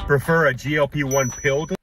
prefer a GLP-1 pill to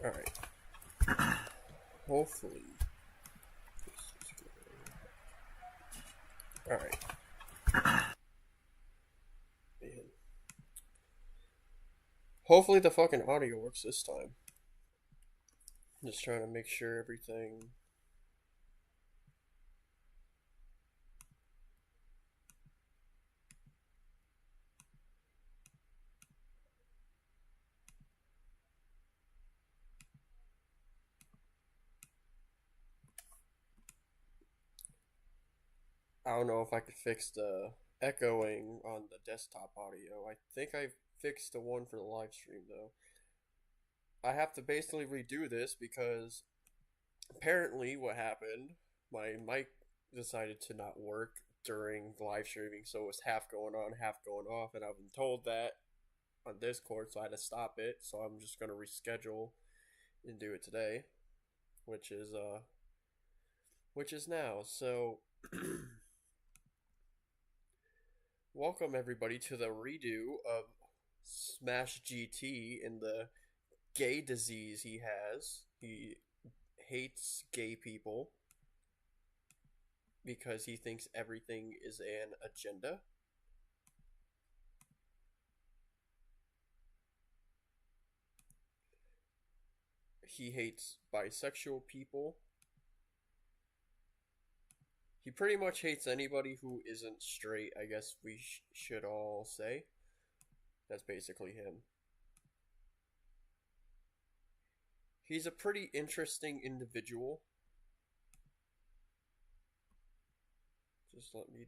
Alright. Hopefully. Alright. Man. Hopefully the fucking audio works this time. I'm just trying to make sure everything. I don't know if I could fix the echoing on the desktop audio. I think I fixed the one for the live stream though. I have to basically redo this because apparently what happened, my mic decided to not work during live streaming, so it was half going on, half going off, and I've been told that on Discord, so I had to stop it. So I'm just gonna reschedule and do it today, which is now. So welcome everybody to the redo of Smash GT and the gay disease he has. He hates gay people because he thinks everything is an agenda. He hates bisexual people. He pretty much hates anybody who isn't straight, I guess we should all say. That's basically him. He's a pretty interesting individual. Just let me,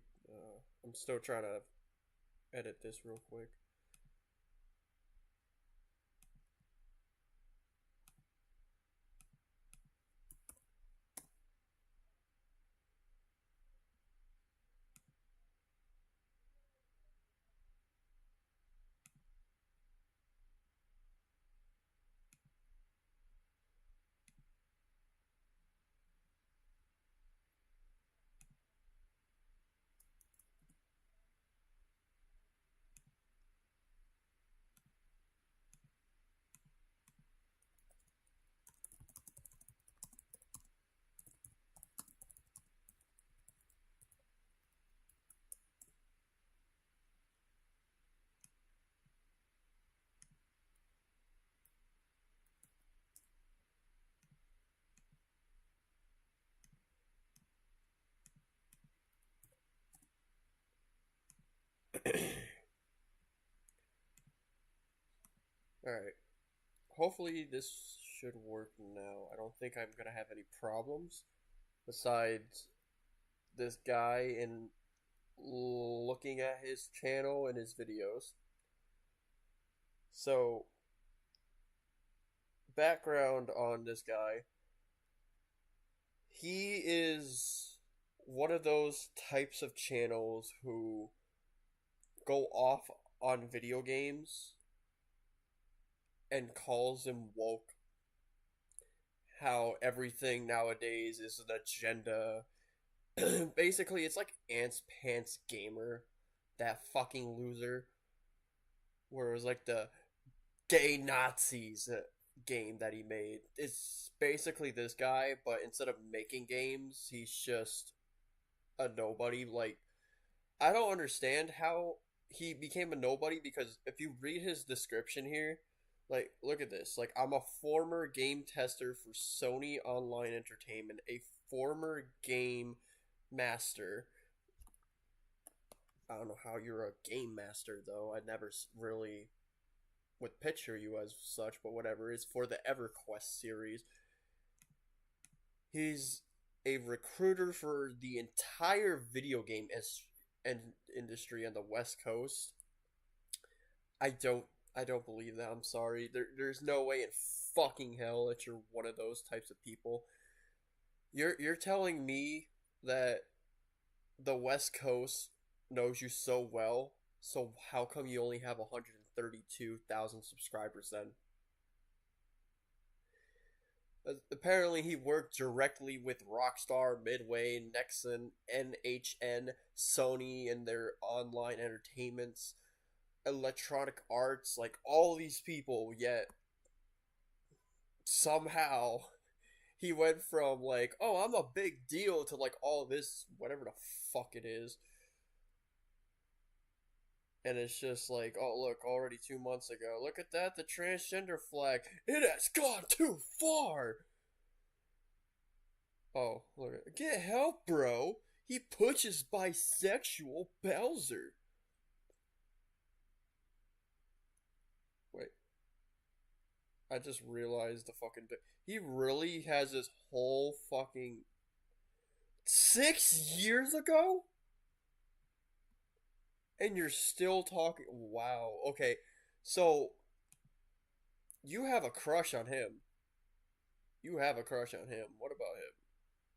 I'm still trying to edit this real quick. Alright. Hopefully this should work now. I don't think I'm gonna have any problems. Besides this guy and looking at his channel and his videos. So, background on this guy. He is one of those types of channels who go off on video games and calls them woke. How everything nowadays is an agenda. Basically, it's like Ants Pants Gamer, that fucking loser, where it was like the gay Nazis game that he made. It's basically this guy, but instead of making games, he's just a nobody. Like, I don't understand how he became a nobody because if you read his description here, like, look at this. Like, I'm a former game tester for Sony Online Entertainment, a former game master, I don't know how you're a game master though. I never really would picture you as such, but whatever. Is for the EverQuest series. He's a recruiter for the entire video game and industry on the West Coast. I don't I don't believe that. I'm sorry. There's no way in fucking hell that you're one of those types of people. You're telling me that the West Coast knows you so well, so how come you only have 132,000 subscribers then? Apparently, he worked directly with Rockstar, Midway, Nexon, NHN, Sony, and their online entertainments, Electronic Arts, like all these people, yet somehow he went from like, oh, I'm a big deal to like all this, whatever the fuck it is. And it's just like, oh, look, already 2 months ago. Look at that, the transgender flag. It has gone too far. Oh, look, get help, bro. He pushes bisexual Bowser. Wait, I just realized the fucking. He really has this whole fucking 6 years ago, and you're still talking. Wow. Okay, so you have a crush on him. You have a crush on him. What about him?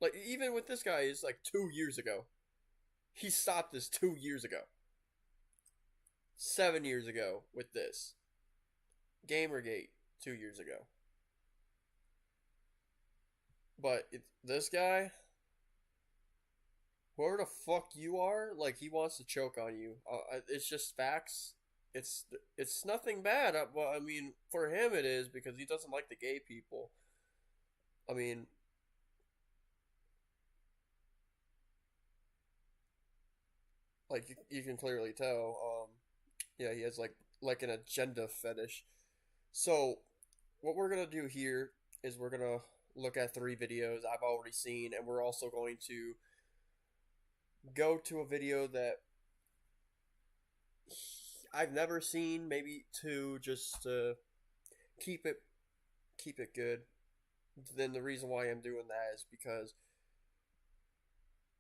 Like even with this guy, it's like 2 years ago. He stopped this 2 years ago. 7 years ago with this. Gamergate 2 years ago. But this guy, whoever the fuck you are, like he wants to choke on you. It's just facts. It's nothing bad. Well, I mean, for him it is because he doesn't like the gay people. I mean, like you can clearly tell. Yeah, he has like an agenda fetish. So, what we're gonna do here is we're gonna look at 3 videos I've already seen, and we're also going to go to a video that I've never seen, maybe 2, just to keep it keep it good. Then the reason why I'm doing that is because,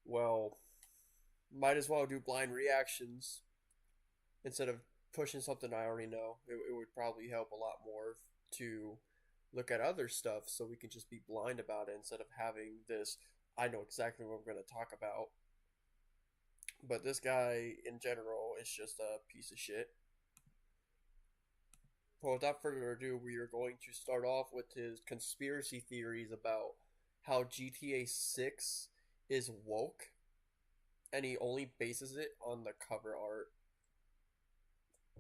well, might as well do blind reactions instead of pushing something I already know. It would probably help a lot more to look at other stuff so we can just be blind about it instead of having this I know exactly what we're going to talk about. But this guy in general is just a piece of shit. Well, without further ado, we are going to start off with his conspiracy theories about how GTA 6 is woke, and he only bases it on the cover art.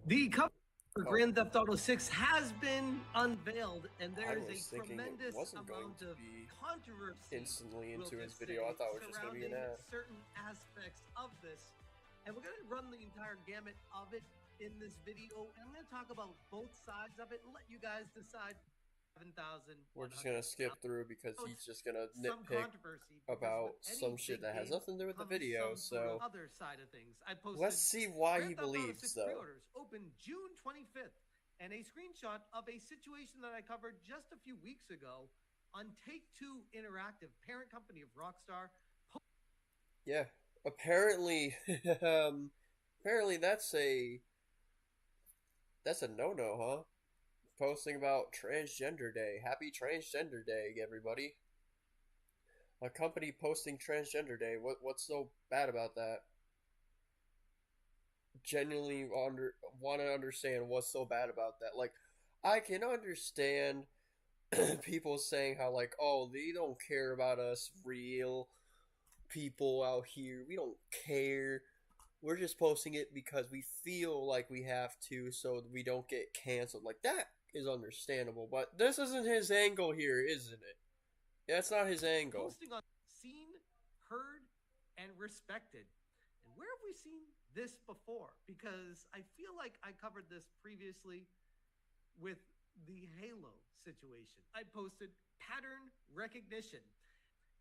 The cover for Grand Theft Auto 6 has been unveiled, and there is a tremendous amount of controversy instantly into his video. I thought it was just going to be an ad. Certain aspects of this, and we're going to run the entire gamut of it in this video, and I'm going to talk about both sides of it and let you guys decide. 7,000. We're just going to skip through because he's just going to nitpick about some shit that has nothing to do with the video. So other side of things, I posted, let's see why he believes though. Pre-orders open June 25th, and a screenshot of a situation that I covered just a few weeks ago on Take-Two Interactive, parent company of Rockstar. Yeah, apparently, apparently that's a no-no, huh? Posting about Transgender Day. Happy Transgender Day, everybody. A company posting Transgender Day. What's so bad about that? Genuinely want to understand what's so bad about that. Like, I can understand people saying how, like, oh, they don't care about us real people out here. We don't care. We're just posting it because we feel like we have to so we don't get canceled. Like, that is understandable, but this isn't his angle here, isn't it? That's not his angle. Posting on seen, heard, and respected. And where have we seen this before? Because I feel like I covered this previously with the Halo situation. I posted pattern recognition.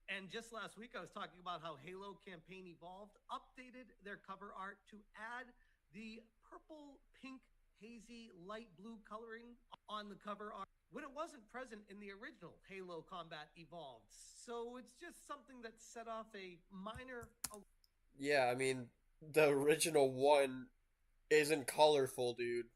And just last week, I was talking about how Halo Campaign Evolved updated their cover art to add the purple, pink, hazy, light blue coloring on the cover art when it wasn't present in the original Halo Combat Evolved. So it's just something that set off a minor. Yeah, I mean, the original one isn't colorful, dude.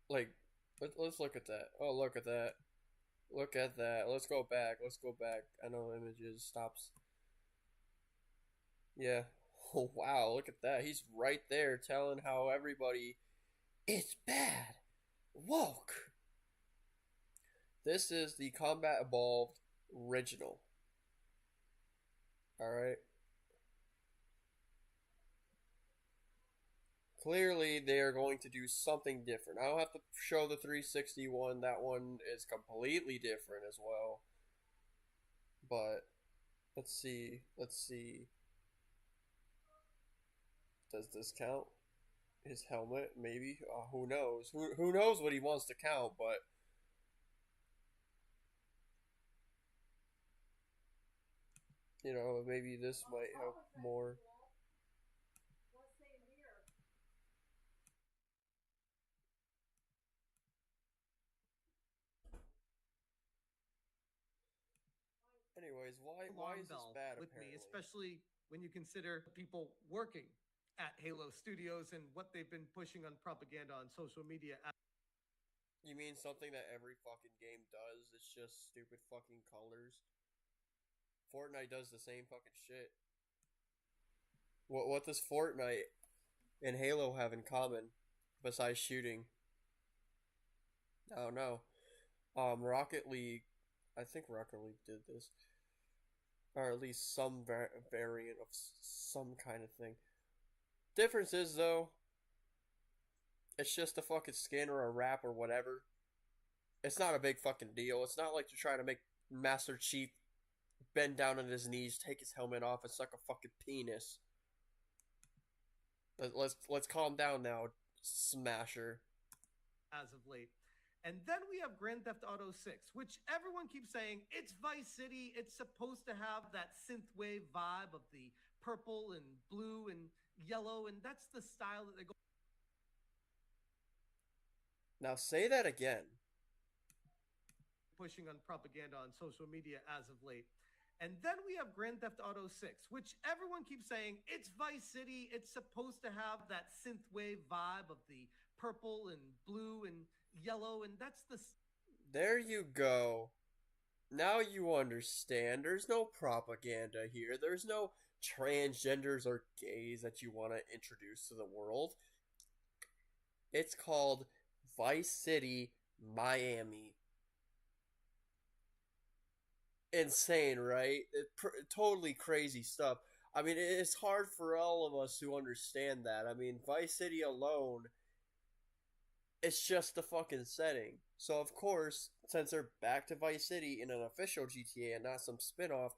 Like, let's look at that. Oh, look at that. Look at that. Let's go back. Let's go back. I know images stops. Yeah. Oh, wow. Look at that. He's right there telling how everybody it's bad. Woke. This is the Combat Evolved original. Alright. Clearly, they are going to do something different. I don't have to show the 360 one. That one is completely different as well. But let's see. Let's see. Does this count? His helmet, maybe. Who knows? Who knows what he wants to count? But you know, maybe this might help more. Anyways, why is this bad? With Apparently, me, especially when you consider people working at Halo Studios and what they've been pushing on propaganda on social media. you mean something that every fucking game does? It's just stupid fucking colors. Fortnite does the same fucking shit. What does Fortnite and Halo have in common besides shooting? I don't know. Rocket League. I think Rocket League did this, or at least some variant of some kind of thing. Difference is though, it's just a fucking skin or a wrap or whatever. It's not a big fucking deal. It's not like you're trying to make Master Chief bend down on his knees, take his helmet off, and suck a fucking penis. Let's calm down now, Smasher. As of late. And then we have Grand Theft Auto 6, which everyone keeps saying it's Vice City. It's supposed to have that synthwave vibe of the purple and blue and yellow, and that's the style that they go. Now say that again. Pushing on propaganda on social media as of late. And then we have Grand Theft Auto 6, which everyone keeps saying it's Vice City. It's supposed to have that synthwave vibe of the purple and blue and yellow, and that's the. There you go. Now you understand. There's no propaganda here. There's no transgenders or gays that you want to introduce to the world. It's called Vice City, Miami. Insane, right? Totally crazy stuff. I mean, it's hard for all of us to understand that. I mean, Vice City alone, it's just the fucking setting. So, of course, since they're back to Vice City in an official GTA and not some spin off,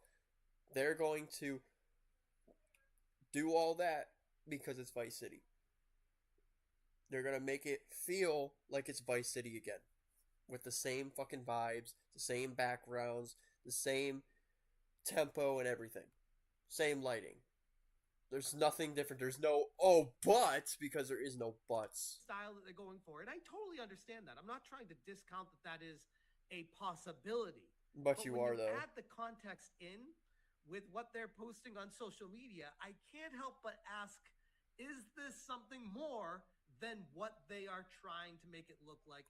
they're going to do all that because it's Vice City. They're going to make it feel like it's Vice City again. With the same fucking vibes, the same backgrounds, the same tempo and everything. Same lighting. There's nothing different. There's no, oh, but, because there is no buts. Style that they're going for. And I totally understand that. I'm not trying to discount that that is a possibility. But you are, though. Add the context in with what they're posting on social media, I can't help but ask, is this something more than what they are trying to make it look like?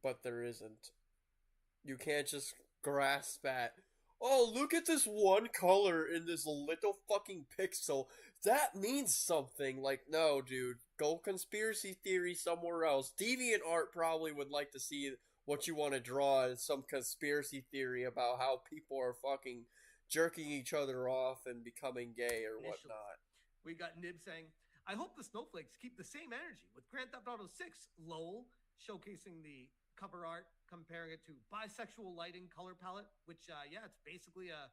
But there isn't. You can't just grasp at, oh, look at this one color in this little fucking pixel. That means something. Like, no, dude. Go conspiracy theory somewhere else. DeviantArt probably would like to see what you want to draw in some conspiracy theory about how people are fucking jerking each other off and becoming gay or whatnot. We got Nib saying, I hope the snowflakes keep the same energy with Grand Theft Auto 6, lol, showcasing the cover art, comparing it to bisexual lighting color palette, which, yeah, it's basically a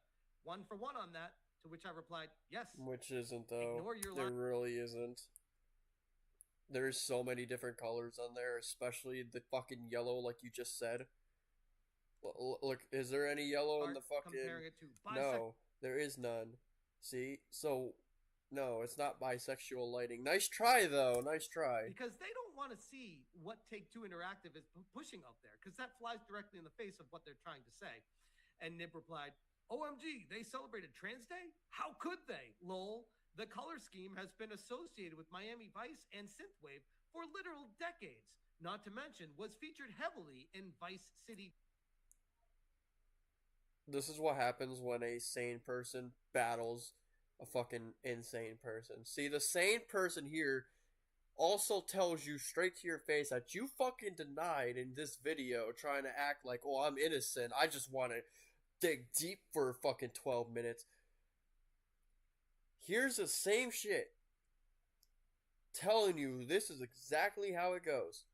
1-for-1 on that, to which I replied, yes. Which isn't, though. Ignore your there really isn't. There's so many different colors on there, especially the fucking yellow, like you just said. Look, is there any yellow in the fucking? Comparing it to bisexual. No, there is none. See, so no, it's not bisexual lighting. Nice try though. Nice try. Because they don't want to see what Take Two Interactive is pushing out there, because that flies directly in the face of what they're trying to say. And Nib replied, OMG, they celebrated Trans Day? How could they? Lol. The color scheme has been associated with Miami Vice and Synthwave for literal decades. Not to mention, was featured heavily in Vice City. This is what happens when a sane person battles a fucking insane person. See, the sane person here also tells you straight to your face that you fucking denied in this video, trying to act like, oh, I'm innocent. I just want to dig deep for fucking 12 minutes. Here's the same shit telling you this is exactly how it goes.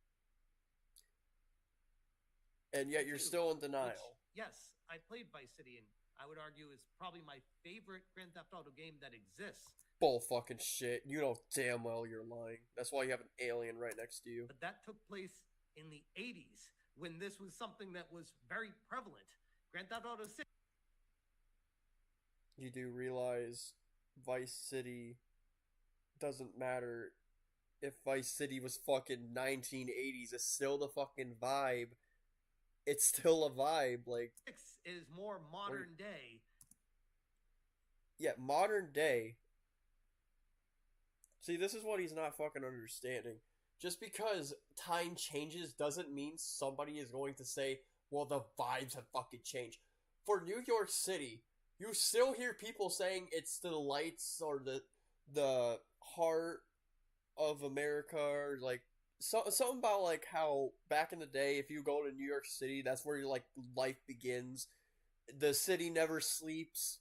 And yet you're still in denial. Which, yes, I played Vice City, and I would argue is probably my favorite Grand Theft Auto game that exists. Bull fucking shit. You know damn well you're lying. That's why you have an alien right next to you. But that took place in the 80s, when this was something that was very prevalent. Grand Theft Auto 6. You do realize Vice City doesn't matter if Vice City was fucking 1980s. It's still the fucking vibe. It's still a vibe. Like, 6 is more modern day. Yeah, modern day. See, this is what he's not fucking understanding. Just because time changes doesn't mean somebody is going to say, well, the vibes have fucking changed. For New York City, you still hear people saying it's the lights or the heart of America, or like something about like how back in the day, if you go to New York City, that's where your like life begins. The city never sleeps.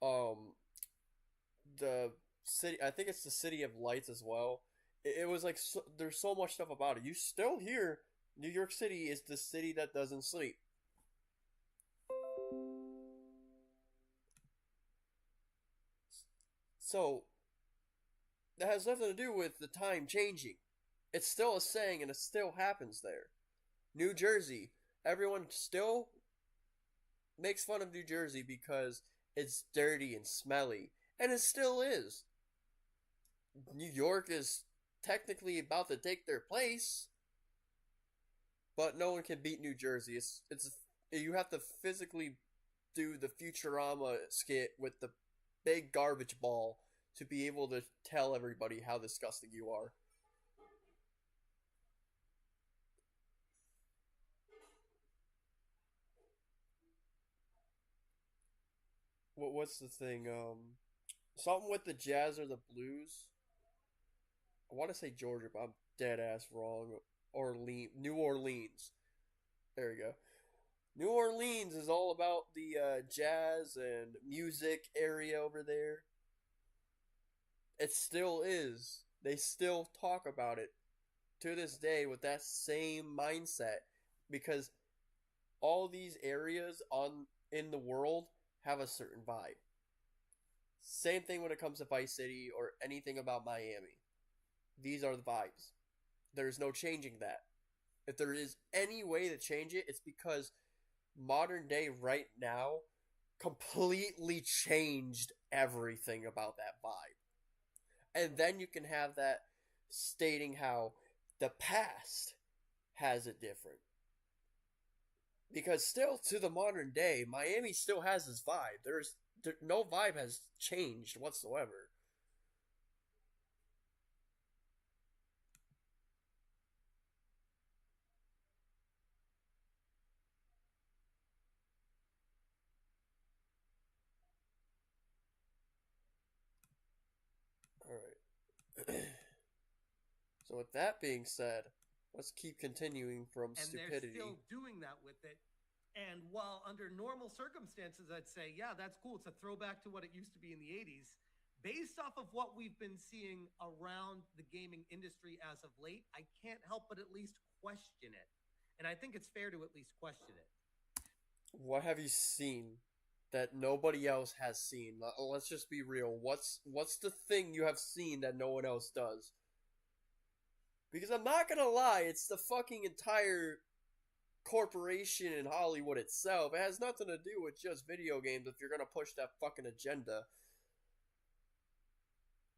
The city, I think it's the City of Lights as well. It was like there's so much stuff about it. You still hear New York City is the city that doesn't sleep. So that has nothing to do with the time changing. It's still a saying, and it still happens there. New Jersey, everyone still makes fun of New Jersey because it's dirty and smelly, and it still is. New York is technically about to take their place, but no one can beat New Jersey. It's you have to physically do the Futurama skit with the big garbage ball to be able to tell everybody how disgusting you are. What's the thing? Something with the jazz or the blues. I want to say Georgia, but I'm dead ass wrong. New Orleans. There we go. New Orleans is all about the jazz and music area over there. It still is. They still talk about it to this day with that same mindset, because all these areas in the world have a certain vibe. Same thing when it comes to Vice City or anything about Miami. These are the vibes. There's no changing that. If there is any way to change it, it's because modern day right now completely changed everything about that vibe. And then you can have that stating how the past has it different. Because still to the modern day, Miami still has this vibe. No vibe has changed whatsoever. Alright. So with that being said, let's keep continuing from stupidity. And they're still doing that with it. And while under normal circumstances, I'd say, yeah, that's cool. It's a throwback to what it used to be in the 80s. Based off of what we've been seeing around the gaming industry as of late, I can't help but at least question it. And I think it's fair to at least question it. What have you seen that nobody else has seen? Let's just be real. What's the thing you have seen that no one else does? Because I'm not gonna lie, it's the fucking entire corporation in Hollywood itself. It has nothing to do with just video games if you're gonna push that fucking agenda.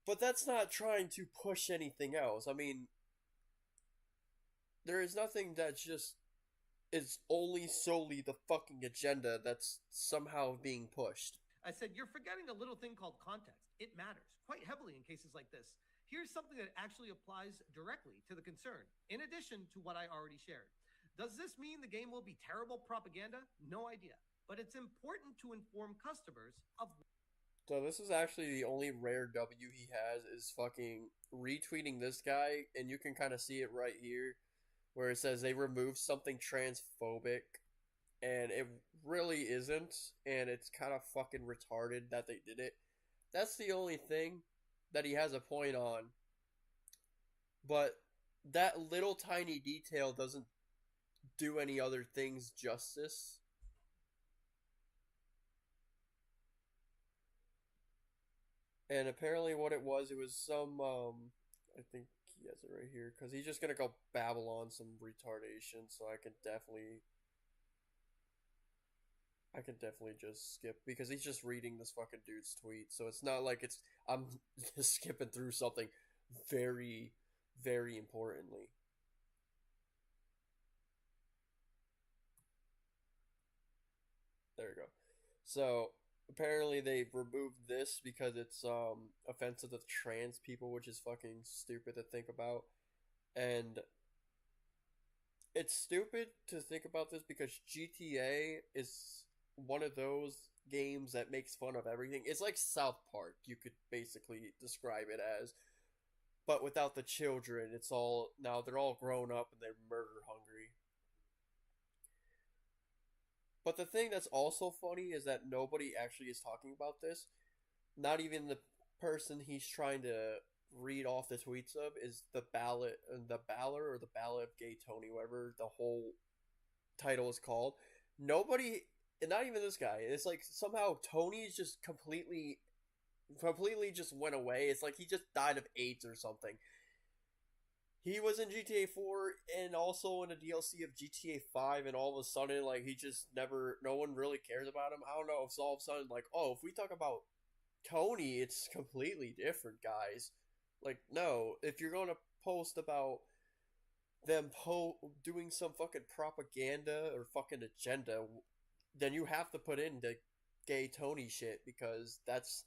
But that's not trying to push anything else. I mean, there is nothing that just is only solely the fucking agenda that's somehow being pushed. I said, you're forgetting a little thing called context. It matters quite heavily in cases like this. Here's something that actually applies directly to the concern, in addition to what I already shared. Does this mean the game will be terrible propaganda? No idea. But it's important to inform customers of. So this is actually the only rare W he has is fucking retweeting this guy, and you can kind of see it right here, where it says they removed something transphobic, and it really isn't, and it's kind of fucking retarded that they did it. That's the only thing that he has a point on. But that little tiny detail doesn't do any other things justice. And apparently what it was some, I think he has it right here, because he's just going to go babble on some retardation, so I can definitely just skip, because he's just reading this fucking dude's tweet, so it's not like I'm just skipping through something very, very importantly. There you go. So, apparently they removed this because it's offensive to trans people, which is fucking stupid to think about. And it's stupid to think about this because GTA is one of those games that makes fun of everything. It's like South Park, you could basically describe it as, but without the children. It's all now they're all grown up and they're murder hungry. But the thing that's also funny is that nobody actually is talking about this. Not even the person he's trying to read off the tweets of is the ballot, the baller or the ballot of gay Tony, whatever the whole title is called. Nobody, and not even this guy. It's like somehow Tony's just completely just went away. It's like he just died of AIDS or something. He was in GTA 4 and also in a DLC of GTA 5, and all of a sudden, like, he just never, no one really cares about him. I don't know, if all of a sudden, like, oh, if we talk about Tony, it's completely different, guys. Like, no, if you're going to post about them doing some fucking propaganda or fucking agenda, then you have to put in the gay Tony shit, because that's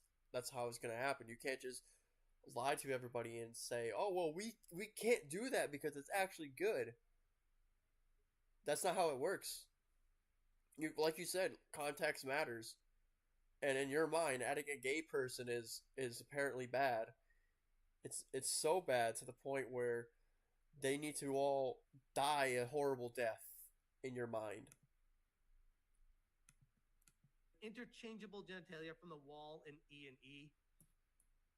how it's going to happen. You can't just lie to everybody and say, oh, well, we can't do that because it's actually good. That's not how it works. Like you said, context matters. And in your mind, adding a gay person is apparently bad. It's so bad to the point where they need to all die a horrible death in your mind. Interchangeable genitalia from the wall in E&E.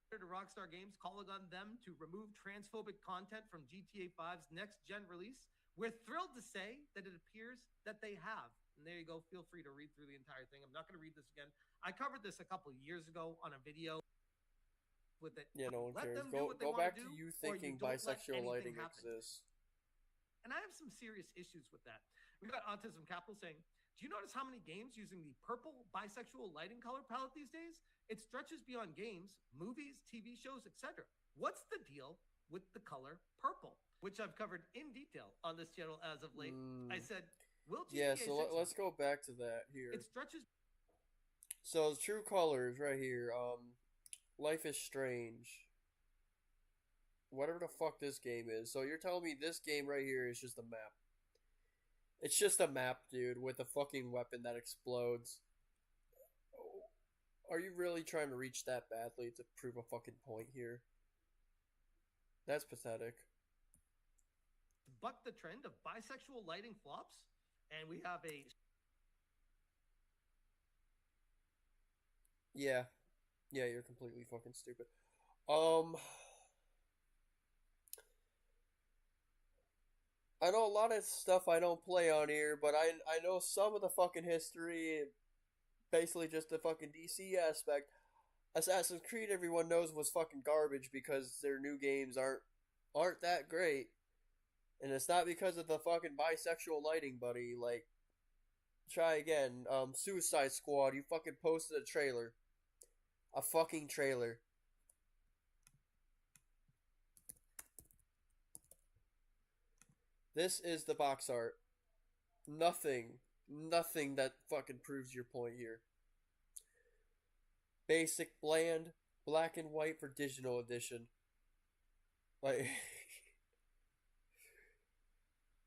To Rockstar Games calling on them to remove transphobic content from GTA 5's next-gen release. We're thrilled to say that it appears that they have. And there you go. Feel free to read through the entire thing. I'm not going to read this again. I covered this a couple years ago on a video with it. Yeah, no one let cares. Them do what they go want back to to do, you thinking bisexual lighting exists. And I have some serious issues with that. We got Autism Capital saying, do you notice how many games using the purple bisexual lighting color palette these days? It stretches beyond games, movies, TV shows, etc. What's the deal with the color purple? Which I've covered in detail on this channel as of late. I said, will GTA yeah, so let's go back to that here. It stretches. So true colors right here. Life is Strange. Whatever the fuck this game is. So you're telling me this game right here is just a map. It's just a map, dude, with a fucking weapon that explodes. Are you really trying to reach that badly to prove a fucking point here? That's pathetic. Buck the trend of bisexual lighting flops, and we have a... Yeah, you're completely fucking stupid. I know a lot of stuff I don't play on here, but I know some of the fucking history, basically just the fucking DC aspect. Assassin's Creed, everyone knows, was fucking garbage because their new games aren't that great. And it's not because of the fucking bisexual lighting, buddy. Like, try again. Suicide Squad, you fucking posted a trailer. A fucking trailer. This is the box art. Nothing that fucking proves your point here. Basic, bland, black and white for digital edition. Like,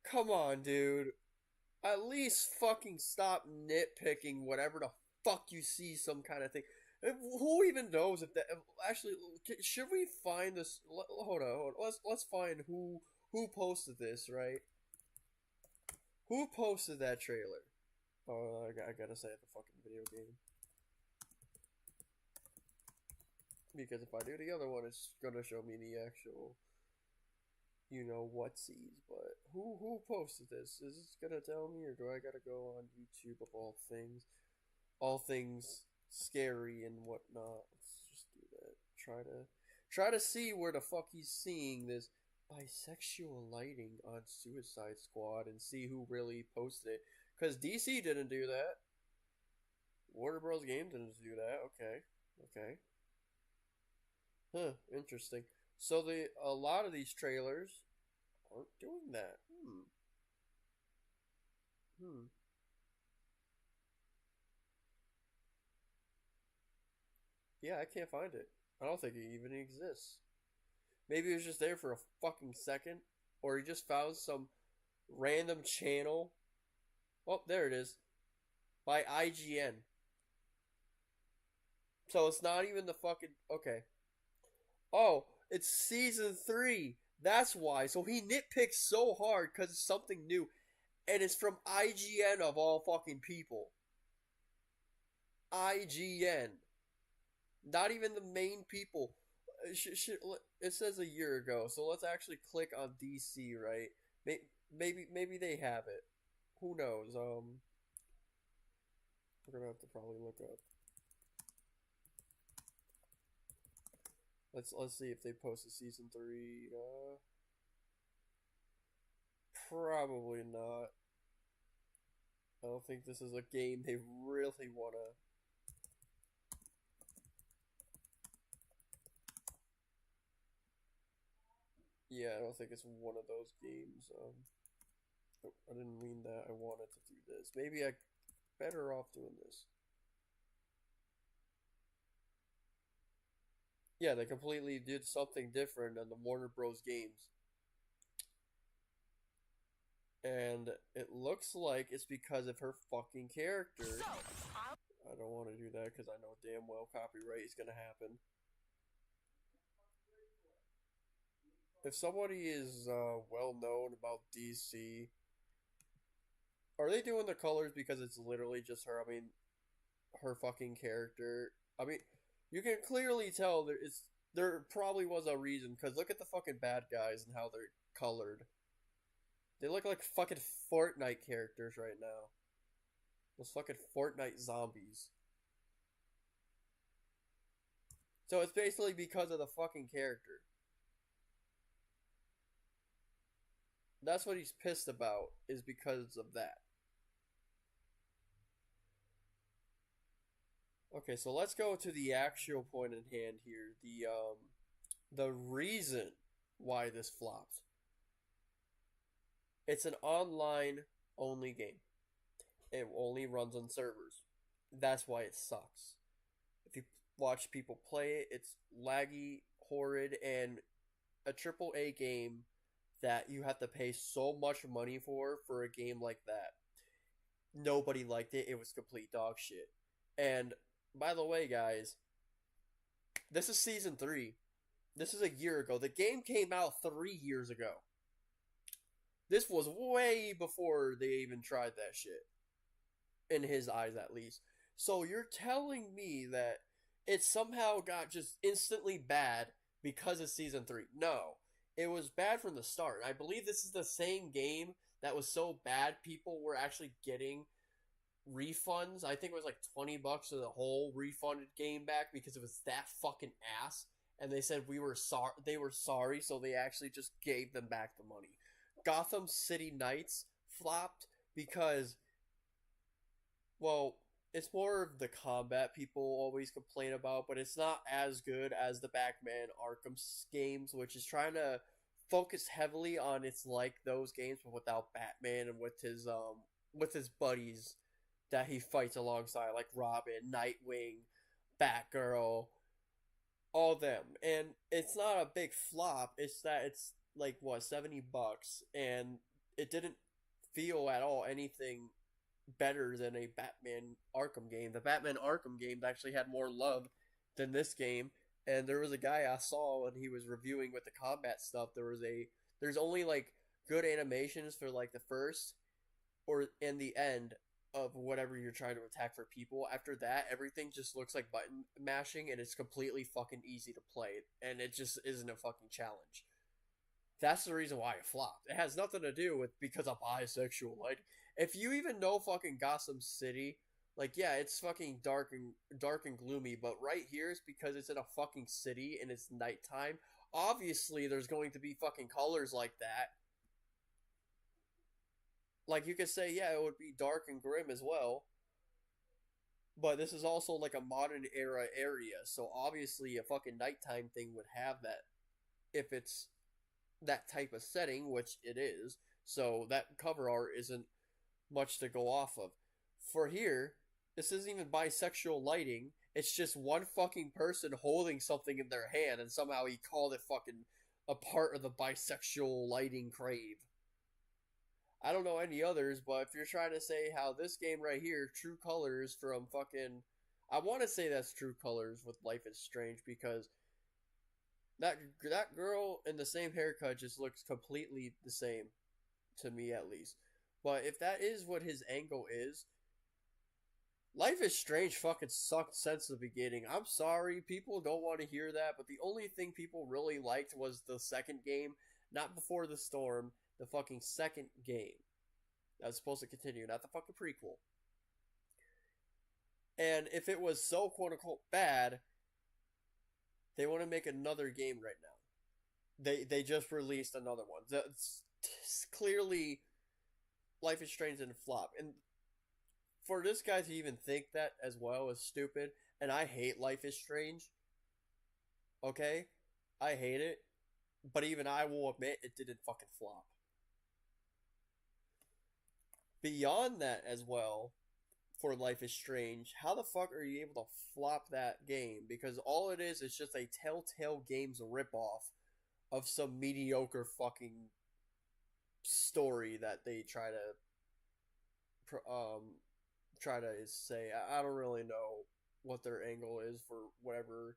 come on, dude. At least fucking stop nitpicking whatever the fuck you see some kind of thing. Who even knows if that actually should we find this? Hold on. Let's find who posted this, right? Who posted that trailer? Oh, I gotta say the fucking video game. Because if I do the other one, it's gonna show me the actual, you know, whatsies. But who posted this? Is this gonna tell me, or do I gotta go on YouTube of all things scary and whatnot? Let's just do that. Try to see where the fuck he's seeing this bisexual lighting on Suicide Squad and see who really posted it. Because DC didn't do that. Warner Bros. Games didn't do that. Okay. Huh, interesting. So a lot of these trailers aren't doing that. Yeah, I can't find it. I don't think it even exists. Maybe it was just there for a fucking second, or he just found some random channel. Oh, there it is. By IGN. So it's not even the fucking... Okay. Oh, it's season 3. That's why. So he nitpicks so hard because it's something new. And it's from IGN of all fucking people. IGN. Not even the main people. It says a year ago. So let's actually click on DC, right? Maybe they have it. Who knows? We're gonna have to probably look up. Let's see if they posted season 3. Probably not. I don't think this is a game they really wanna. Yeah, I don't think it's one of those games. Oh, I didn't mean that. I wanted to do this. Maybe I better off doing this. Yeah, they completely did something different than the Warner Bros. Games. And it looks like it's because of her fucking character. I don't want to do that because I know damn well copyright is going to happen. If somebody is well known about DC, are they doing the colors because it's literally just her? I mean, her fucking character. I mean, you can clearly tell there probably was a reason because look at the fucking bad guys and how they're colored. They look like fucking Fortnite characters right now. Those fucking Fortnite zombies. So it's basically because of the fucking character. That's what he's pissed about, is because of that. Okay, so let's go to the actual point in hand here. The reason why this flopped. It's an online only game. It only runs on servers. That's why it sucks. If you watch people play it, it's laggy, horrid, and a AAA game that you have to pay so much money for a game like that. Nobody liked it. It was complete dog shit. And by the way, guys, this is season 3. This is a year ago. The game came out 3 years ago. This was way before they even tried that shit. In his eyes, at least. So you're telling me that it somehow got just instantly bad because of season 3. No. It was bad from the start. I believe this is the same game that was so bad people were actually getting refunds. I think it was like $20 for the whole refunded game back because it was that fucking ass. And they said they were sorry, so they actually just gave them back the money. Gotham City Knights flopped because, well, it's more of the combat people always complain about, but it's not as good as the Batman Arkham games, which is trying to focus heavily on it's like those games, but without Batman and with his buddies that he fights alongside, like Robin, Nightwing, Batgirl, all them. And it's not a big flop. It's that it's like what, $70, and it didn't feel at all anything better than a Batman Arkham game. The Batman Arkham game actually had more love than this game. And there was a guy I saw when he was reviewing with the combat stuff. There's only like good animations for like the first or in the end of whatever you're trying to attack for people. After that, everything just looks like button mashing, and it's completely fucking easy to play, and it just isn't a fucking challenge. That's the reason why it flopped. It has nothing to do with because I'm bisexual. Like, if you even know fucking Gotham City, like, yeah, it's fucking dark and gloomy, but right here is because it's in a fucking city and it's nighttime. Obviously, there's going to be fucking colors like that. Like, you could say, yeah, it would be dark and grim as well. But this is also like a modern era area, so obviously a fucking nighttime thing would have that if it's that type of setting, which it is. So that cover art isn't much to go off of. For here, this isn't even bisexual lighting. It's just one fucking person holding something in their hand, and somehow he called it fucking a part of the bisexual lighting crave. I don't know any others, but if you're trying to say how this game right here, True Colors from fucking... I want to say that's True Colors with Life is Strange, because that girl in the same haircut just looks completely the same, to me at least. But if that is what his angle is, Life is Strange fucking sucked since the beginning. I'm sorry, people don't want to hear that, but the only thing people really liked was the second game, not Before the Storm, the fucking second game. That was supposed to continue, not the fucking prequel. And if it was so quote-unquote bad, they want to make another game right now. They just released another one. That's clearly Life is Strange didn't flop. And for this guy to even think that as well is stupid. And I hate Life is Strange. Okay? I hate it. But even I will admit it didn't fucking flop. Beyond that as well, for Life is Strange, how the fuck are you able to flop that game? Because all it is just a Telltale Games ripoff of some mediocre fucking story that they try to say. I don't really know what their angle is for whatever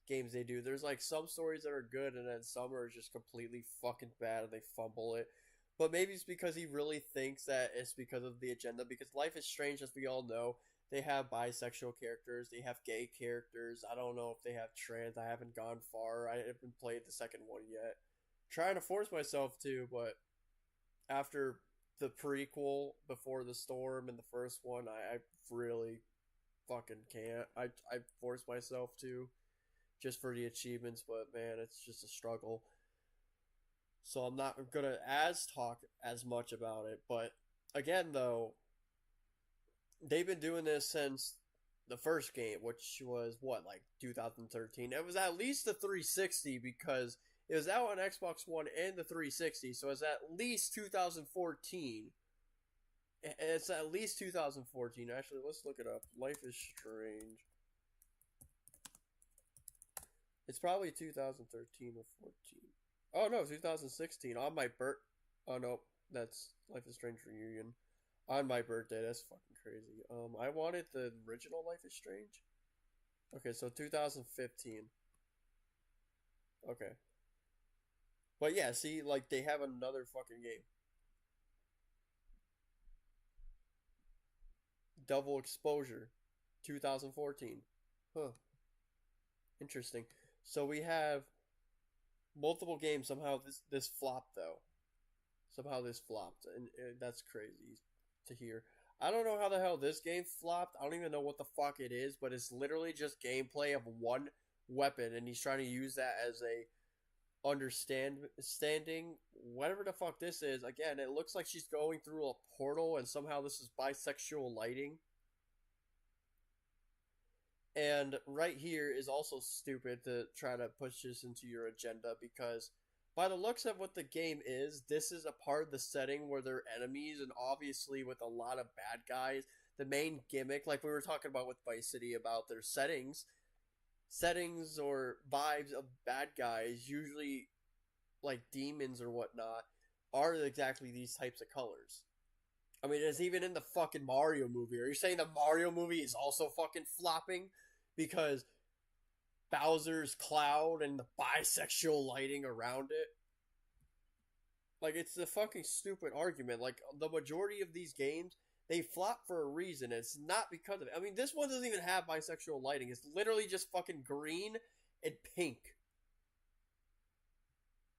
games they do. There's like some stories that are good, and then some are just completely fucking bad and they fumble it. But maybe it's because he really thinks that it's because of the agenda. Because Life is Strange, as we all know, they have bisexual characters, they have gay characters. I don't know if they have trans. I haven't gone far. I haven't played the second one yet. Trying to force myself to, but after the prequel, Before the Storm, and the first one, I really fucking can't. I force myself to, just for the achievements, but man, it's just a struggle. So I'm not gonna talk as much about it. But again, though, they've been doing this since the first game, which was what, like 2013. It was at least the 360 because it was out on Xbox One and the 360, so it's at least 2014. It's at least 2014. Actually, let's look it up. Life is Strange. It's probably 2013 or 14. Oh no, 2016 on my Oh no, that's Life is Strange Reunion on my birthday. That's fucking crazy. I wanted the original Life is Strange. Okay, so 2015. Okay, but yeah, see, like they have another fucking game. Double Exposure, 2014. Huh. Interesting. So we have multiple games. Somehow this flopped though. Somehow this flopped, and that's crazy to hear. I don't know how the hell this game flopped. I don't even know what the fuck it is, but it's literally just gameplay of one weapon, and he's trying to use that as a understanding whatever the fuck this is. Again, it looks like she's going through a portal and somehow this is bisexual lighting. And right here is also stupid to try to push this into your agenda because by the looks of what the game is, this is a part of the setting where they're enemies and obviously with a lot of bad guys. The main gimmick, like we were talking about with Vice City about their settings or vibes of bad guys, usually like demons or whatnot, are exactly these types of colors. I mean, it's even in the fucking Mario movie. Are you saying the Mario movie is also fucking flopping because Bowser's Cloud and the bisexual lighting around it? Like, it's a fucking stupid argument. Like, the majority of these games, they flop for a reason. It's not because of it. I mean, this one doesn't even have bisexual lighting. It's literally just fucking green and pink.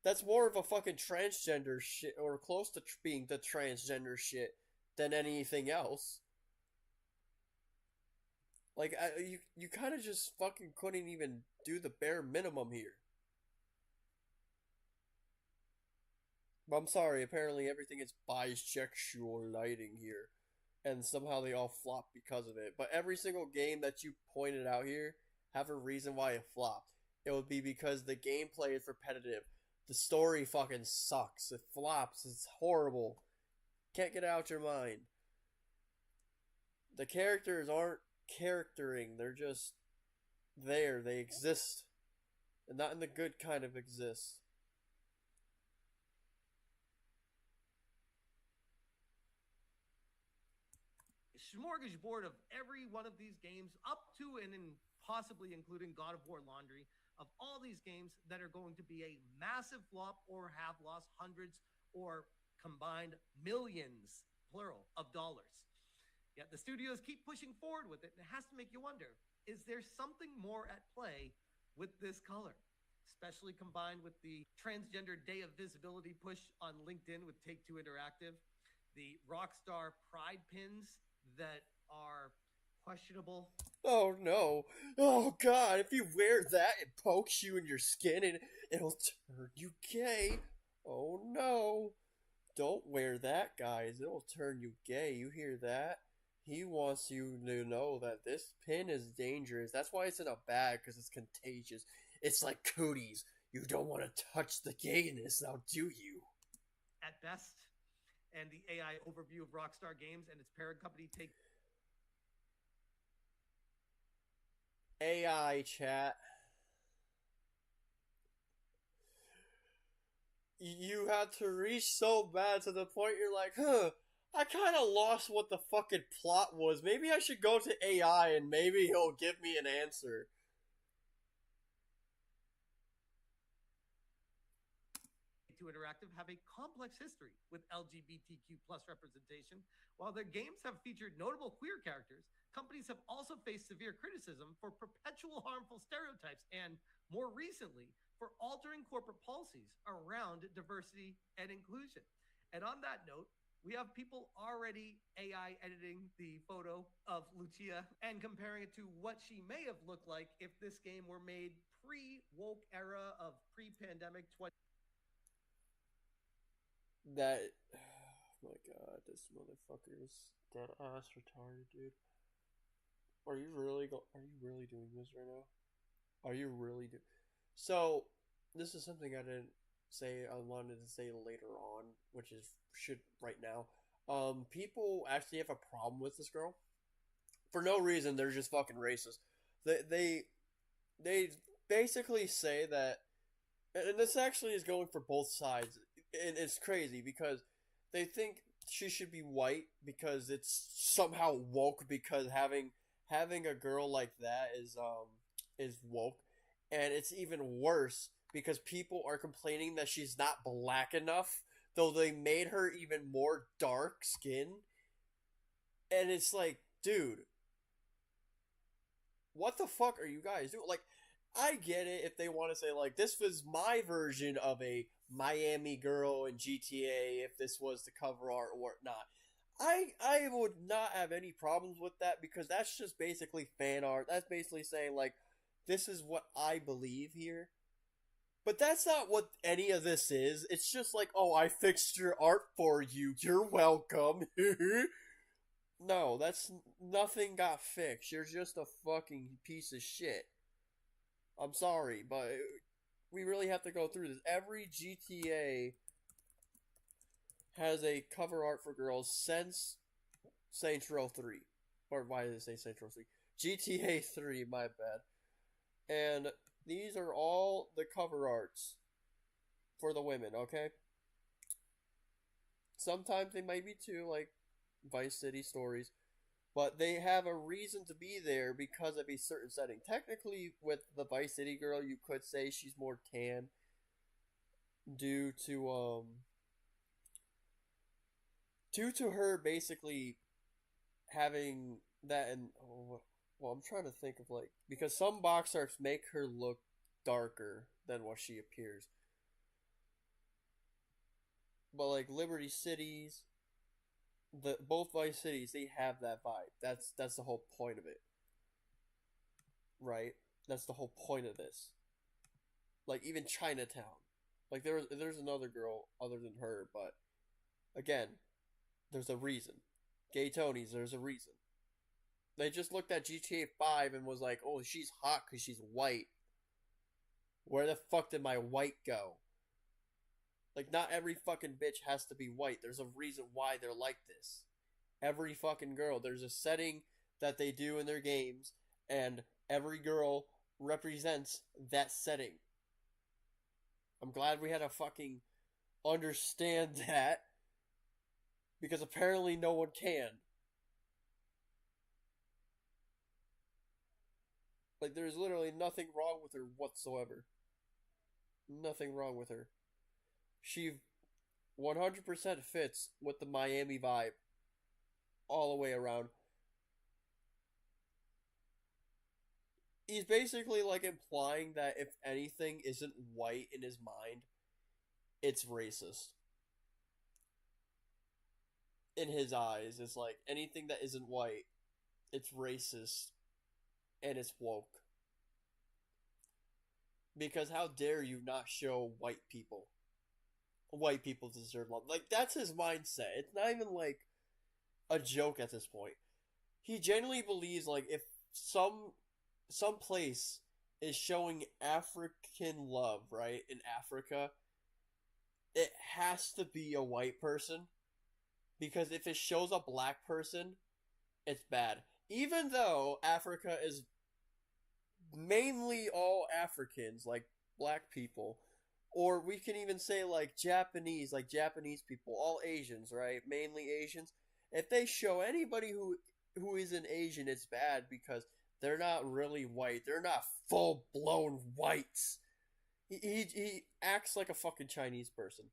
That's more of a fucking transgender shit, or close to being the transgender shit, than anything else. Like, you kind of just fucking couldn't even do the bare minimum here. But I'm sorry, apparently everything is bisexual lighting here. And somehow they all flop because of it. But every single game that you pointed out here have a reason why it flopped. It would be because the gameplay is repetitive. The story fucking sucks. It flops. It's horrible. Can't get it out your mind. The characters aren't charactering. They're just there. They exist. And not in the good kind of exist. Smorgasbord of every one of these games, up to and possibly including God of War laundry of all these games that are going to be a massive flop or have lost hundreds or combined millions, plural, of dollars. Yet the studios keep pushing forward with it, and it has to make you wonder, is there something more at play with this color? Especially combined with the transgender day of visibility push on LinkedIn with Take-Two Interactive, the Rockstar Pride pins that are questionable. Oh no. Oh god, if you wear that, it pokes you in your skin and it'll turn you gay. Oh no. Don't wear that, guys. It'll turn you gay. You hear that? He wants you to know that this pin is dangerous. That's why it's in a bag, because it's contagious. It's like cooties. You don't want to touch the gayness, now do you? At best. And the AI overview of Rockstar Games and its parent company Take AI chat. You had to reach so bad to the point you're like, I kind of lost what the fucking plot was. Maybe I should go to AI and maybe he'll give me an answer. Interactive have a complex history with LGBTQ plus representation. While their games have featured notable queer characters, companies have also faced severe criticism for perpetual harmful stereotypes and, more recently, for altering corporate policies around diversity and inclusion. And on that note, we have people already AI editing the photo of Lucia and comparing it to what she may have looked like if this game were made pre-woke era of pre-pandemic 20. That, oh my god, this motherfucker is dead ass retarded, dude. Are you really doing this right now? Are you really doing? So, this is something I didn't say. I wanted to say later on, which is should right now. People actually have a problem with this girl for no reason. They're just fucking racist. They basically say that, and this actually is going for both sides. And it's crazy because they think she should be white because it's somehow woke, because having a girl like that is woke, and it's even worse because people are complaining that she's not black enough, though they made her even more dark skin. And it's like, dude, what the fuck are you guys doing? Like, I get it if they want to say, like, this was my version of a Miami girl in GTA, if this was the cover art or whatnot. I would not have any problems with that, because that's just basically fan art. That's basically saying, like, this is what I believe here. But that's not what any of this is. It's just like, oh, I fixed your art for you. You're welcome. No, that's nothing got fixed. You're just a fucking piece of shit. I'm sorry, but we really have to go through this. Every GTA has a cover art for girls since Saints Row 3. Or why did I say Saints Row 3? GTA 3, my bad. And these are all the cover arts for the women, okay? Sometimes they might be two, like Vice City stories, but they have a reason to be there because of a certain setting. Technically, with the Vice City girl, you could say she's more tan due to her basically having that and well, I'm trying to think of like because some box arts make her look darker than what she appears. But like Liberty Cities, the both Vice Cities, they have that vibe. That's the whole point of it. Right? That's the whole point of this. Like even Chinatown. Like there's another girl other than her, but again, there's a reason. Gay Tonys, there's a reason. They just looked at GTA 5 and was like, oh, she's hot because she's white. Where the fuck did my white go? Like, not every fucking bitch has to be white. There's a reason why they're like this. Every fucking girl. There's a setting that they do in their games, and every girl represents that setting. I'm glad we had to fucking understand that, because apparently no one can. Like, there's literally nothing wrong with her whatsoever. Nothing wrong with her. She 100% fits with the Miami vibe all the way around. He's basically like implying that if anything isn't white in his mind, it's racist. In his eyes, it's like anything that isn't white, it's racist and it's woke. Because how dare you not show white people? White people deserve love. Like, that's his mindset. It's not even like a joke at this point. He genuinely believes like if some place is showing African love, right, in Africa, it has to be a white person. Because if it shows a black person, it's bad. Even though Africa is mainly all Africans, like black people, or we can even say like Japanese people, all Asians, right? Mainly Asians. If they show anybody who isn't Asian, it's bad because they're not really white. They're not full blown whites. He acts like a fucking Chinese person.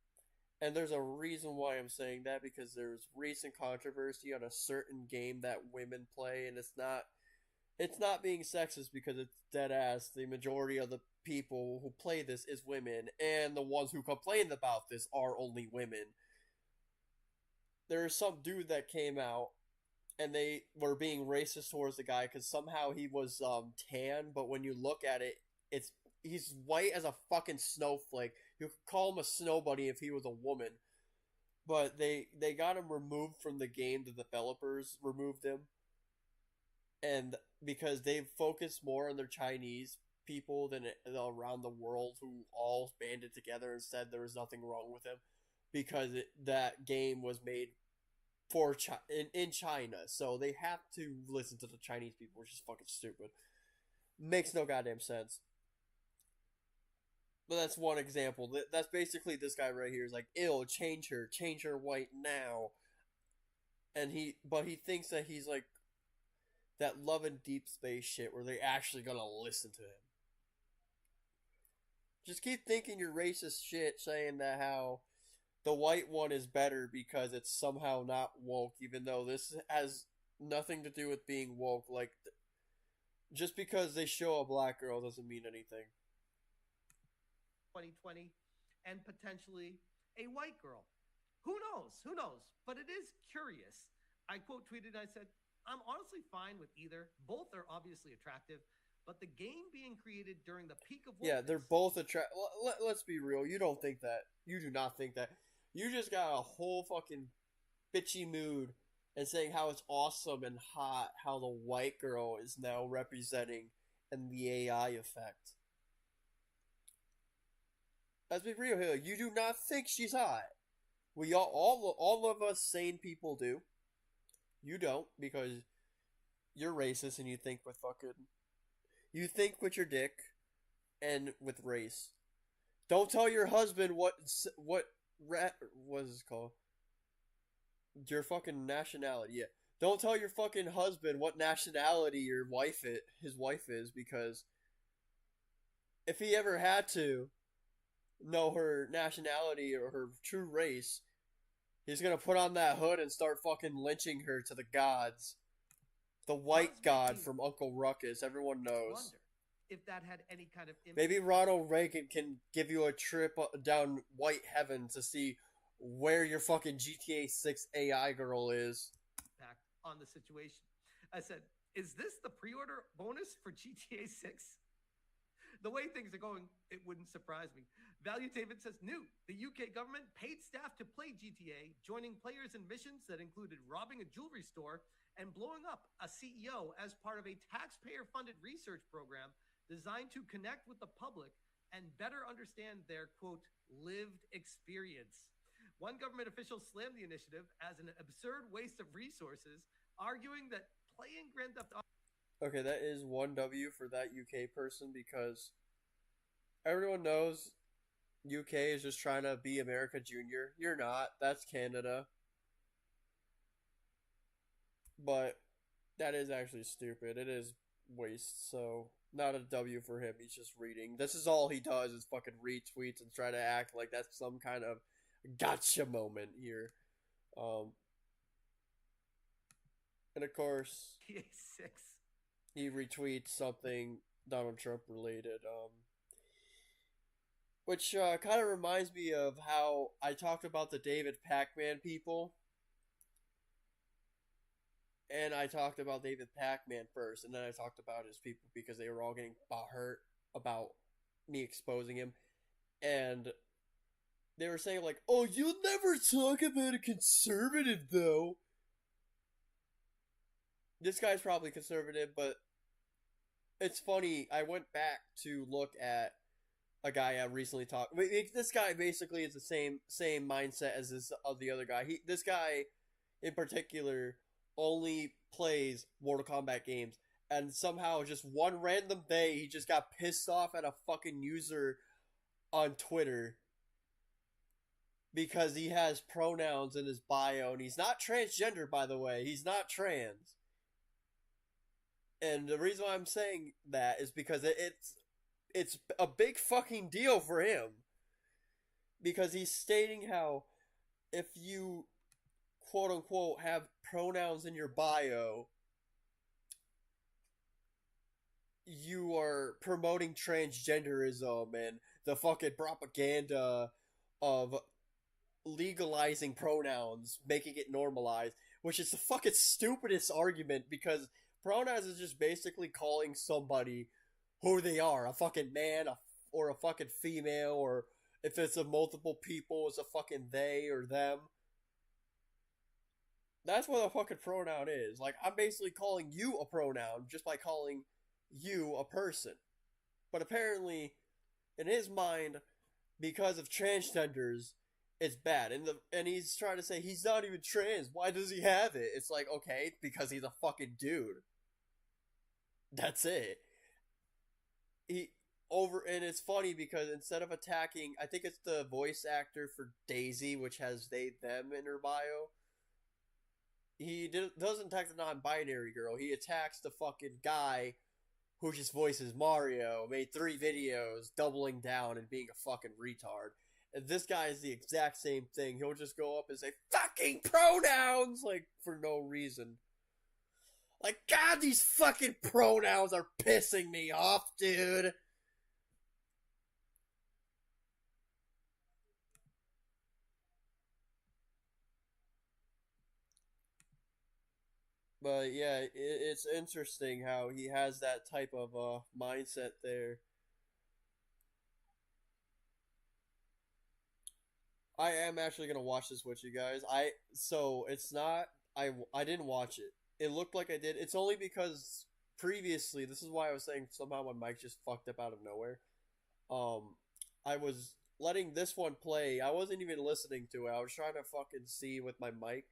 And there's a reason why I'm saying that because there's recent controversy on a certain game that women play, and it's not being sexist because it's dead ass. The majority of the people who play this is women, and the ones who complain about this are only women. There's some dude that came out, and they were being racist towards the guy because somehow he was tan, but when you look at it, he's white as a fucking snowflake. You could call him a snow bunny if he was a woman. But they got him removed from the game. The developers removed him. And because they focused more on their Chinese people than around the world who all banded together and said there was nothing wrong with him. Because that game was made for in China. So they have to listen to the Chinese people, which is fucking stupid. Makes no goddamn sense. But that's one example. That's basically this guy right here is like, ill, change her white now. And he thinks that he's like that Love and Deep Space shit where they're actually gonna listen to him. Just keep thinking your racist shit saying that how the white one is better because it's somehow not woke, even though this has nothing to do with being woke. Like, just because they show a black girl doesn't mean anything. 2020 and potentially a white girl. Who knows? Who knows? But it is curious. I quote tweeted, I said, I'm honestly fine with either. Both are obviously attractive, but the game being created during the peak of wokeness. Yeah, they're both Let's be real. You don't think that. You do not think that. You just got a whole fucking bitchy mood and saying how it's awesome and hot how the white girl is now representing in the AI effect. Let's be real here. You do not think she's hot. We all of us sane people do. You don't, because you're racist and you think with your dick and with race. Don't tell your husband what is it called? Your fucking nationality. Yeah. Don't tell your fucking husband what nationality his wife is, because if he ever had to know her nationality or her true race, he's gonna put on that hood and start fucking lynching her to the gods. The white god from Uncle Ruckus, everyone knows. Wonder if that had any kind of impact. Maybe Ronald Reagan can give you a trip down white heaven to see where your fucking GTA 6 AI girl is. On the situation. I said, is this the pre-order bonus for GTA 6? The way things are going, it wouldn't surprise me. Value David says, new. The UK government paid staff to play GTA, joining players in missions that included robbing a jewelry store and blowing up a CEO as part of a taxpayer-funded research program designed to connect with the public and better understand their, quote, lived experience. One government official slammed the initiative as an absurd waste of resources, arguing that playing Grand Theft Auto... Okay, that is one W for that UK person, because everyone knows UK is just trying to be America Junior. You're not. That's Canada. But that is actually stupid. It is waste, so not a W for him. He's just reading. This is all he does is fucking retweets and try to act like that's some kind of gotcha moment here. And of course, PA6. He retweets something Donald Trump related, which kind of reminds me of how I talked about the David Pac-Man people. And I talked about David Pac-Man first, and then I talked about his people because they were all getting butthurt about me exposing him. And they were saying, like, oh, you'll never talk about a conservative, though. This guy's probably conservative, but it's funny. I went back to look at a guy I recently talked. This guy basically is the same mindset as the other guy. This guy, in particular, only plays Mortal Kombat games, and somehow just one random day he just got pissed off at a fucking user on Twitter because he has pronouns in his bio, and he's not transgender, by the way. He's not trans. And the reason why I'm saying that is because it's a big fucking deal for him, because he's stating how if you quote unquote have pronouns in your bio, you are promoting transgenderism and the fucking propaganda of legalizing pronouns, making it normalized, which is the fucking stupidest argument, because pronouns is just basically calling somebody who they are, a fucking man, or a fucking female, or if it's a multiple people, it's a fucking they or them. That's what a fucking pronoun is. Like, I'm basically calling you a pronoun just by calling you a person. But apparently, in his mind, because of transgenders, it's bad. And he's trying to say he's not even trans. Why does he have it? It's like, okay, because he's a fucking dude. That's it. And it's funny because instead of attacking, I think it's the voice actor for Daisy, which has they, them in her bio. He doesn't attack the non-binary girl. He attacks the fucking guy who just voices Mario, made 3 videos doubling down and being a fucking retard. And this guy is the exact same thing. He'll just go up and say, fucking pronouns! Like, for no reason. Like, God, these fucking pronouns are pissing me off, dude! But yeah, it's interesting how he has that type of mindset there. I am actually gonna watch this with you guys. It's not I didn't watch it. It looked like I did. It's only because previously, this is why I was saying somehow my mic just fucked up out of nowhere. Um, I was letting this one play. I wasn't even listening to it. I was trying to fucking see with my mic,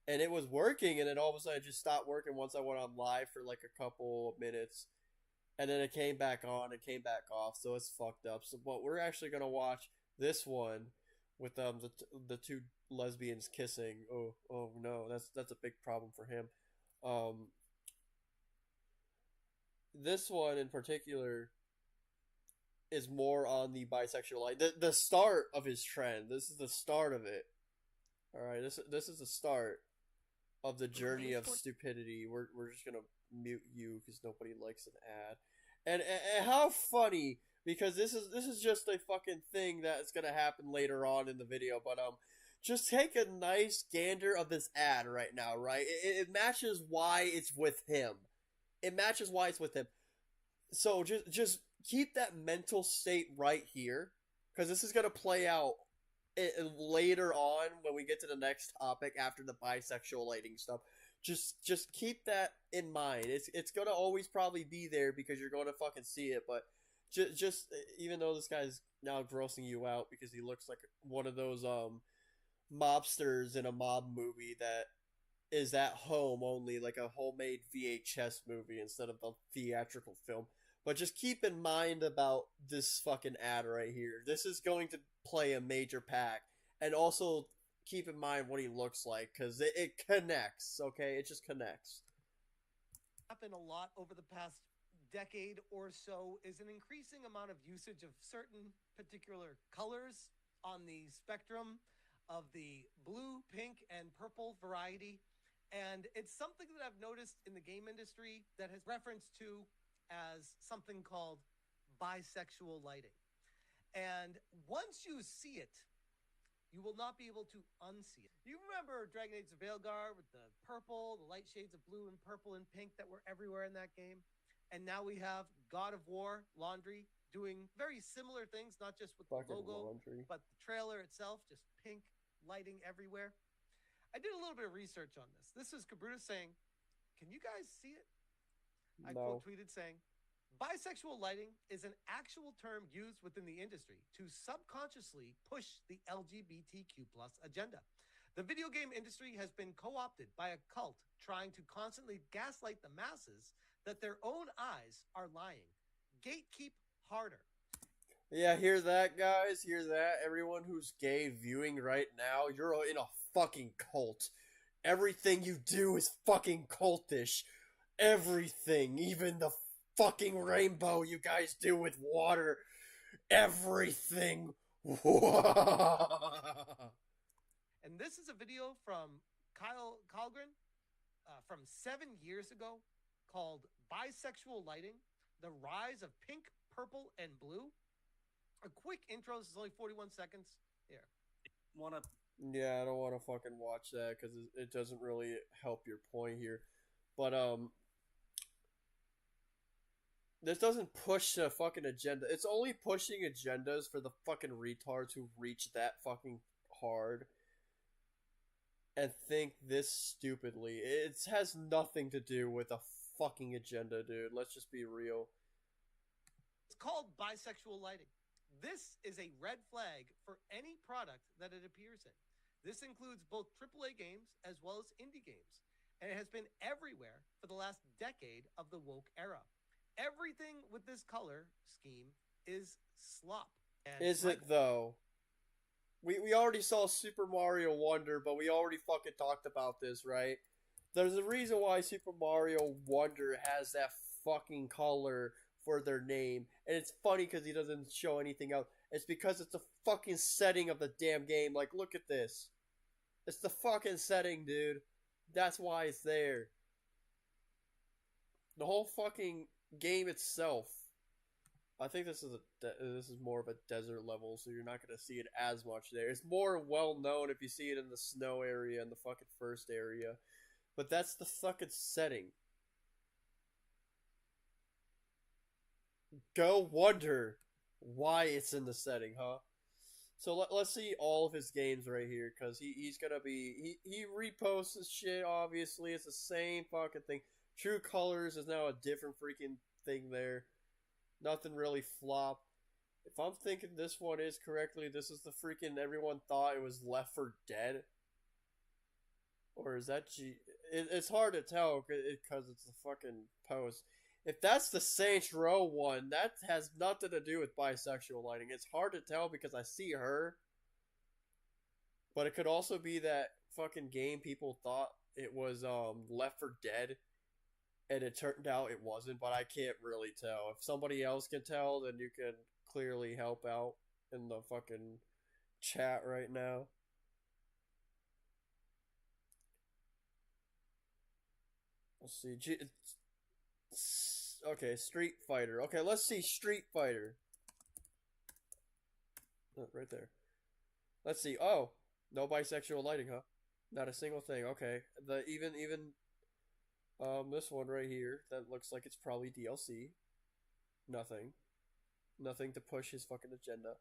and it was working. And then all of a sudden, it just stopped working once I went on live for like a couple of minutes, and then it came back on and came back off. So it's fucked up. So, but we're actually gonna watch this one with the two lesbians kissing. Oh no, that's a big problem for him. Um, this one in particular is more on the bisexual line. The start of his trend. This is the start of it. All right, this is the start of the journey of stupidity. We're just gonna mute you because nobody likes an ad. And how funny, because this is just a fucking thing that's gonna happen later on in the video. But just take a nice gander of this ad right now. Right, it matches why it's with him. It matches why it's with him. So just keep that mental state right here, because this is gonna play out later on when we get to the next topic after the bisexual lighting stuff. Just keep that in mind. It's gonna always probably be there because you're gonna fucking see it. But just even though this guy's now grossing you out because he looks like one of those mobsters in a mob movie that is at home only, like a homemade VHS movie instead of a theatrical film. But just keep in mind about this fucking ad right here. This is going to play a major pack. And also keep in mind what he looks like, because it connects, okay? It just connects. Happened a lot over the past decade or so is an increasing amount of usage of certain particular colors on the spectrum of the blue, pink, and purple variety. And it's something that I've noticed in the game industry that has reference to as something called bisexual lighting. And once you see it, you will not be able to unsee it. You remember Dragon Age of Veilgar with the purple, the light shades of blue and purple and pink that were everywhere in that game? And now we have God of War Laundry doing very similar things, not just with the logo, but the trailer itself, just pink lighting everywhere. I did a little bit of research on this. This is Kabruta saying, can you guys see it? I quote tweeted saying, bisexual lighting is an actual term used within the industry to subconsciously push the LGBTQ plus agenda. The video game industry has been co-opted by a cult trying to constantly gaslight the masses that their own eyes are lying. Gatekeep harder. Yeah, hear that, guys? Hear that? Everyone who's gay viewing right now, you're in a fucking cult. Everything you do is fucking cultish. Everything, even the fucking rainbow you guys do with water. Everything. And this is a video from Kyle Kalgren from 7 years ago called Bisexual Lighting, The Rise of Pink, Purple, and Blue. A quick intro. This is only 41 seconds. Here. Yeah, I don't want to fucking watch that because it doesn't really help your point here. But, this doesn't push a fucking agenda. It's only pushing agendas for the fucking retards who reach that fucking hard and think this stupidly. It has nothing to do with a fucking agenda, dude. Let's just be real. It's called bisexual lighting. This is a red flag for any product that it appears in. This includes both AAA games as well as indie games. And it has been everywhere for the last decade of the woke era. Everything with this color scheme is slop. And is it though? We already saw Super Mario Wonder, but we already fucking talked about this, right? There's a reason why Super Mario Wonder has that fucking color for their name, and it's funny because he doesn't show anything else. It's because it's the fucking setting of the damn game. Like, look at this. It's the fucking setting, dude. That's why it's there. The whole fucking game itself. I think this is more of a desert level, so you're not gonna see it as much there. It's more well known if you see it in the snow area and the fucking first area. But that's the fucking setting. Go wonder why it's in the setting, huh? So let's see all of his games right here, because he's gonna be he reposts his shit. Obviously, it's the same fucking thing. True Colors is now a different freaking thing there. Nothing really flopped. If I'm thinking this one is correctly, this is the freaking everyone thought it was Left 4 Dead, or is that it's hard to tell because it's the fucking post. If that's the Saints Row one, that has nothing to do with bisexual lighting. It's hard to tell because I see her, but it could also be that fucking game people thought it was Left 4 Dead, and it turned out it wasn't. But I can't really tell. If somebody else can tell, then you can clearly help out in the fucking chat right now. Let's see. Okay, Street Fighter. Okay, let's see Street Fighter. Oh, right there. Let's see. Oh, no bisexual lighting, huh? Not a single thing. Okay. The even this one right here that looks like it's probably DLC. Nothing. Nothing to push his fucking agenda.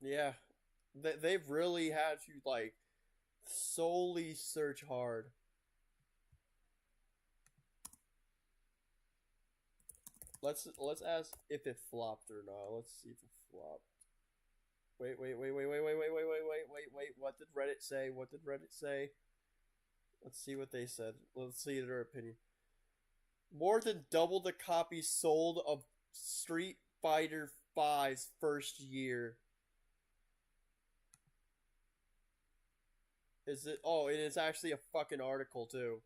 Yeah. They've really had to like solely search hard. Let's ask if it flopped or not. Let's see if it flopped. Wait. What did Reddit say? What did Reddit say? Let's see what they said. Let's see their opinion. More than double the copies sold of Street Fighter V's first year. Is it? Oh, and it's actually a fucking article too.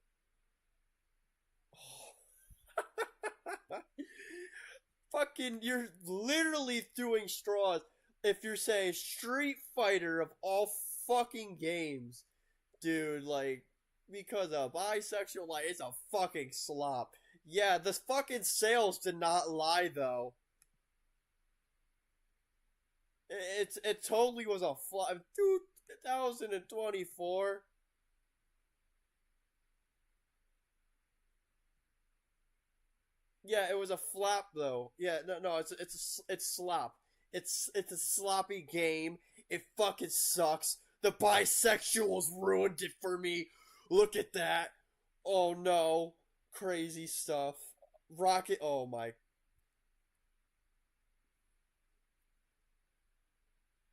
Fucking, you're literally throwing straws if you're saying Street Fighter of all fucking games, dude. Like, because a bisexual, like, it's a fucking slop. Yeah, the fucking sales did not lie though. It totally was a flop. 2024. Yeah, it was a flop though. Yeah, no, it's slop. It's a sloppy game. It fucking sucks. The bisexuals ruined it for me. Look at that. Oh no, crazy stuff. Rocket. Oh my.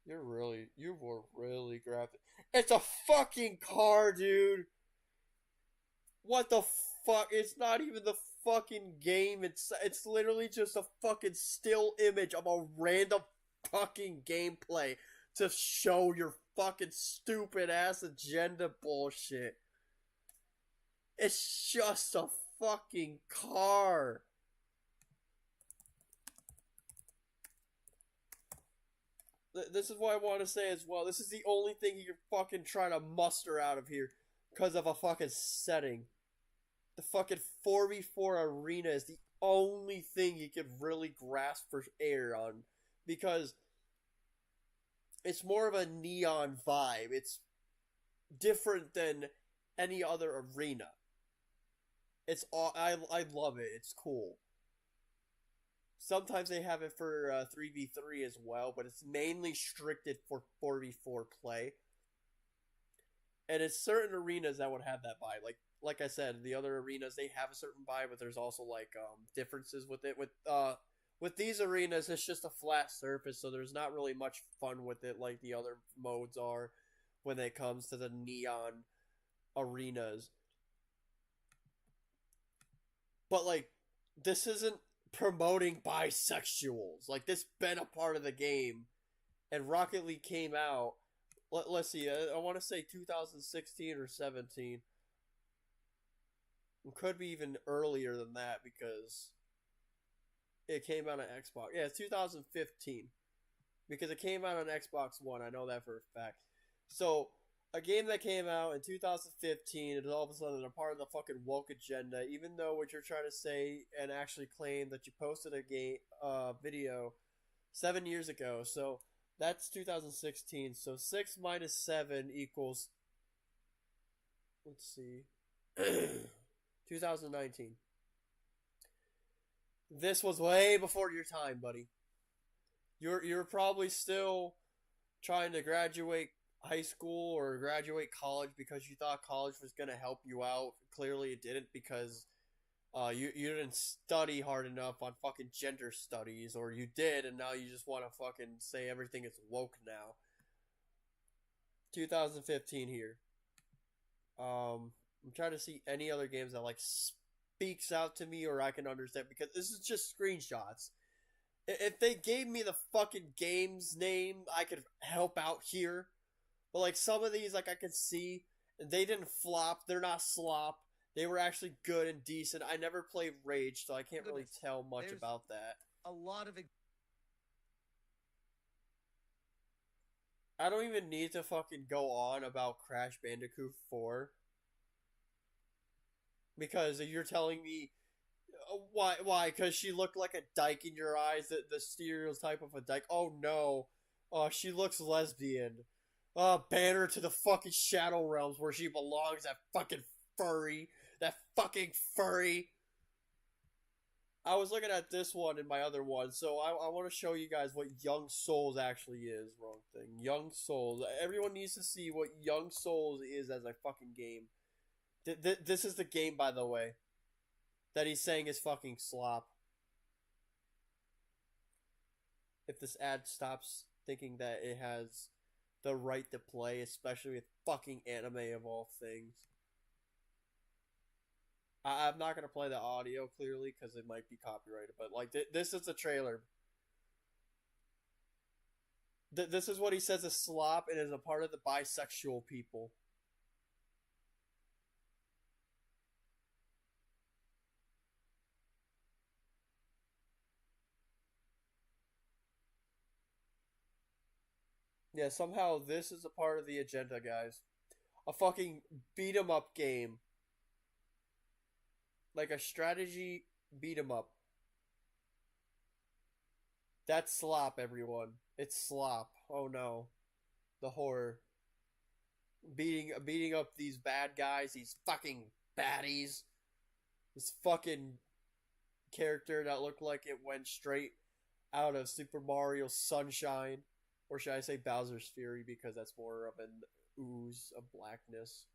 You were really graphic. It's a fucking car, dude. What the fuck? It's not even the fucking game. It's literally just a fucking still image of a random fucking gameplay to show your fucking stupid ass agenda bullshit. It's just a fucking car. This is what I want to say as well. This is the only thing you're fucking trying to muster out of here because of a fucking setting. The fucking 4v4 arena is the only thing you can really grasp for air on, because it's more of a neon vibe. It's different than any other arena. It's all I love it. It's cool. Sometimes they have it for 3v3 as well, but it's mainly restricted for 4v4 play. And it's certain arenas that would have that vibe. Like I said, the other arenas they have a certain vibe, but there's also like differences with it. With these arenas, it's just a flat surface, so there's not really much fun with it like the other modes are when it comes to the neon arenas. But like, this isn't promoting bisexuals. Like, this been a part of the game, and Rocket League came out. Let's see. I want to say 2016 or 17. It could be even earlier than that because it came out on Xbox. Yeah, it's 2015 because it came out on Xbox One. I know that for a fact. So a game that came out in 2015 is all of a sudden a part of the fucking woke agenda, even though what you're trying to say and actually claim that you posted a game video 7 years ago. So That's 2016. So 6 minus 7 equals, let's see, 2019. This was way before your time, buddy. You're probably still trying to graduate high school or graduate college because you thought college was going to help you out. Clearly it didn't, because you didn't study hard enough on fucking gender studies, or you did and now you just want to fucking say everything is woke now. 2015 here. I'm trying to see any other games that like speaks out to me or I can understand, because this is just screenshots. If they gave me the fucking game's name, I could help out here. But like some of these, like I could see, they didn't flop. They're not slop. They were actually good and decent. I never played Rage, so I can't really tell much about that. A lot of I don't even need to fucking go on about Crash Bandicoot 4. Because you're telling me why? Because she looked like a dyke in your eyes, the stereotype of a dyke. Oh no, she looks lesbian. Ban her to the fucking Shadow Realms where she belongs. That fucking furry. That fucking furry. I was looking at this one and my other one, so I want to show you guys what Young Souls actually is. Wrong thing. Young Souls. Everyone needs to see what Young Souls is as a fucking game. This is the game, by the way, that he's saying is fucking slop. If this ad stops thinking that it has the right to play, especially with fucking anime of all things. I'm not going to play the audio, clearly, because it might be copyrighted, but, like, this is the trailer. This is what he says is slop and is a part of the bisexual people. Yeah, somehow this is a part of the agenda, guys. A fucking beat 'em up game. Like a strategy beat 'em up. That's slop, everyone. It's slop. Oh no. The horror. Beating up these bad guys, these fucking baddies. This fucking character that looked like it went straight out of Super Mario Sunshine. Or should I say Bowser's Fury, because that's more of an ooze of blackness.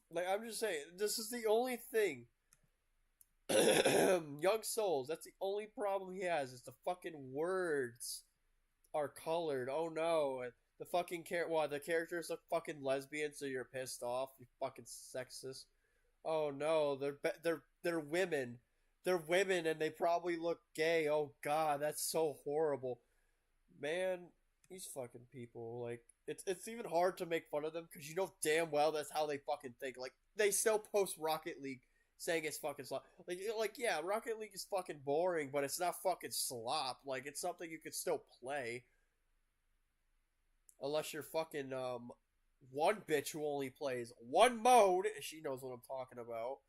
Like, I'm just saying, this is the only thing. Young Souls, that's the only problem he has, is the fucking words are colored. Oh no. The fucking the characters look fucking lesbian, so you're pissed off, you fucking sexist. Oh no, they're women. They're women and they probably look gay. Oh god, that's so horrible. Man, these fucking people, like, it's even hard to make fun of them because you know damn well that's how they fucking think. Like, they still post Rocket League saying it's fucking slop. Like yeah, Rocket League is fucking boring, but it's not fucking slop. Like, it's something you could still play. Unless you're fucking one bitch who only plays one mode, she knows what I'm talking about.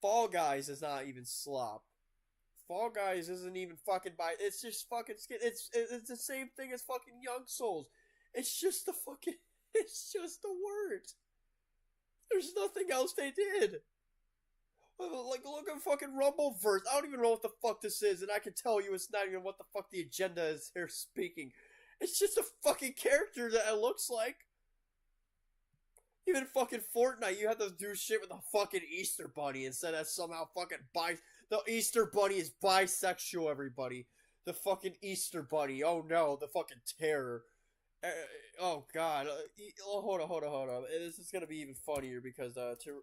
Fall Guys is not even slop. Fall Guys isn't even fucking by. It's just fucking skin. It's the same thing as fucking Young Souls. It's just the fucking. It's just the words. There's nothing else they did. Like, look at fucking Rumbleverse. I don't even know what the fuck this is, and I can tell you it's not even what the fuck the agenda is here speaking. It's just a fucking character that it looks like. Even fucking Fortnite, you have to do shit with the fucking Easter Bunny instead of somehow fucking the Easter Bunny is bisexual, everybody. The fucking Easter Bunny. Oh no, the fucking terror. Oh god. Hold on. This is gonna be even funnier because, how do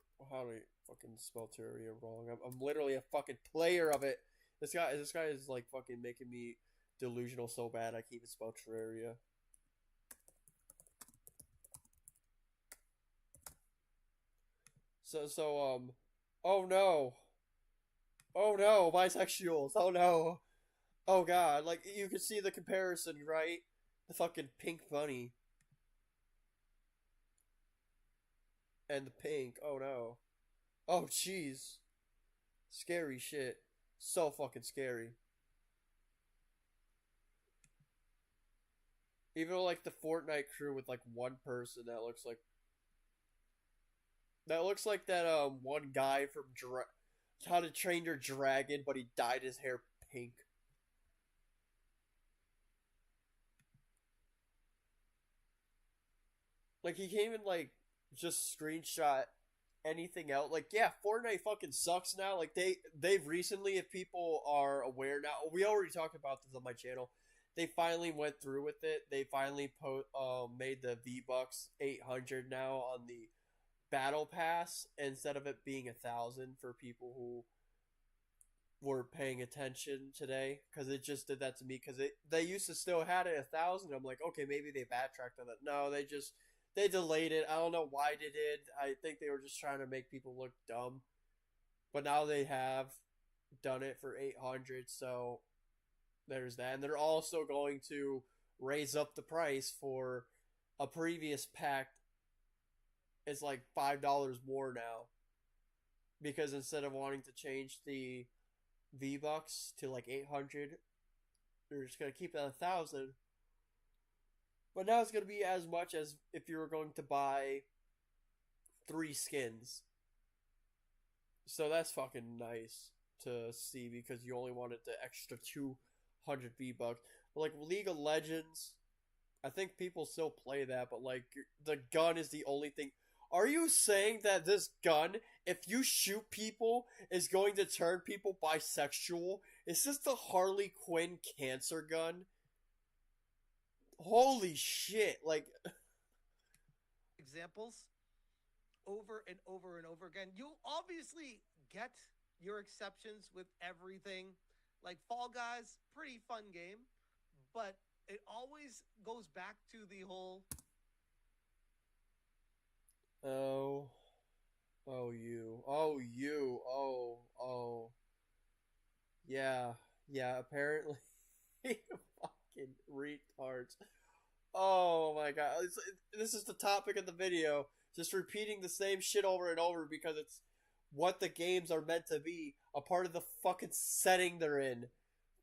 I fucking spell Terraria wrong? I'm literally a fucking player of it. This guy is like fucking making me delusional so bad I can't even spell Terraria. Oh no. Oh no, bisexuals. Oh no. Oh god, like, you can see the comparison, right? The fucking pink bunny. And the pink. Oh no. Oh jeez. Scary shit. So fucking scary. Even like the Fortnite crew with like one person that looks like that one guy from How to Train Your Dragon, but he dyed his hair pink. Like he can't even like just screenshot anything else. Like yeah, Fortnite fucking sucks now. Like they've recently, if people are aware now, we already talked about this on my channel. They finally went through with it. They finally made the V-Bucks 800 now on the battle pass instead of it being 1,000 for people who were paying attention today, because it just did that to me, because they used to still had it 1,000. I'm like, okay, maybe they backtracked on it. No, they delayed it. I don't know why they did. I think they were just trying to make people look dumb, but now they have done it for 800. So there's that, and they're also going to raise up the price for a previous pack. It's like $5 more now, because instead of wanting to change the V-Bucks to like 800, they're just gonna keep it at 1,000. But now it's gonna be as much as if you were going to buy 3 skins. So that's fucking nice to see, because you only wanted the extra 200 V-Bucks. Like League of Legends, I think people still play that, but like the gun is the only thing. Are you saying that this gun, if you shoot people, is going to turn people bisexual? Is this the Harley Quinn cancer gun? Holy shit, like... Examples over and over and over again. You'll obviously get your exceptions with everything. Like Fall Guys, pretty fun game, but it always goes back to the whole... Oh, yeah, apparently, fucking retards. Oh my god, this is the topic of the video, just repeating the same shit over and over because it's what the games are meant to be, a part of the fucking setting they're in.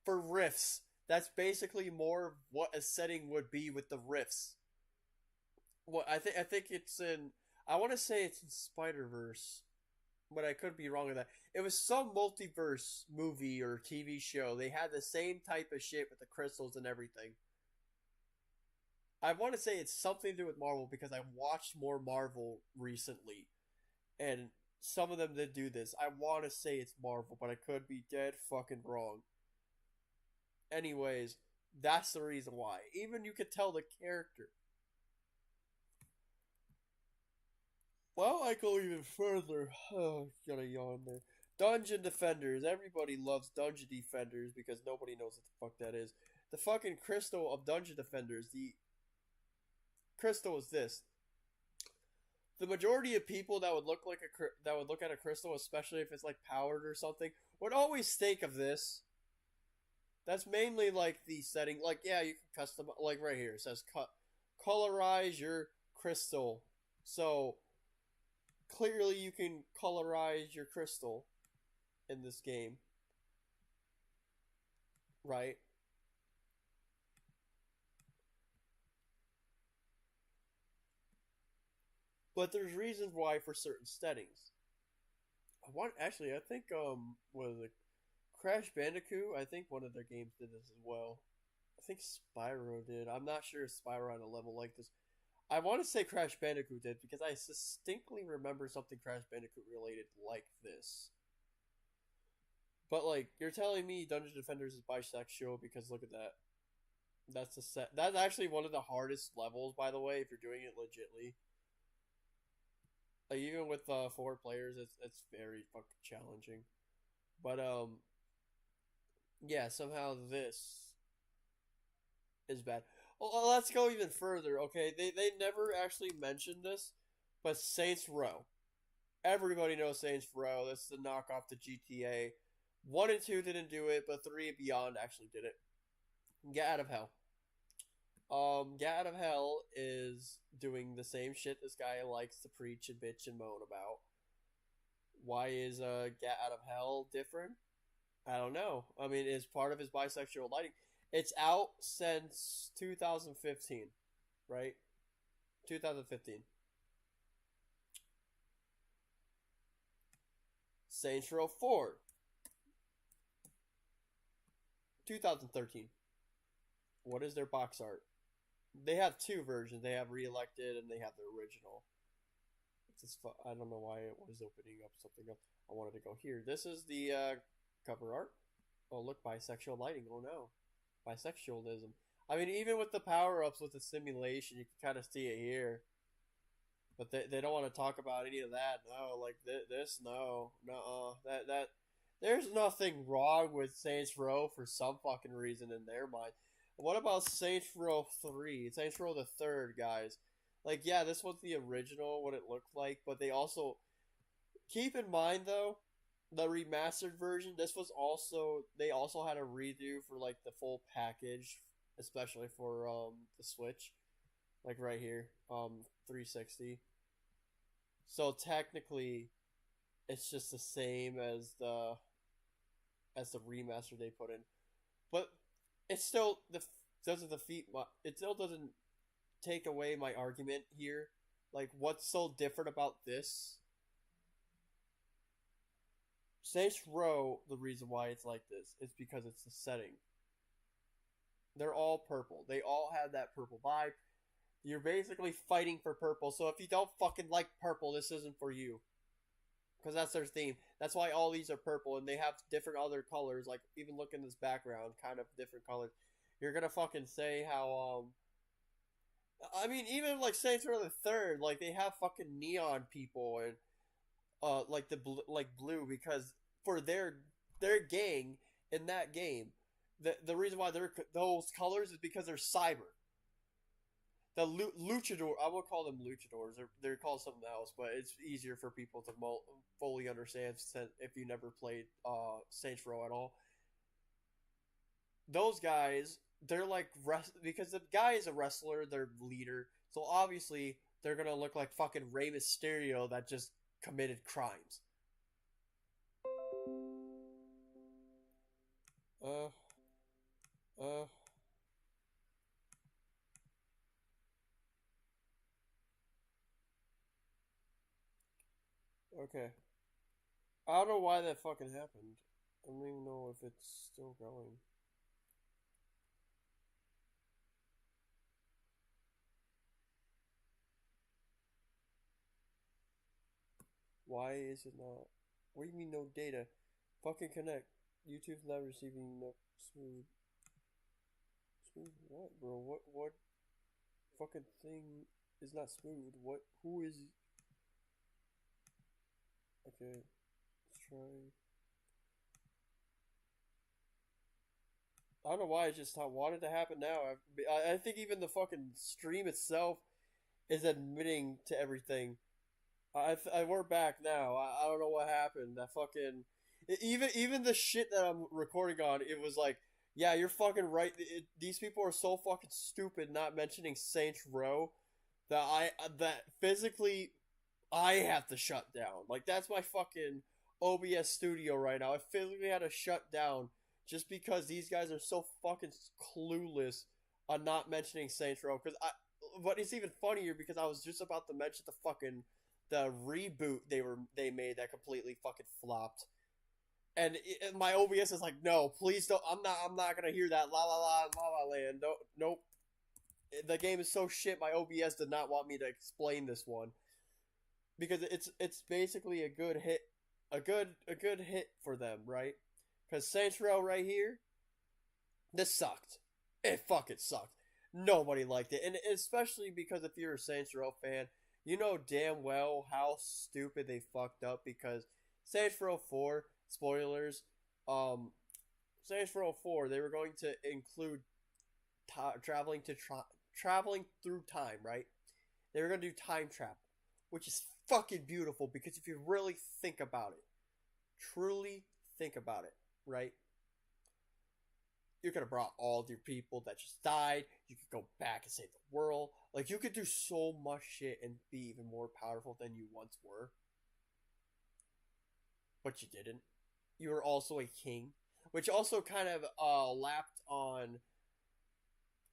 For Rifts, that's basically more of what a setting would be with the Rifts. What I think it's in... I want to say it's in Spider-Verse, but I could be wrong on that. It was some multiverse movie or TV show. They had the same type of shit with the crystals and everything. I want to say it's something to do with Marvel, because I watched more Marvel recently, and some of them did do this. I want to say it's Marvel, but I could be dead fucking wrong. Anyways, that's the reason why. Even you could tell the character. Well, I go even further. Oh, got a yawn there. Dungeon Defenders. Everybody loves Dungeon Defenders because nobody knows what the fuck that is. The fucking crystal of Dungeon Defenders. The crystal is this. The majority of people that would look at a crystal, especially if it's like powered or something, would always think of this. That's mainly like the setting. Like, yeah, you can custom, like right here it says colorize your crystal. So clearly you can colorize your crystal in this game, right? But there's reasons why for certain settings. I think was it Crash Bandicoot? I think one of their games did this as well. I think Spyro did. I'm not sure if Spyro on a level like this. I want to say Crash Bandicoot did, because I distinctly remember something Crash Bandicoot related like this. But like, you're telling me Dungeon Defenders is bisexual, because look at that. That's a set. That's actually one of the hardest levels, by the way, if you're doing it legitly. Like, even with 4 players, it's very fucking challenging. But yeah, somehow this is bad. Well, let's go even further, okay? They never actually mentioned this, but Saints Row. Everybody knows Saints Row. That's the knockoff to GTA. 1 and 2 didn't do it, but 3 and Beyond actually did it. Get out of hell. Get Out of Hell is doing the same shit this guy likes to preach and bitch and moan about. Why is Get Out of Hell different? I don't know. I mean, it's part of his bisexual lighting. It's out since 2015, right? 2015. Saints Row 4, 2013. What is their box art? They have two versions. They have Reelected and they have the original. It's just I don't know why it was opening up something else. I wanted to go here. This is the cover art. Oh, look, bisexual lighting. Oh no. Bisexualism. I mean, even with the power-ups with the simulation, you can kind of see it here. But they don't want to talk about any of that. No, like this, no. That there's nothing wrong with Saints Row for some fucking reason in their mind. What about Saints Row 3? Saints Row the Third, guys. Like, yeah, this was the original, what it looked like, but they also... Keep in mind, though, the remastered version, this was also... They also had a redo for, like, the full package, especially for, the Switch. Like, right here, 360. So, technically, it's just the same as the remaster they put in. But it still doesn't defeat my... It still doesn't take away my argument here. Like, what's so different about this? Saints Row, the reason why it's like this is because it's the setting. They're all purple. They all have that purple vibe. You're basically fighting for purple. So if you don't fucking like purple, this isn't for you. Because that's their theme. That's why all these are purple. And they have different other colors. Like, even look in this background. Kind of different colors. You're gonna fucking say how, I mean, even like Saints Row the Third, like they have fucking neon people and like blue because for their gang in that game, the reason why they're those colors is because they're cyber. The luchador, I would call them luchadors. They're called something else, but it's easier for people to fully understand if you never played Saints Row at all. Those guys, they're like because the guy is a wrestler, their leader, so obviously they're gonna look like fucking Rey Mysterio that just committed crimes. Uh, uh. Okay. I don't know why that fucking happened. I don't even know if it's still going. Why is it not? What do you mean no data? Fucking connect. YouTube's not receiving no smooth. Smooth what, bro? What fucking thing is not smooth? What? Who is? Okay, let's try. I don't know why I just wanted to happen now. I think even the fucking stream itself is admitting to everything. We're back now. I don't know what happened. That fucking even the shit that I'm recording on, it was like, yeah, you're fucking right. These people are so fucking stupid not mentioning Saints Row that physically I have to shut down. Like that's my fucking OBS studio right now. I physically had to shut down just because these guys are so fucking clueless on not mentioning Saints Row. Because but it's even funnier because I was just about to mention the reboot they made that completely fucking flopped. And my OBS is like, no, please don't. I'm not gonna hear that la la la la la land. Nope. The game is so shit. My OBS did not want me to explain this one because it's basically a good hit, a good hit for them, right? Because Saints Row right here, this sucked. It fucking sucked. Nobody liked it, and especially because if you're a Saints Row fan, you know damn well how stupid they fucked up. Because Saints Row 4, spoilers, Saints Row 4, they were going to include traveling through time, right? They were going to do time travel, which is fucking beautiful because if you really think about it, truly think about it, right? You could have brought all of your people that just died. You could go back and save the world. Like, you could do so much shit and be even more powerful than you once were. But you didn't. You were also a king, which also kind of lapped on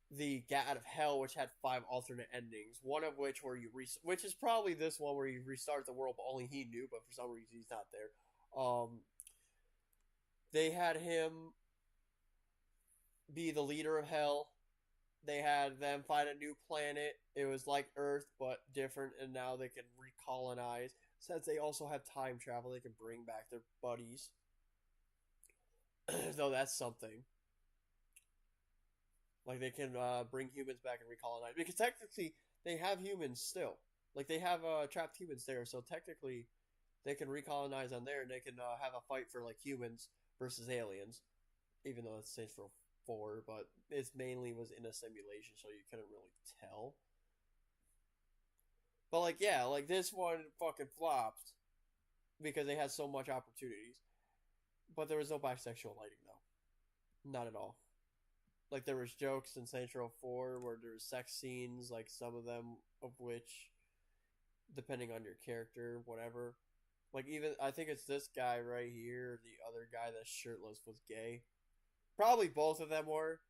the Get Out of Hell, which had 5 alternate endings. One of which where you which is probably this one where you restart the world, but only he knew. But for some reason, he's not there. They had him be the leader of Hell. They had them find a new planet. It was like Earth, but different, and now they can recolonize. Since they also have time travel, they can bring back their buddies. Though that's something. Like, they can bring humans back and recolonize. Because technically, they have humans still. Like, they have trapped humans there, so technically, they can recolonize on there, and they can have a fight for, like, humans versus aliens. Even though it's Saints Row 4, but it mainly was in a simulation, so you couldn't really tell. But, like, yeah, like, this one fucking flopped because they had so much opportunities. But there was no bisexual lighting, though. Not at all. Like, there was jokes in Saints Row 4 where there was sex scenes, like, some of them of which, depending on your character, whatever. Like, even, I think it's this guy right here, the other guy that's shirtless was gay. Probably both of them were.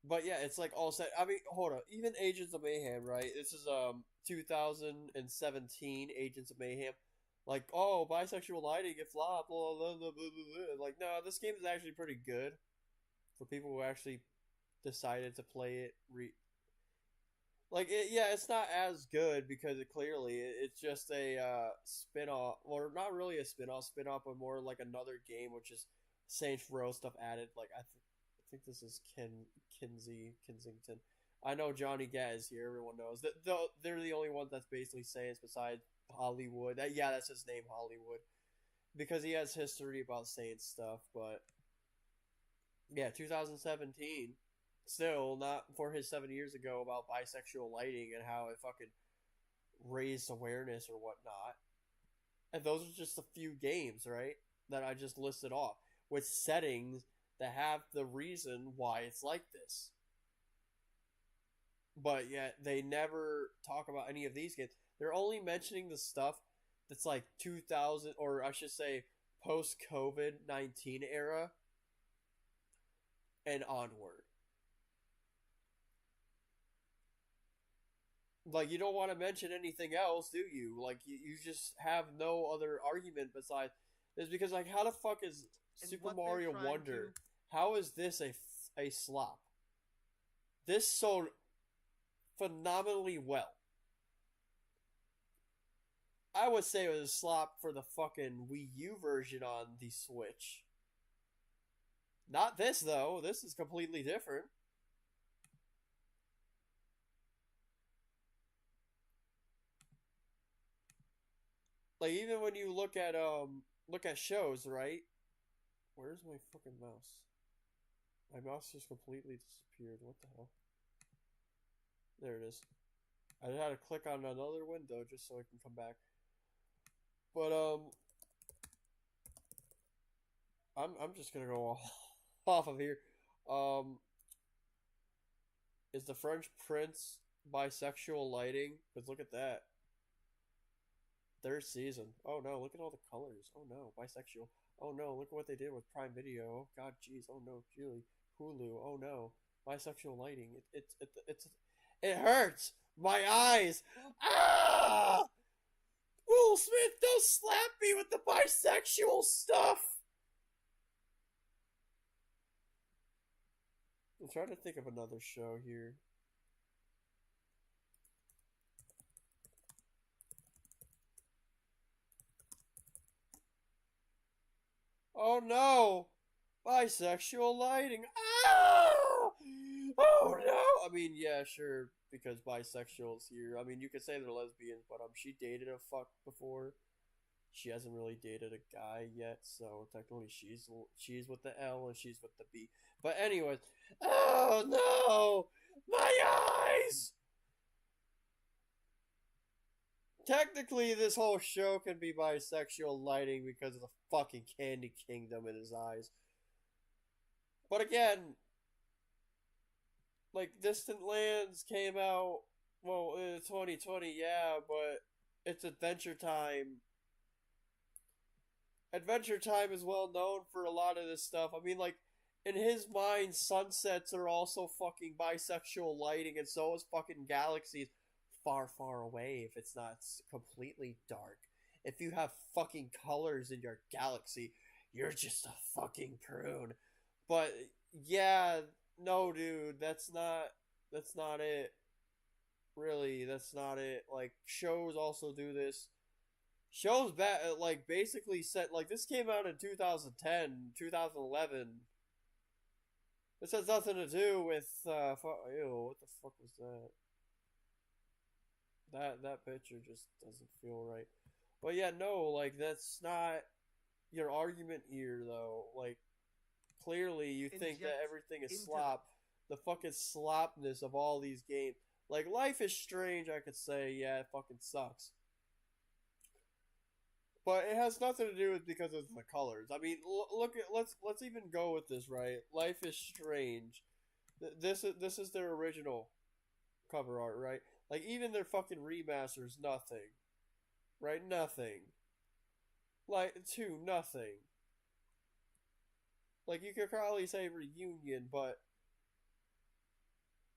But yeah, it's like all set. I mean, hold on. Even Agents of Mayhem, right? This is 2017 Agents of Mayhem. Like, oh, bisexual lighting, it flopped, blah, blah, blah, blah, blah. Like, no, this game is actually pretty good for people who actually decided to play it. Yeah, it's not as good because it's just a spin-off, or not really a spin-off, but more like another game, which is Saints Row stuff added. Like, I think this is Kensington. I know Johnny Gat is here. Everyone knows that they're the only ones that's basically Saints besides Hollywood. That's his name, Hollywood, because he has history about Saints stuff. But yeah, 2017. Still, not for his 7 years ago about bisexual lighting and how it fucking raised awareness or whatnot. And those are just a few games, right? That I just listed off with settings that have the reason why it's like this. But yet, they never talk about any of these games. They're only mentioning the stuff that's like 2000, or I should say, post-COVID-19 era and onward. Like, you don't want to mention anything else, do you? Like, you just have no other argument besides this, because, like, how the fuck is Super Mario Wonder, how is this a slop? This sold phenomenally well. I would say it was a slop for the fucking Wii U version on the Switch. Not this, though. This is completely different. Like, even when you look at shows, right? Where's my fucking mouse? My mouse just completely disappeared. What the hell? There it is. I had to click on another window just so I can come back. But I'm just gonna go off of here. Is the French Prince bisexual lighting? Because look at that. 3rd season. Oh no, look at all the colors. Oh no, bisexual. Oh no, look at what they did with Prime Video. Oh god, jeez. Oh no, Julie. Hulu. Oh no, bisexual lighting. It hurts my eyes. Ah! Will Smith, don't slap me with the bisexual stuff. I'm trying to think of another show here. Oh no! Bisexual lighting! Ah! Oh no! I mean, yeah, sure, because bisexuals here. I mean, you could say they're lesbians, but she dated a fuck before. She hasn't really dated a guy yet, so technically she's with the L and she's with the B. But anyways, oh no! My eyes! technically, this whole show can be bisexual lighting because of the fucking candy kingdom in his eyes. But again, like Distant Lands came out, well, in 2020, yeah, but it's Adventure Time. Adventure Time is well known for a lot of this stuff. I mean, like, in his mind, sunsets are also fucking bisexual lighting, and so is fucking galaxies far, far away if it's not completely dark. If you have fucking colors in your galaxy, you're just a fucking prune. But yeah, no, dude, that's not it. Really, that's not it. Like, shows also do this. Shows like basically set like this came out in 2010, 2011. This has nothing to do with ew, what the fuck was that? That picture just doesn't feel right. But yeah, no, like that's not your argument here though. Like clearly you think that everything is slop. The fucking slopness of all these games. Like Life is Strange, I could say, yeah, it fucking sucks. But it has nothing to do with because of the colors. I mean, look at let's even go with this, right? Life is Strange. This is their original cover art, right? Like even their fucking remasters, nothing, right? Nothing. Like two, nothing. Like you could probably say Reunion, but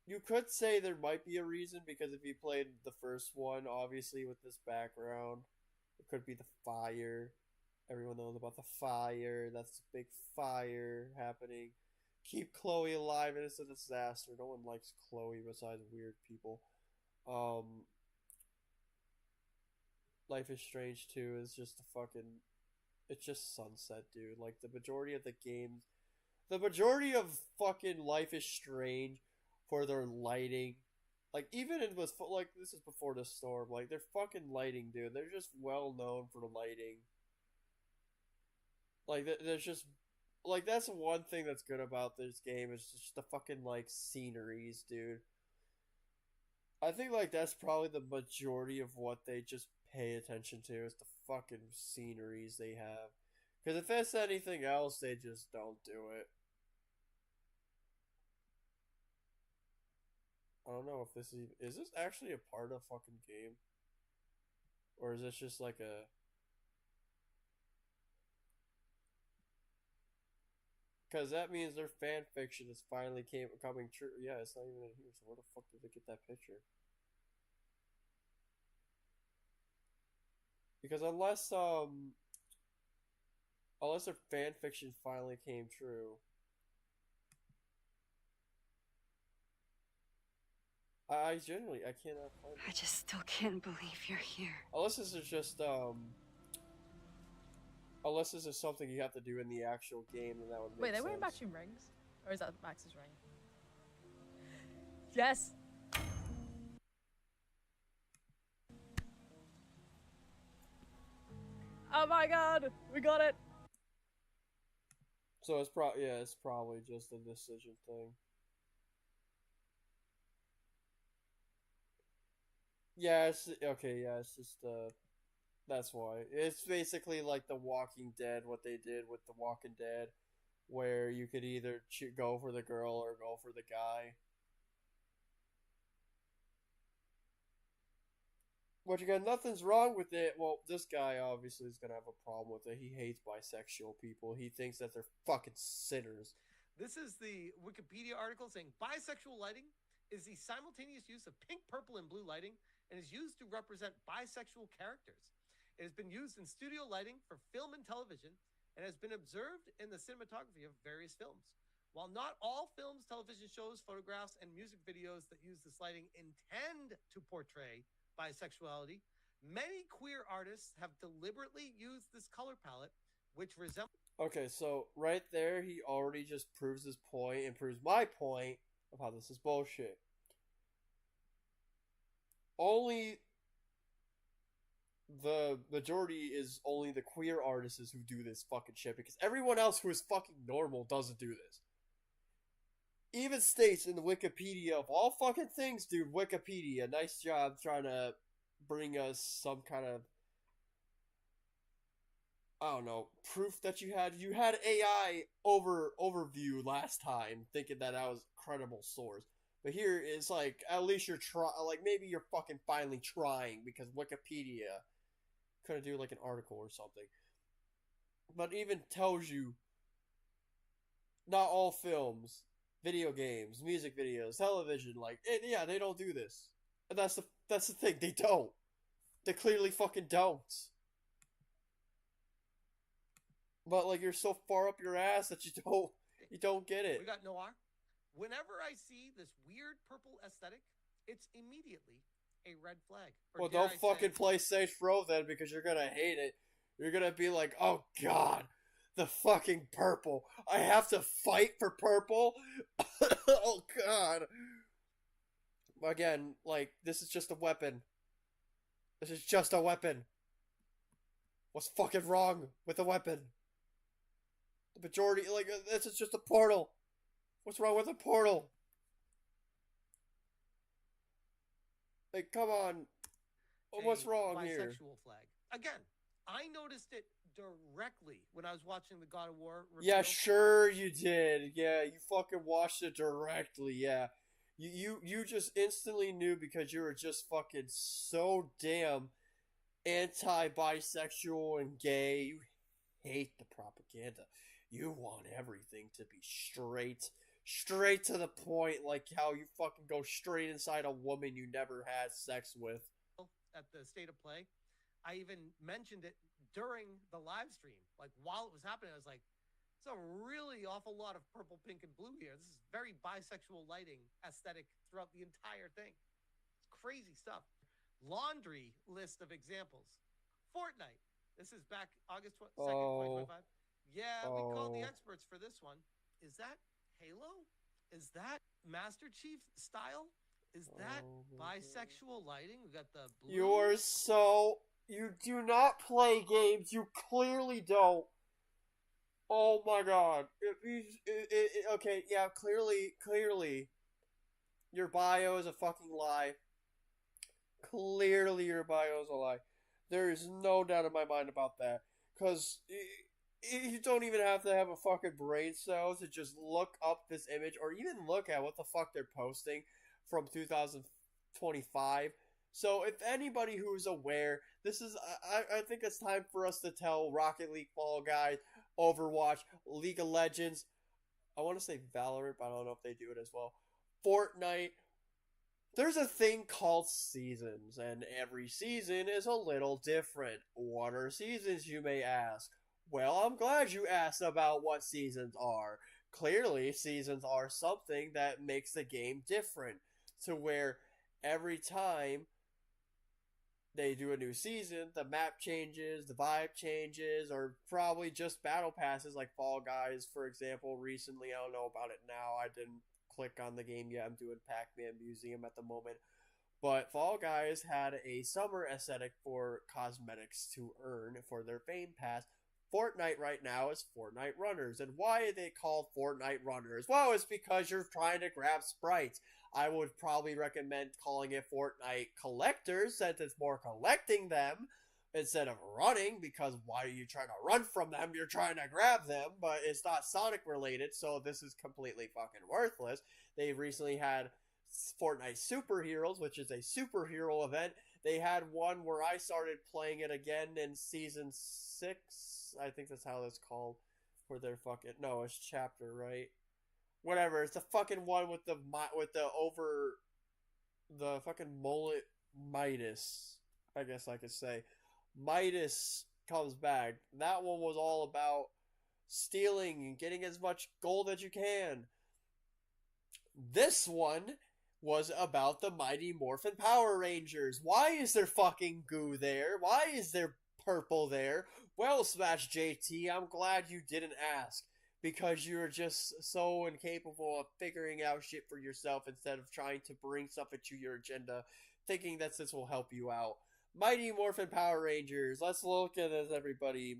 you could say there might be a reason because if you played the first one, obviously with this background, it could be the fire. Everyone knows about the fire. That's a big fire happening. Keep Chloe alive and it's a disaster. No one likes Chloe besides weird people. Um, Life is Strange 2 is just a fucking. It's just sunset, dude. Like the majority of the games. The majority of fucking Life is Strange for their lighting. Like, even it was, like, this is before the storm. Like, they're fucking lighting, dude. They're just well known for the lighting. Like, there's just, like, that's one thing that's good about this game is just the fucking, like, sceneries, dude. I think, like, that's probably the majority of what they just pay attention to is the fucking sceneries they have. Because if it's anything else, they just don't do it. I don't know if this is this actually a part of fucking game? Or is this just like a because that means their fan fiction is finally coming true. Yeah, it's not even in here, so where the fuck did they get that picture? Because unless their fan fiction finally came true. I generally I cannot find I just still can't believe you're here. unless this is just unless this is something you have to do in the actual game, then that would make Wait, they're wearing matching rings? Or is that Max's ring? Yes! Oh my god! We got it! So it's it's probably just a decision thing. Yeah, it's okay, yeah, it's just that's why. It's basically like The Walking Dead, what they did with The Walking Dead, where you could either go for the girl or go for the guy. Which again, nothing's wrong with it. Well, this guy obviously is gonna have a problem with it. He hates bisexual people. He thinks that they're fucking sinners. This is the Wikipedia article saying bisexual lighting is the simultaneous use of pink, purple, and blue lighting and is used to represent bisexual characters. It has been used in studio lighting for film and television and has been observed in the cinematography of various films. While not all films, television shows, photographs, and music videos that use this lighting intend to portray bisexuality, many queer artists have deliberately used this color palette, which resembles. Okay, so right there, he already just proves his point and proves my point of how this is bullshit. Only the majority is only the queer artists who do this fucking shit because everyone else who is fucking normal doesn't do this. Even states in the Wikipedia of all fucking things, dude, Wikipedia, nice job trying to bring us some kind of, I don't know, proof that you had AI overview last time, thinking that was a credible source. But here it's like, at least you're maybe you're fucking finally trying, because Wikipedia couldn't do like an article or something. But even tells you not all films, video games, music videos, television, they don't do this. And that's the thing, they don't. They clearly fucking don't. But like, you're so far up your ass that you don't get it. We got noir. Whenever I see this weird purple aesthetic, it's immediately a red flag. Well, don't fucking play Saints Row then, because you're gonna hate it. You're gonna be like, oh god, the fucking purple. I have to fight for purple? Oh god. Again, like, this is just a weapon. This is just a weapon. What's fucking wrong with the weapon? The majority, like, this is just a portal. What's wrong with a portal? Like, come on. What's wrong here? Bisexual flag. Again, I noticed it directly when I was watching the God of War reveal. Yeah, sure you did. Yeah, you fucking watched it directly. Yeah. You just instantly knew, because you were just fucking so damn anti-bisexual and gay. You hate the propaganda. You want everything to be straight to the point, like how you fucking go straight inside a woman you never had sex with. At the State of Play, I even mentioned it during the live stream. Like, while it was happening, I was like, it's a really awful lot of purple, pink, and blue here. This is very bisexual lighting aesthetic throughout the entire thing. It's crazy stuff. Laundry list of examples. Fortnite. This is back August 2nd, 2025. Yeah, we called the experts for this one. Is that Halo? Is that Master Chief style? Is that bisexual lighting? We got the blue. You do not play games. You clearly don't. Oh my god. Okay, yeah, clearly. Your bio is a fucking lie. Clearly your bio is a lie. There is no doubt in my mind about that. Because you don't even have to have a fucking brain cell to just look up this image, or even look at what the fuck they're posting from 2025. So if anybody who's aware, this is, I think it's time for us to tell Rocket League, Fall Guys, Overwatch, League of Legends, I want to say Valorant, but I don't know if they do it as well, Fortnite. There's a thing called seasons, and every season is a little different. What are seasons, you may ask? Well, I'm glad you asked about what seasons are. Clearly, seasons are something that makes the game different, to where every time they do a new season, the map changes, the vibe changes, or probably just battle passes like Fall Guys, for example, recently. I don't know about it now. I didn't click on the game yet. I'm doing Pac-Man Museum at the moment. But Fall Guys had a summer aesthetic for cosmetics to earn for their Fame Pass. Fortnite right now is Fortnite Runners. And why are they called Fortnite Runners? Well, it's because you're trying to grab sprites. I would probably recommend calling it Fortnite Collectors, since it's more collecting them instead of running, because why are you trying to run from them? You're trying to grab them, but it's not Sonic related, so this is completely fucking worthless. They recently had Fortnite Superheroes, which is a superhero event. They had one where I started playing it again in Season 6. I think that's how it's called. Where they're fucking... No, it's Chapter, right? Whatever. It's the fucking one with the fucking mullet Midas. I guess I could say. Midas comes back. That one was all about stealing and getting as much gold as you can. This one was about the Mighty Morphin Power Rangers. Why is there fucking goo there? Why is there purple there? Well, Smash JT, I'm glad you didn't ask, because you're just so incapable of figuring out shit for yourself instead of trying to bring something to your agenda, thinking that this will help you out. Mighty Morphin Power Rangers. Let's look at this, everybody.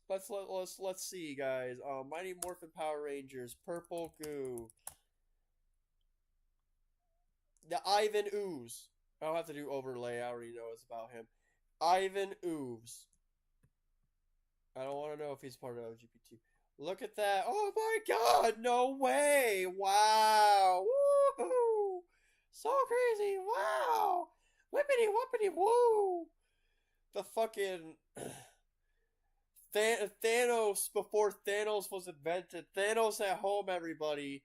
Let's see, guys. Mighty Morphin Power Rangers, purple goo. The Ivan Ooze. I don't have to do overlay. I already know it's about him. Ivan Ooze. I don't want to know if he's part of LGBT. Look at that. Oh my god. No way. Wow. Woohoo. So crazy. Wow. Whippity whoopity woo. The fucking Thanos before Thanos was invented. Thanos at home, everybody.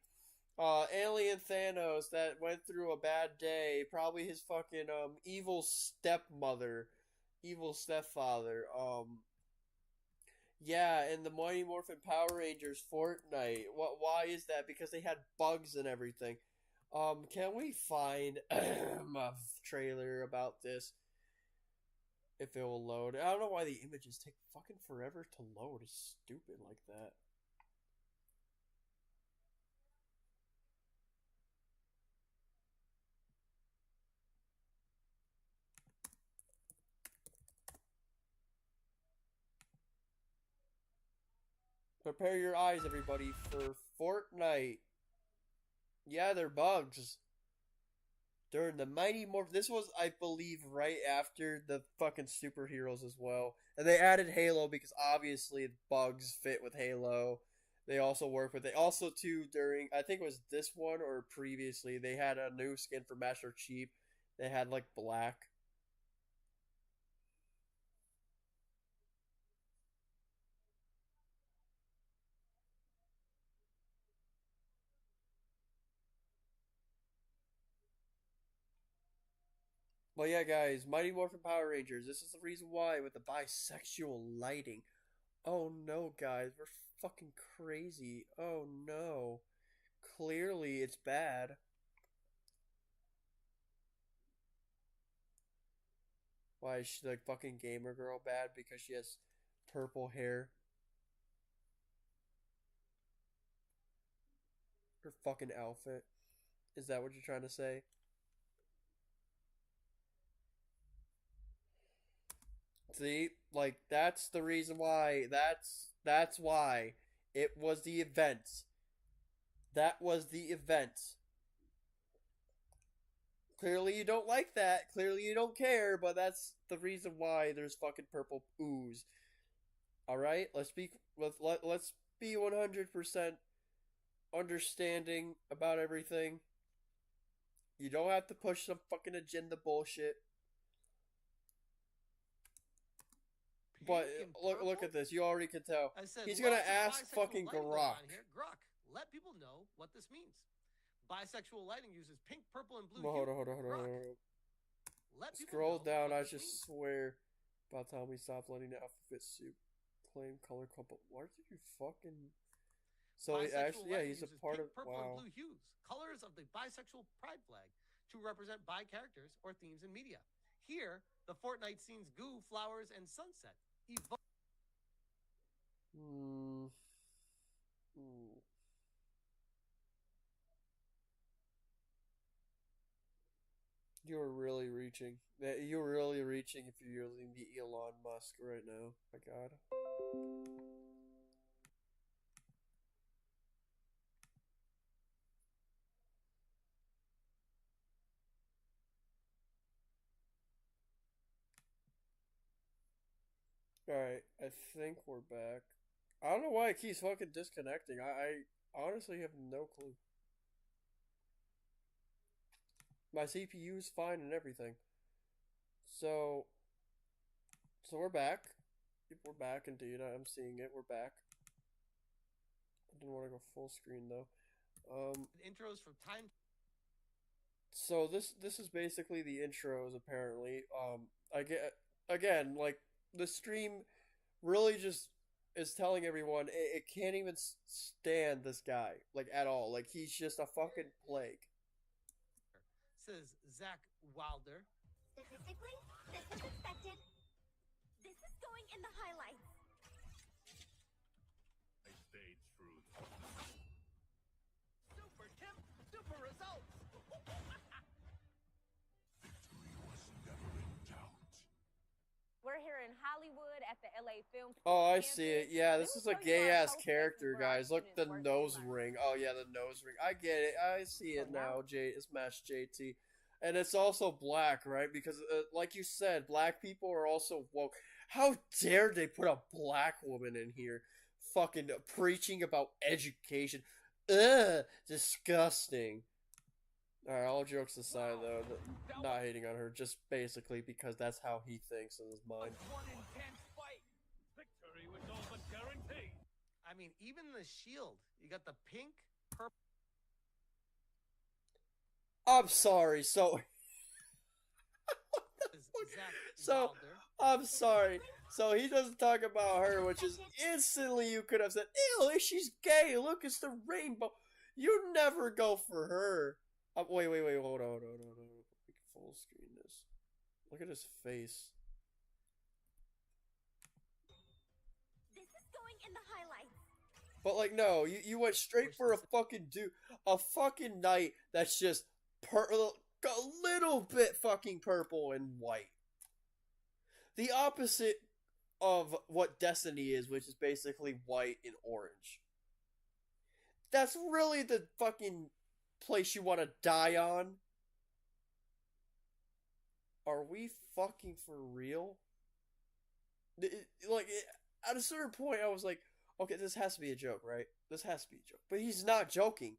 Alien Thanos that went through a bad day. Probably his fucking evil stepmother, evil stepfather. Yeah, and the Mighty Morphin Power Rangers Fortnite. Why is that? Because they had bugs and everything. Can we find a trailer about this? If it will load. I don't know why the images take fucking forever to load. It's stupid like that. Prepare your eyes, everybody, for Fortnite. Yeah, they're bugs. During the Mighty Morphin. This was, I believe, right after the fucking superheroes as well. And they added Halo because obviously bugs fit with Halo. They also work with it. Also, too, during, I think it was this one or previously, they had a new skin for Master Chief. They had, like, black. Well, yeah, guys, Mighty Morphin Power Rangers. This is the reason why with the bisexual lighting. Oh no, guys, we're fucking crazy. Oh no. Clearly, it's bad. Why is she like fucking gamer girl bad? Because she has purple hair. Her fucking outfit. Is that what you're trying to say? See, like that's the reason why. That's why it was the event. That was the event. Clearly you don't like that. Clearly you don't care, but that's the reason why there's fucking purple ooze. All right, let's be 100% understanding about everything. You don't have to push some fucking agenda bullshit. But look at this. You already can tell. He's gonna ask fucking Grok. Grok, let people know what this means. Bisexual lighting uses pink, purple, and blue. Hold on. Scroll down. I just swear. About time we stop letting the alphabet soup claim color couple. Why did you fucking? So he actually, yeah, he's a part of. Purple Wow. and blue hues, colors of the bisexual pride flag, to represent bi characters or themes in media. Here, the Fortnite scenes goo, flowers, and sunset. You're really reaching. You're really reaching if you're using the Elon Musk right now. My God. Alright, I think we're back. I don't know why it keeps fucking disconnecting. I honestly have no clue. My CPU is fine and everything. So we're back. Yep, we're back indeed. I'm seeing it. We're back. I didn't want to go full screen though. Intros from time. So this is basically the intros apparently. I get again like the stream really just is telling everyone it can't even stand this guy like at all. Like he's just a fucking plague. Says Zach Wilder. Statistically, this is expected. This is going in the highlights. I stayed true. Super Tim, super results. Victory was never in doubt. We're here in Hollywood at the LA Film. Oh, I see it. Yeah, this is a gay ass character, guys. Look, the nose ring. Oh yeah, the nose ring. I get it. I see it now. Smash JT. And it's also black, right? Because, like you said, black people are also woke. How dare they put a black woman in here fucking preaching about education? Ugh, disgusting. Alright, all jokes aside, though, not hating on her, just basically because that's how he thinks in his mind. One intense fight. Victory was all but guaranteed. I mean, even the shield. You got the pink, purple. I'm sorry, so. So, I'm sorry. So he doesn't talk about her, which is instantly you could have said, ew, she's gay. Look, it's the rainbow. You never go for her. Wait, hold on. We can full screen this. Look at his face. This is going in the highlights. But like, no, you went straight for a fucking dude, a fucking knight that's just a little bit fucking purple and white. The opposite of what Destiny is, which is basically white and orange. That's really the fucking place you want to die on. Are we fucking for real? At a certain point, I was like, okay, this has to be a joke, right? This has to be a joke. But he's not joking.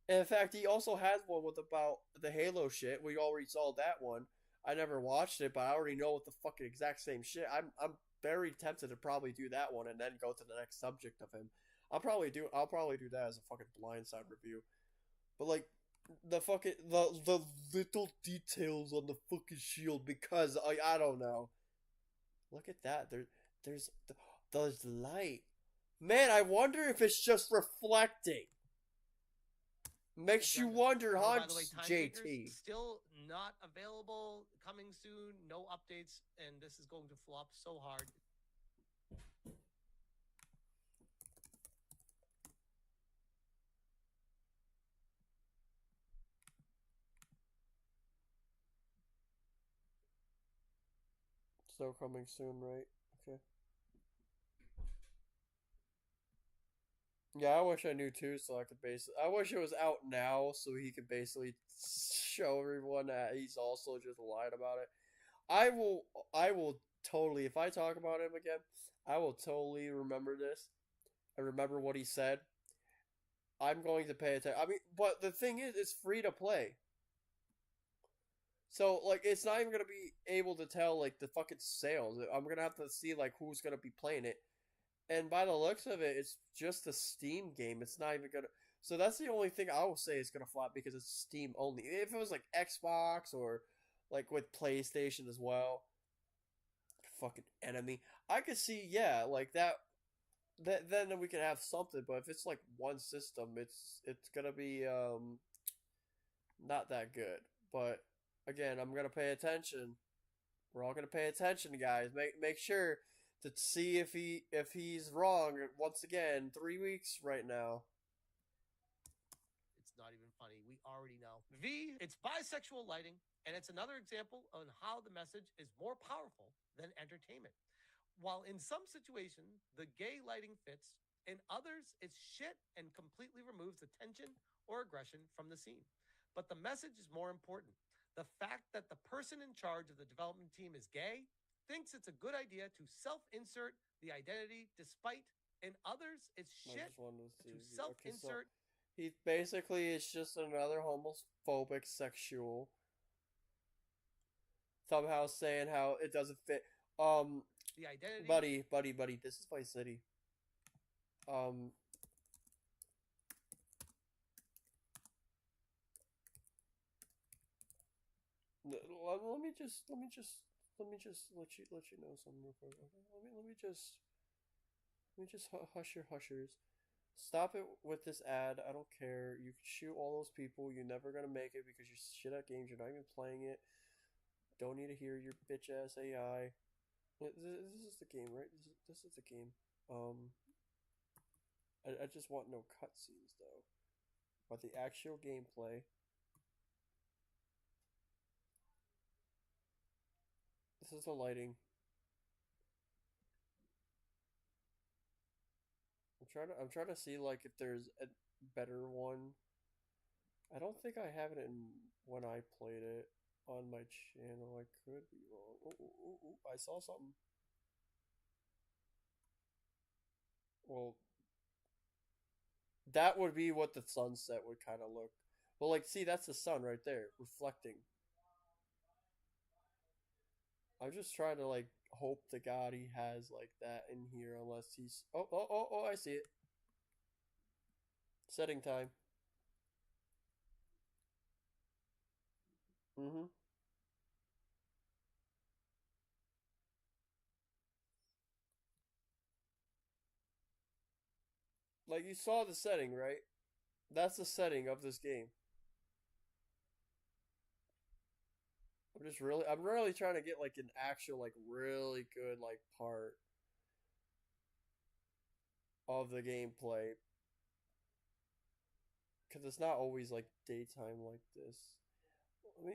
And in fact, he also has one with about the Halo shit. We already saw that one. I never watched it, but I already know what the fucking exact same shit. I'm very tempted to probably do that one and then go to the next subject of him. I'll probably do that as a fucking blindside review. But like the little details on the fucking shield, because I don't know. Look at that. There's light. Man, I wonder if it's just reflecting. Makes you wonder, huh, JT? Still not available. Coming soon. No updates, and this is going to flop so hard. So coming soon, right? Okay. Yeah, I wish I knew too, so I could I wish it was out now, so he could basically show everyone that he's also just lied about it. I will totally, if I talk about him again, I will totally remember this. I remember what he said. I'm going to pay attention. I mean, but the thing is, it's free to play. So, like, it's not even going to be able to tell, like, the fucking sales. I'm going to have to see, like, who's going to be playing it. And by the looks of it, it's just a Steam game. It's not even going to... So that's the only thing I will say is going to flop because it's Steam only. If it was, like, Xbox or, like, with PlayStation as well. Fucking enemy. I could see, yeah, like, that then we can have something. But if it's, like, one system, it's going to be, not that good. But... Again, I'm gonna pay attention. We're all gonna pay attention, guys. Make sure to see if he's wrong. Once again, 3 weeks right now. It's not even funny. We already know. It's bisexual lighting, and it's another example on how the message is more powerful than entertainment. While in some situations the gay lighting fits, in others it's shit and completely removes the tension or aggression from the scene. But the message is more important. The fact that the person in charge of the development team is gay thinks it's a good idea to self-insert the identity, despite in others it's shit to self-insert. He basically is just another homophobic sexual. Somehow saying how it doesn't fit. The identity. Buddy, this is Vice City. Let me just let you know something real quick. Okay? Let me just hush your hushers. Stop it with this ad. I don't care. You can shoot all those people. You're never gonna make it because you're shit at games. You're not even playing it. Don't need to hear your bitch ass AI. This is the game, right? This is the game. I just want no cutscenes though. But the actual gameplay. This is the lighting. I'm trying to see like if there's a better one. I don't think I have it in when I played it on my channel. I could be wrong. Ooh, I saw something. Well, that would be what the sunset would kind of look. Well, like, see, that's the sun right there, reflecting. I'm just trying to, like, hope to God he has, like, that in here, unless he's... Oh, I see it. Setting time. Mm-hmm. Like, you saw the setting, right? That's the setting of this game. I'm really trying to get, like, an actual, like, really good, like, part of the gameplay. Because it's not always, like, daytime like this.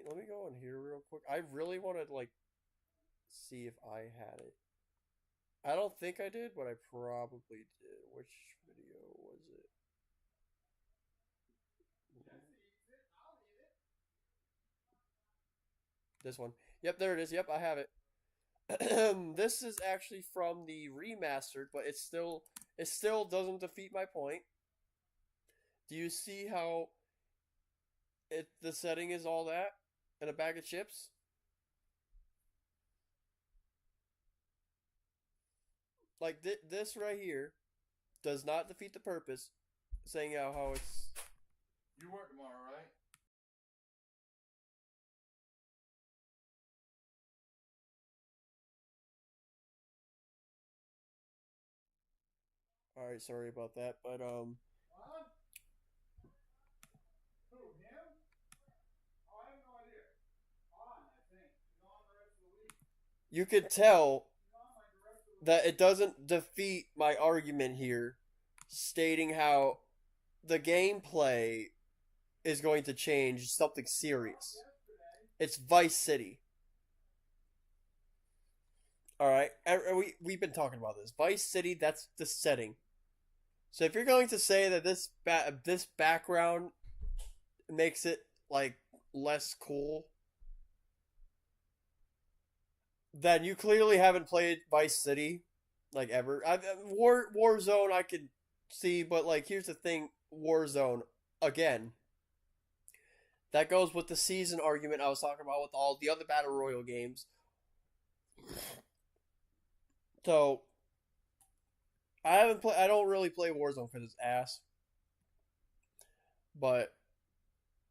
Let me go in here real quick. I really want to, like, see if I had it. I don't think I did, but I probably did. Which video was it? This one. Yep, there it is. Yep, I have it. This is actually from the remastered, but it still doesn't defeat my point. Do you see how the setting is all that and a bag of chips? Like this right here does not defeat the purpose, saying how it's. You work tomorrow, right? All right, sorry about that, but On? Who, him? Oh, I have no idea. On, I think. He's on the rest of the week. you could tell He's on like the rest of the week. that it doesn't defeat my argument here, stating how the gameplay is going to change something serious. It's Vice City. All right, we've been talking about this. Vice City, that's the setting. So if you're going to say that this background makes it like less cool, then you clearly haven't played Vice City like ever. Warzone I could see, but like here's the thing, Warzone again. That goes with the season argument I was talking about with all the other battle royale games. So I don't really play Warzone because it's ass. But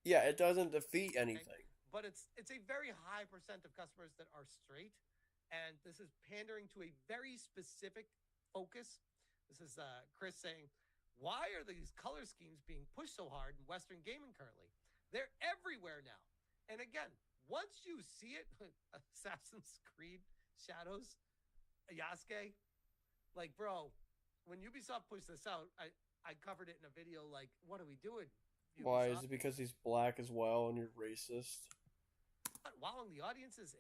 yeah, it doesn't defeat anything. But it's a very high percent of customers that are straight, and this is pandering to a very specific focus. This is Chris saying, why are these color schemes being pushed so hard in Western gaming currently? They're everywhere now. And again, once you see it, Assassin's Creed Shadows, Yasuke, like, bro, when Ubisoft pushed this out, I covered it in a video like, what are we doing? Ubisoft? Why? Is it because he's black as well and you're racist? Wowing the audience is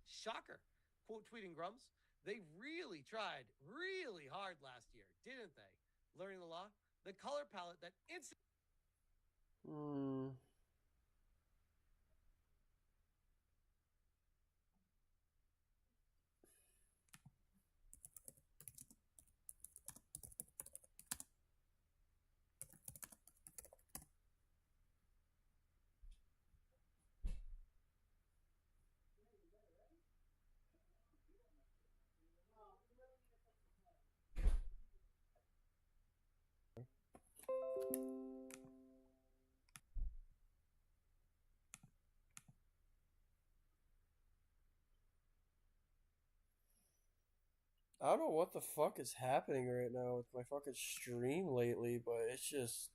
shocker. Quote tweeting Grums. They really tried really hard last year, didn't they? Learning the law. The color palette that instantly. I don't know what the fuck is happening right now with my fucking stream lately, but it's just.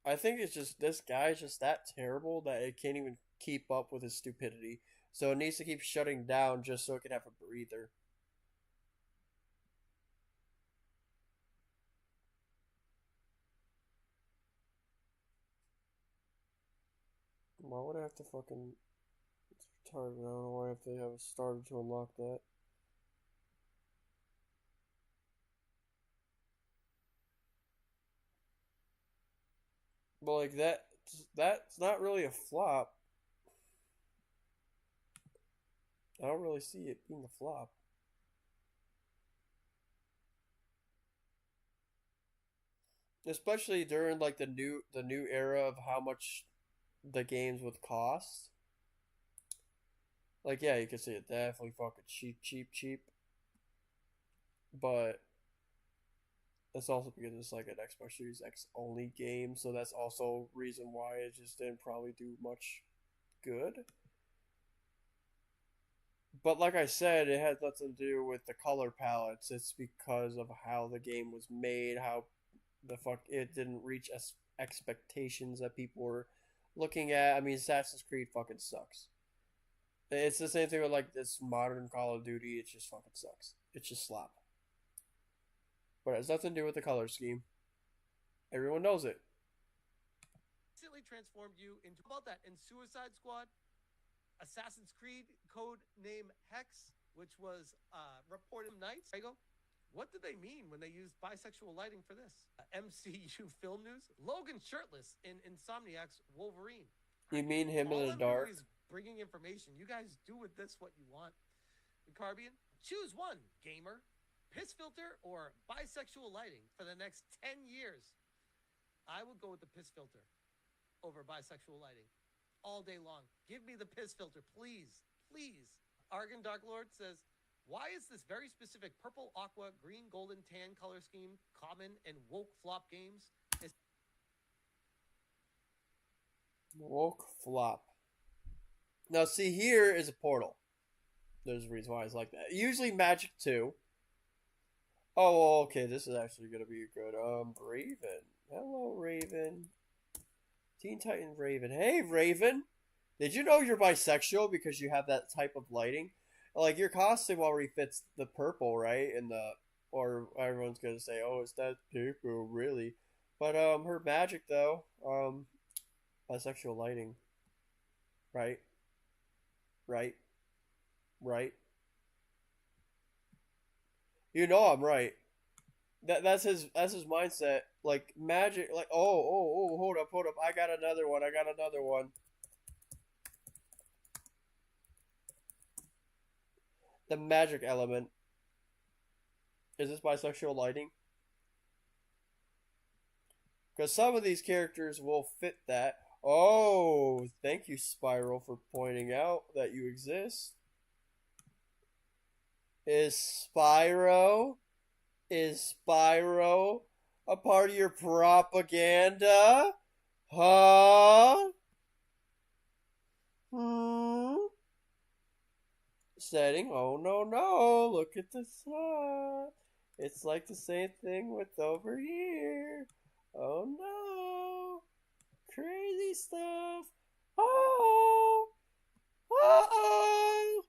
I think it's just. This guy's just that terrible that it can't even keep up with his stupidity. So it needs to keep shutting down just so it can have a breather. Why would I have to fucking. It's retarded. I don't know why I have to have it started to unlock that. But like that that's not really a flop. I don't really see it being a flop. Especially during like the new era of how much the games would cost. Like, yeah, you could say it definitely fucking cheap. But that's also because it's like an Xbox Series X only game, so that's also reason why it just didn't probably do much good. But like I said, it has nothing to do with the color palettes. It's because of how the game was made, how the fuck it didn't reach expectations that people were looking at. I mean, Assassin's Creed fucking sucks. It's the same thing with like this modern Call of Duty. It just fucking sucks. It's just slop. But it has nothing to do with the color scheme. Everyone knows it. Instantly transformed you into, how about that, in Suicide Squad, Assassin's Creed, code name Hex, which was reported Knights. There you go. What did they mean when they used bisexual lighting for this? MCU film news. Logan shirtless in Insomniac's Wolverine. You mean him in the dark? Bringing information. You guys do with this what you want. Carbian, choose one, gamer, piss filter, or bisexual lighting for the next 10 years. I would go with the piss filter over bisexual lighting all day long. Give me the piss filter, please. Please. Argon Dark Lord says, why is this very specific purple, aqua, green, golden, tan color scheme common in woke flop games? Woke flop. Now, see, here is a portal. There's a reason why it's like that. Usually Magic 2. Oh, okay, this is actually going to be good. Raven. Hello, Raven. Teen Titan Raven. Hey, Raven! Did you know you're bisexual because you have that type of lighting? Like, your costume already fits the purple, right? Or everyone's going to say, oh, it's that purple, really? But, her magic, though, bisexual lighting. Right? You know I'm right. That's his mindset. Like magic. Like hold up. I got another one. The magic element. Is this bisexual lighting? Because some of these characters will fit that. Oh, thank you, Spiral, for pointing out that you exist. Is Spyro a part of your propaganda? Huh? Setting. Oh, no. Look at the sun. It's like the same thing with over here. Oh, no. Crazy stuff. Oh. Uh-oh.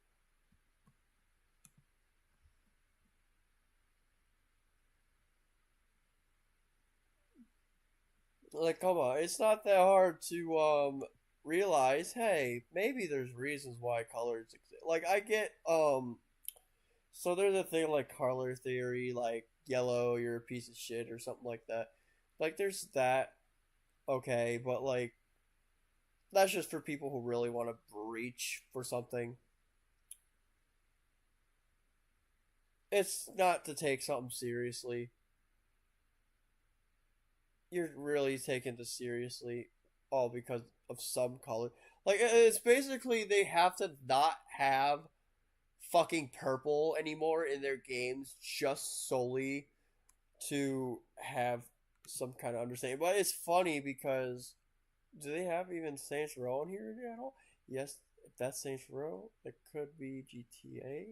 Like, come on, it's not that hard to realize, hey, maybe there's reasons why colors exist. Like, I get so there's a thing like color theory, like yellow, you're a piece of shit or something like that. Like, there's that, okay, but like that's just for people who really want to reach for something. It's not to take something seriously. You're really taking this seriously all because of some color. Like, it's basically they have to not have fucking purple anymore in their games just solely to have some kind of understanding. But it's funny because do they have even Saints Row in here at all? Yes, if that's Saints Row, it could be GTA.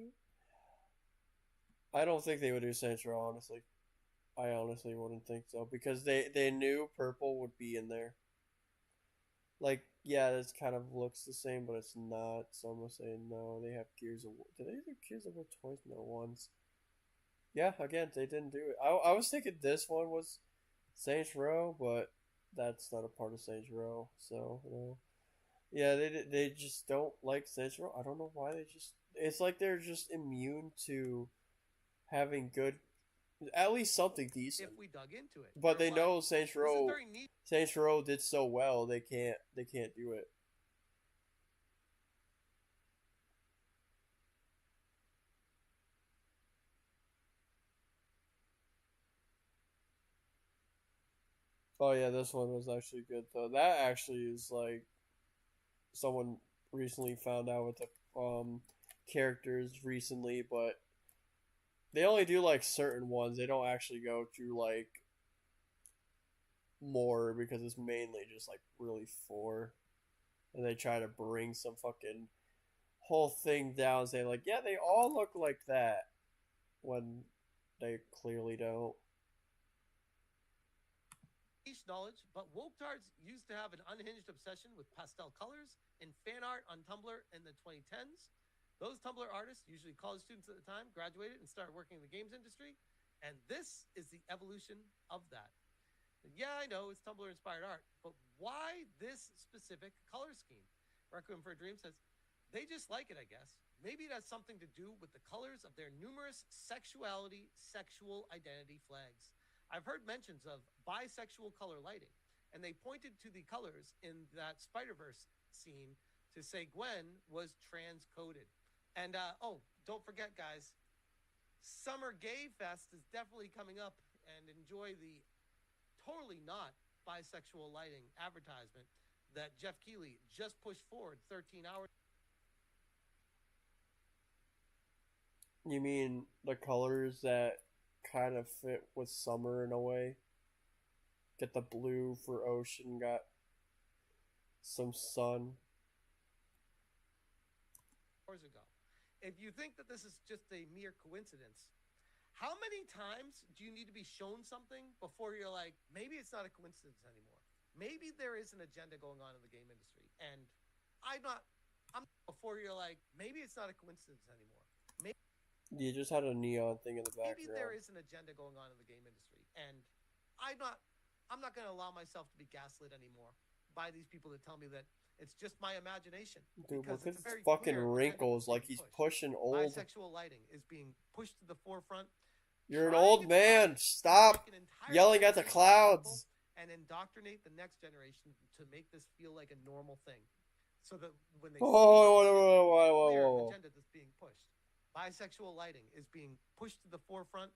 I don't think they would do Saints Row, honestly. I honestly wouldn't think so because they knew purple would be in there. Like, yeah, this kind of looks the same, but it's not. So I'm gonna say no. They have Gears of War. Did they do Gears of War twice? No, once. Yeah, again, they didn't do it. I was thinking this one was Saints Row, but that's not a part of Saints Row. So, you know. Yeah, they just don't like Saints Row. I don't know why they just. It's like they're just immune to having good At least something decent. if we dug into it. But they You're know like, Saints this is Row very neat. Saints Row did so well they can't do it. Oh yeah, this one was actually good though. That actually is like someone recently found out with the characters recently, but they only do like certain ones. They don't actually go through like more because it's mainly just like really four. And they try to bring some fucking whole thing down, saying like, yeah, they all look like that, when they clearly don't. Niche knowledge, but woketards used to have an unhinged obsession with pastel colors and fan art on Tumblr in the 2010s. Those Tumblr artists, usually college students at the time, graduated and started working in the games industry, and this is the evolution of that. And yeah, I know it's Tumblr inspired art, but why this specific color scheme? Requiem for a Dream says, they just like it, I guess. Maybe it has something to do with the colors of their numerous sexuality, sexual identity flags. I've heard mentions of bisexual color lighting, and they pointed to the colors in that Spider-Verse scene to say Gwen was transcoded. And don't forget, guys, Summer Gay Fest is definitely coming up, and enjoy the totally not bisexual lighting advertisement that Jeff Keighley just pushed forward 13 hours. You mean the colors that kind of fit with summer in a way? Get the blue for ocean, got some sun. Hours ago. If you think that this is just a mere coincidence, how many times do you need to be shown something before you're like, maybe it's not a coincidence anymore? Maybe there is an agenda going on in the game industry, and before you're like, maybe it's not a coincidence anymore. You just had a neon thing in the background. Maybe there is an agenda going on in the game industry, and I'm not going to allow myself to be gaslit anymore by these people that tell me that it's just my imagination. Dude, look at Because his fucking wrinkles, like he's pushing old. Bisexual lighting is being pushed to the forefront. You're an old man. Stop yelling at the clouds. And indoctrinate the next generation to make this feel like a normal thing, so that when they Whoa. agenda that's being pushed, bisexual lighting is being pushed to the forefront,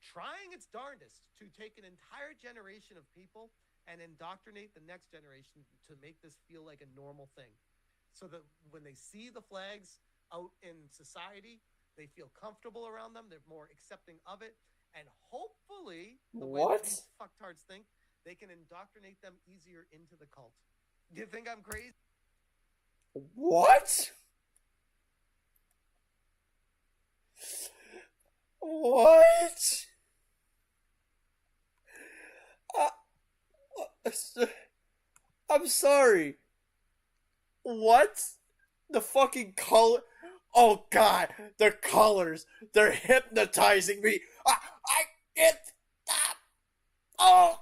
trying its darndest to take an entire generation of people and indoctrinate the next generation to make this feel like a normal thing, so that when they see the flags out in society, they feel comfortable around them, they're more accepting of it, and hopefully the way that these fucktards think, they can indoctrinate them easier into the cult. Do you think I'm crazy? What? What? I'm sorry. What? The fucking color? Oh god, the colors. They're hypnotizing me. I can't stop. Oh.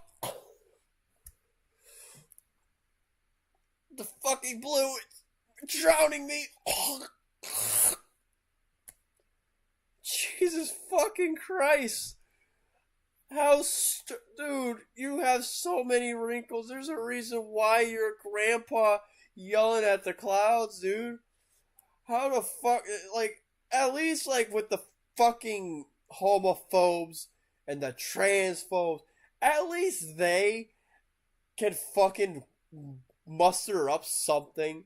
The fucking blue is drowning me. Oh. Jesus fucking Christ. Dude, you have so many wrinkles. There's a reason why your grandpa yelling at the clouds, dude. How the fuck, like, at least, like, with the fucking homophobes and the transphobes, at least they can fucking muster up something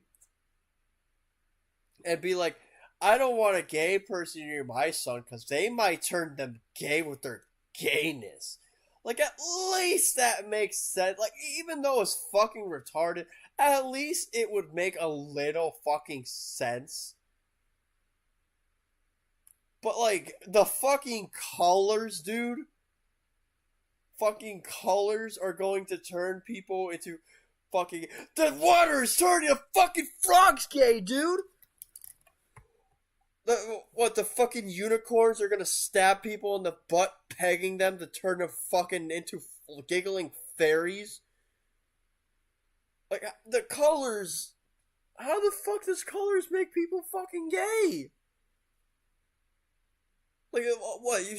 and be like, I don't want a gay person near my son because they might turn them gay with their gayness. Like, at least that makes sense. Like, even though it's fucking retarded, at least it would make a little fucking sense. But, like, the fucking colors, dude. Fucking colors are going to turn people into fucking... The water is turning a fucking frogs gay, dude! The fucking unicorns are gonna stab people in the butt, pegging them to turn them fucking into giggling fairies? Like, the colors... How the fuck does colors make people fucking gay? Like, what, you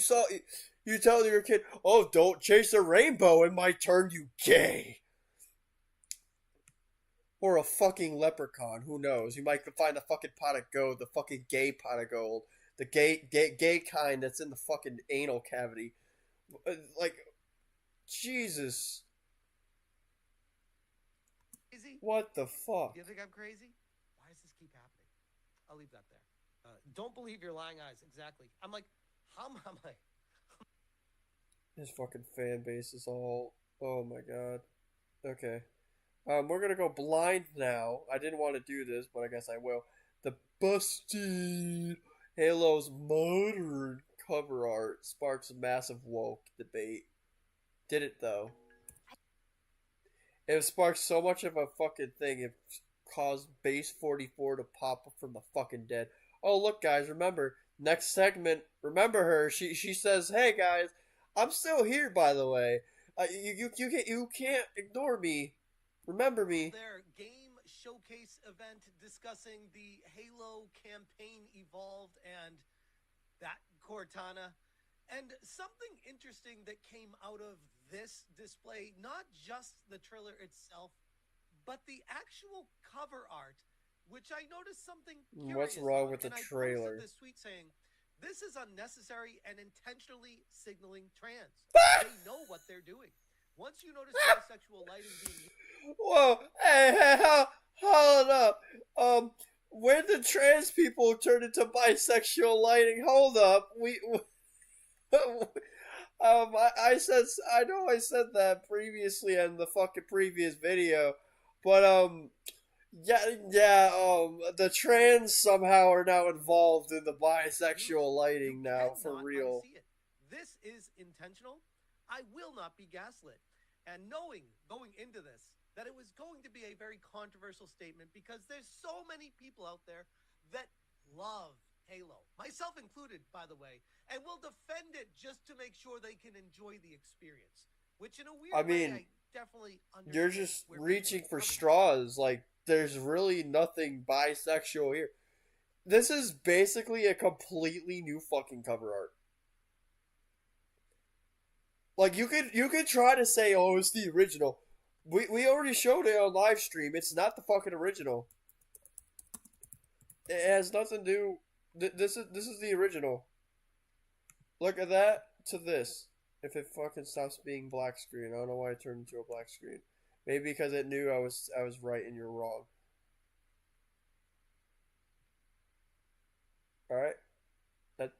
You tell your kid, oh, don't chase a rainbow, it might turn you gay. Or a fucking leprechaun, who knows? You might find a fucking pot of gold, the fucking gay pot of gold. The gay kind that's in the fucking anal cavity. Like, Jesus. Crazy? What the fuck? You think I'm crazy? Why does this keep happening? I'll leave that there. Don't believe your lying eyes. Exactly. I'm like, how am I? His fucking fan base is all... Oh my god. Okay. We're gonna go blind now. I didn't want to do this, but I guess I will. The busted Halo's modern cover art sparks a massive woke debate. Did it though? It sparked so much of a fucking thing, it caused Base 44 to pop up from the fucking dead. Oh, look, guys, remember, next segment, remember her, she says, hey, guys, I'm still here, by the way. You can't ignore me. Remember me. Their game showcase event discussing the Halo campaign evolved and that Cortana. And something interesting that came out of this display, not just the trailer itself, but the actual cover art, which I noticed something curious. What's wrong with the and trailer? I posted this tweet saying, this is unnecessary and intentionally signaling trans. They know what they're doing. Once you notice bisexual lighting being... Whoa, hey, hold up. When did trans people turn into bisexual lighting? Hold up, I said, I know I said that previously in the fucking previous video, but, the trans somehow are now involved in the bisexual lighting now, for real. This is intentional. I will not be gaslit. And knowing, going into this, that it was going to be a very controversial statement because there's so many people out there that love Halo, myself included, by the way, and will defend it just to make sure they can enjoy the experience. Which, in a weird way, I definitely understand. You're just reaching for straws. Like, there's really nothing bisexual here. This is basically a completely new fucking cover art. Like, you could try to say, oh, it's the original. We already showed it on live stream. It's not the fucking original. It has nothing to do... This is the original. Look at that to this. If it fucking stops being black screen. I don't know why it turned into a black screen. Maybe because it knew I was right and you're wrong. Alright. That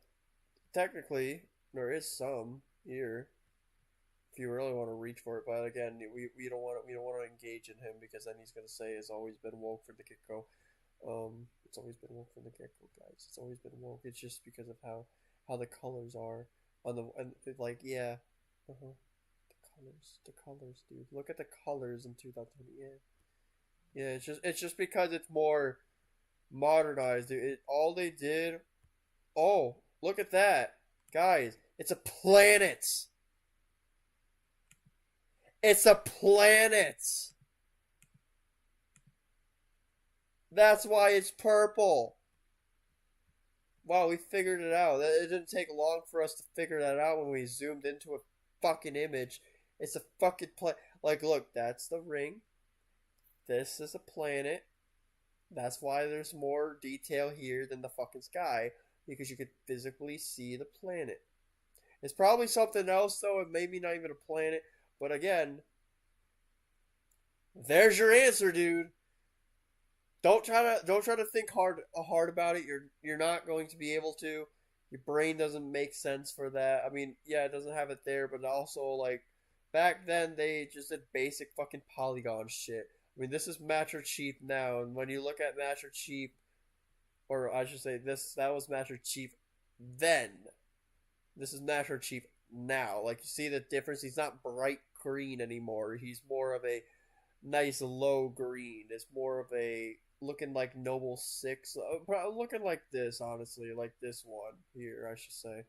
technically there is some here. If you really want to reach for it, but again, we don't want to engage in him because then he's gonna say it's always been woke for the get-go. It's always been woke from the get-go, guys. It's always been woke. It's just because of how the colors are on the like the colors, dude. Look at the colors in 2020. Yeah. It's just because it's more modernized, dude. All they did. Oh, look at that, guys! It's a planet. It's a planet. That's why it's purple. Wow, we figured it out. It didn't take long for us to figure that out when we zoomed into a fucking image. It's a fucking like, look, that's the ring. This is a planet. That's why there's more detail here than the fucking sky, because you could physically see the planet. It's probably something else though, and maybe not even a planet. But again, there's your answer, dude. Don't try to think hard about it. You're not going to be able to. Your brain doesn't make sense for that. I mean, yeah, it doesn't have it there, but also like back then they just did basic fucking polygon shit. I mean, this is Master Chief now, and when you look at Master Chief, or I should say that was Master Chief then. This is Master Chief now. Like, you see the difference? He's not bright green anymore. He's more of a nice low green. It's more of a looking like Noble 6. Looking like this, honestly. Like this one here, I should say.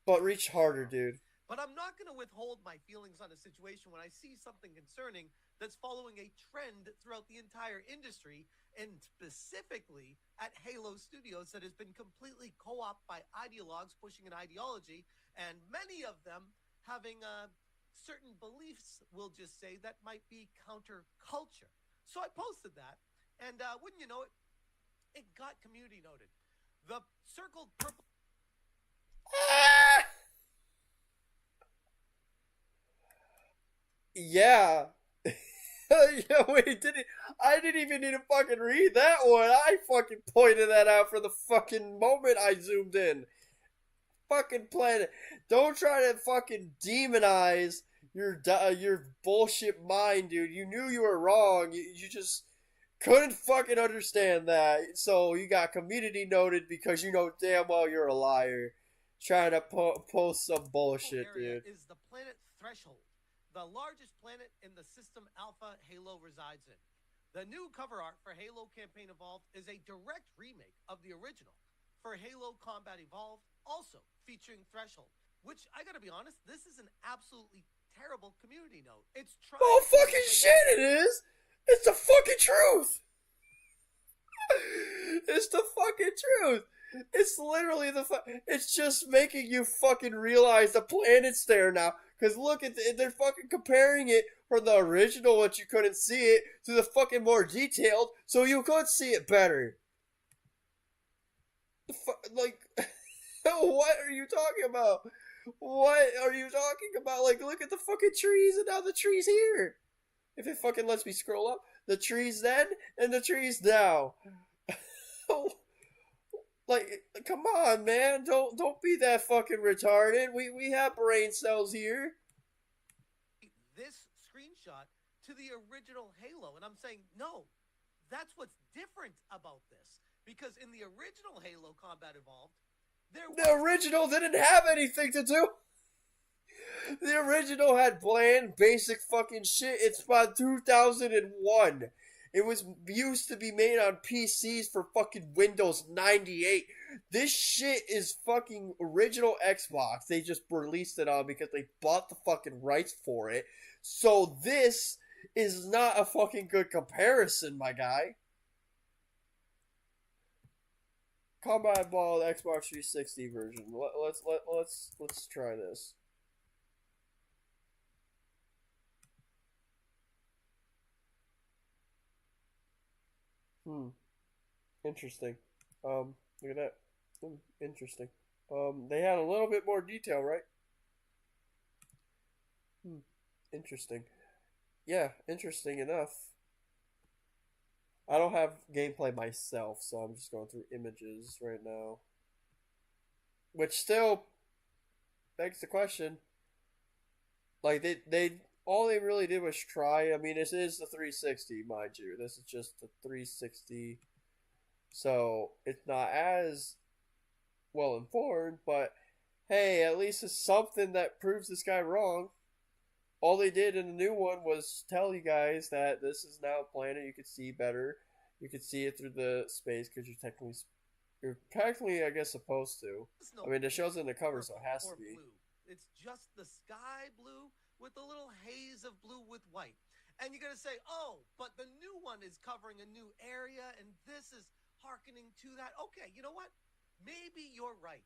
But reach harder, dude. But I'm not going to withhold my feelings on a situation when I see something concerning that's following a trend throughout the entire industry, and specifically at Halo Studios, that has been completely co-opted by ideologues pushing an ideology, and many of them having certain beliefs, we'll just say, that might be counterculture. So I posted that, and wouldn't you know it, it got community noted. The circled purple. Yeah. Yeah, wait, I didn't even need to fucking read that one. I fucking pointed that out for the fucking moment I zoomed in. Fucking planet. Don't try to fucking demonize your bullshit mind, dude. You knew you were wrong. You just couldn't fucking understand that. So you got community noted because you know damn well you're a liar. Trying to post some bullshit, dude. Is the planet Threshold, the largest planet in the System Alpha Halo resides in. The new cover art for Halo Campaign Evolved is a direct remake of the original for Halo Combat Evolved, also featuring Threshold, which, I gotta be honest, this is an absolutely terrible community note. It's trying. Oh, fucking shit, it is! It's the fucking truth! It's the fucking truth! It's literally it's just making you fucking realize the planet's there now. Cause look at they're fucking comparing it from the original, which you couldn't see it, to the fucking more detailed, so you could see it better. Like, what are you talking about? What are you talking about? Like, look at the fucking trees, and now the trees here. If it fucking lets me scroll up, the trees then and the trees now. Like, come on, man! Don't be that fucking retarded. We have brain cells here. This screenshot to the original Halo, and I'm saying no. That's what's different about this, because in the original Halo Combat Evolved, the original didn't have anything to do. The original had bland, basic fucking shit. It's about 2001. It was used to be made on PCs for fucking Windows 98. This shit is fucking original Xbox. They just released it on because they bought the fucking rights for it. So this is not a fucking good comparison, my guy. Combat Ball Xbox 360 version. Let's try this. Interesting. Look at that. Interesting. They had a little bit more detail, right? Interesting. Yeah, interesting enough. I don't have gameplay myself, so I'm just going through images right now. Which still begs the question. Like, all they really did was try. I mean, this is the 360, mind you. This is just the 360. So, it's not as well informed, but hey, at least it's something that proves this guy wrong. All they did in the new one was tell you guys that this is now a planet you could see better. You could see it through the space because you're technically, I guess, supposed to. I mean, it shows in the cover, so it has to be. Blue. It's just the sky blue with a little haze of blue with white. And you're going to say, oh, but the new one is covering a new area, and this is hearkening to that. Okay, you know what? Maybe you're right.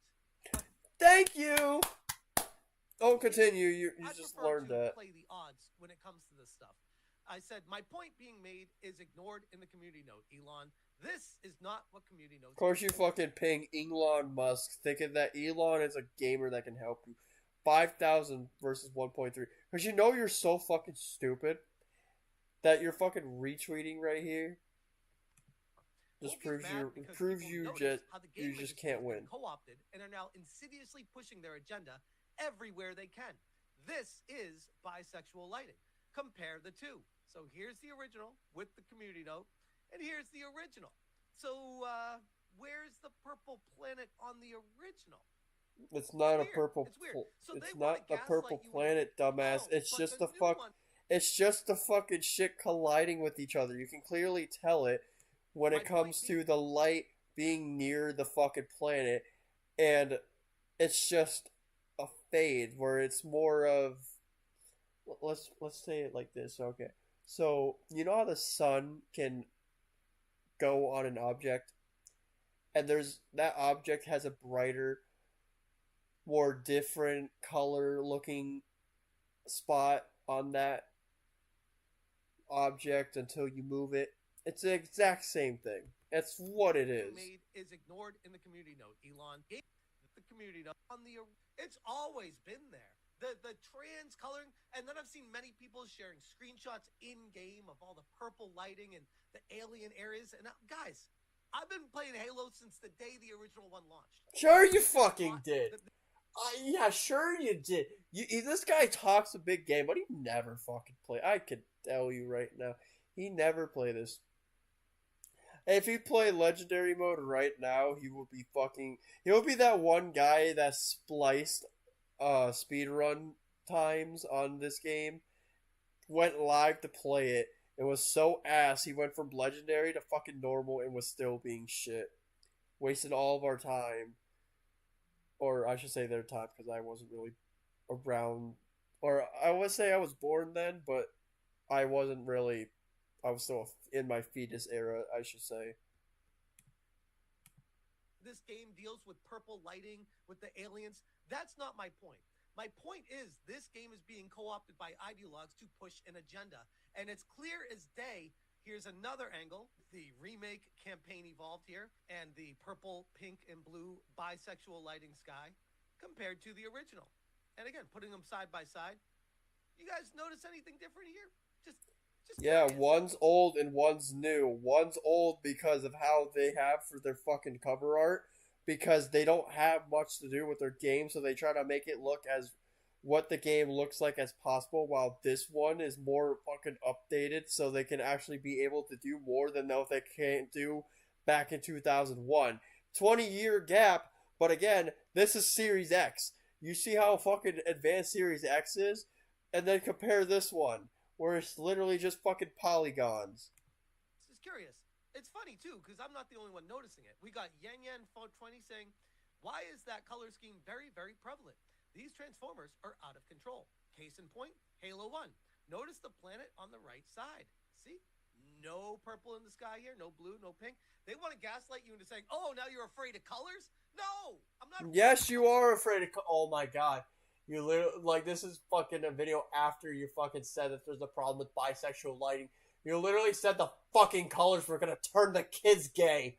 Thank you! Don't continue, you just learned that. Play the odds when it comes to this stuff. I said, my point being made is ignored in the community note, Elon. This is not what community notes. Of course you fucking ping Elon Musk, thinking that Elon is a gamer that can help you. 5,000 versus 1.3. Because you know you're so fucking stupid that you're fucking retweeting right here. Just proves you just can't win. Co-opted and are now insidiously pushing their agenda everywhere they can. This is bisexual lighting. Compare the two. So here's the original with the community note, and here's the original. So where's the purple planet on the original? It's not a purple. It's not the purple planet, dumbass. It's just the fuck. It's just the fucking shit colliding with each other. You can clearly tell it when it comes to the light being near the fucking planet, and it's just a fade, where it's more of, let's say it like this. Okay, so you know how the sun can go on an object, and there's that object has a brighter, more different color looking spot on that object until you move it. It's the exact same thing. That's what it is. Made is ignored in the community note. Elon gave the community note on the. It's always been there. The trans coloring, and then I've seen many people sharing screenshots in game of all the purple lighting and the alien areas. And guys, I've been playing Halo since the day the original one launched. Sure, you fucking did. Yeah, sure you did. This guy talks a big game, but he never fucking play. I could tell you right now, he never play this. If he play legendary mode right now, he will be fucking. He will be that one guy that spliced speedrun times on this game, went live to play it. It was so ass. He went from legendary to fucking normal and was still being shit, wasted all of our time. Or I should say their time, because I wasn't really around. Or I would say I was born then, but I wasn't really. I was still in my fetus era, I should say. This game deals with purple lighting, with the aliens. That's not my point. My point is this game is being co-opted by ideologues to push an agenda. And it's clear as day. Here's another angle. The remake campaign evolved here, and the purple, pink, and blue bisexual lighting sky compared to the original. And again, putting them side by side. You guys notice anything different here? Just yeah, curious. One's old and one's new. One's old because of how they have for their fucking cover art, because they don't have much to do with their game, so they try to make it look as what the game looks like as possible, while this one is more fucking updated, so they can actually be able to do more than what they can't do back in 2001. 20-year gap, but again, this is Series X. You see how fucking advanced Series X is? And then compare this one, where it's literally just fucking polygons. This is curious. It's funny, too, because I'm not the only one noticing it. We got Yan Yan 420 saying, why is that color scheme very, very prevalent? These transformers are out of control. Case in point, Halo 1. Notice the planet on the right side. See? No purple in the sky here, no blue, no pink. They want to gaslight you into saying, oh, now you're afraid of colors? No! I'm not. Yes, you are afraid of oh my god. You literally, like, this is fucking a video after you fucking said that there's a problem with bisexual lighting. You literally said the fucking colors were gonna turn the kids gay.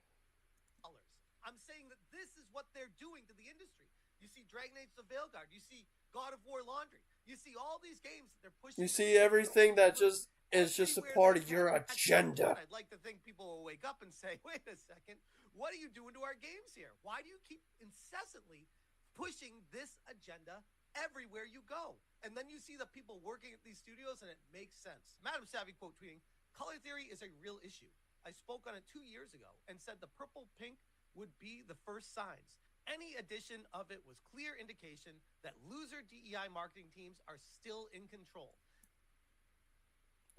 Colors. I'm saying that this is what they're doing to the industry. You see Dragon Age the Veilguard. You see God of War Laundry. You see all these games that they're pushing. You see everything that just is just a part of your agenda. I'd like to think people will wake up and say, wait a second, what are you doing to our games here? Why do you keep incessantly pushing this agenda everywhere you go? And then you see the people working at these studios, and it makes sense. Madam Savvy quote tweeting, color theory is a real issue. I spoke on it 2 years ago and said the purple pink would be the first signs. Any addition of it was clear indication that loser DEI marketing teams are still in control.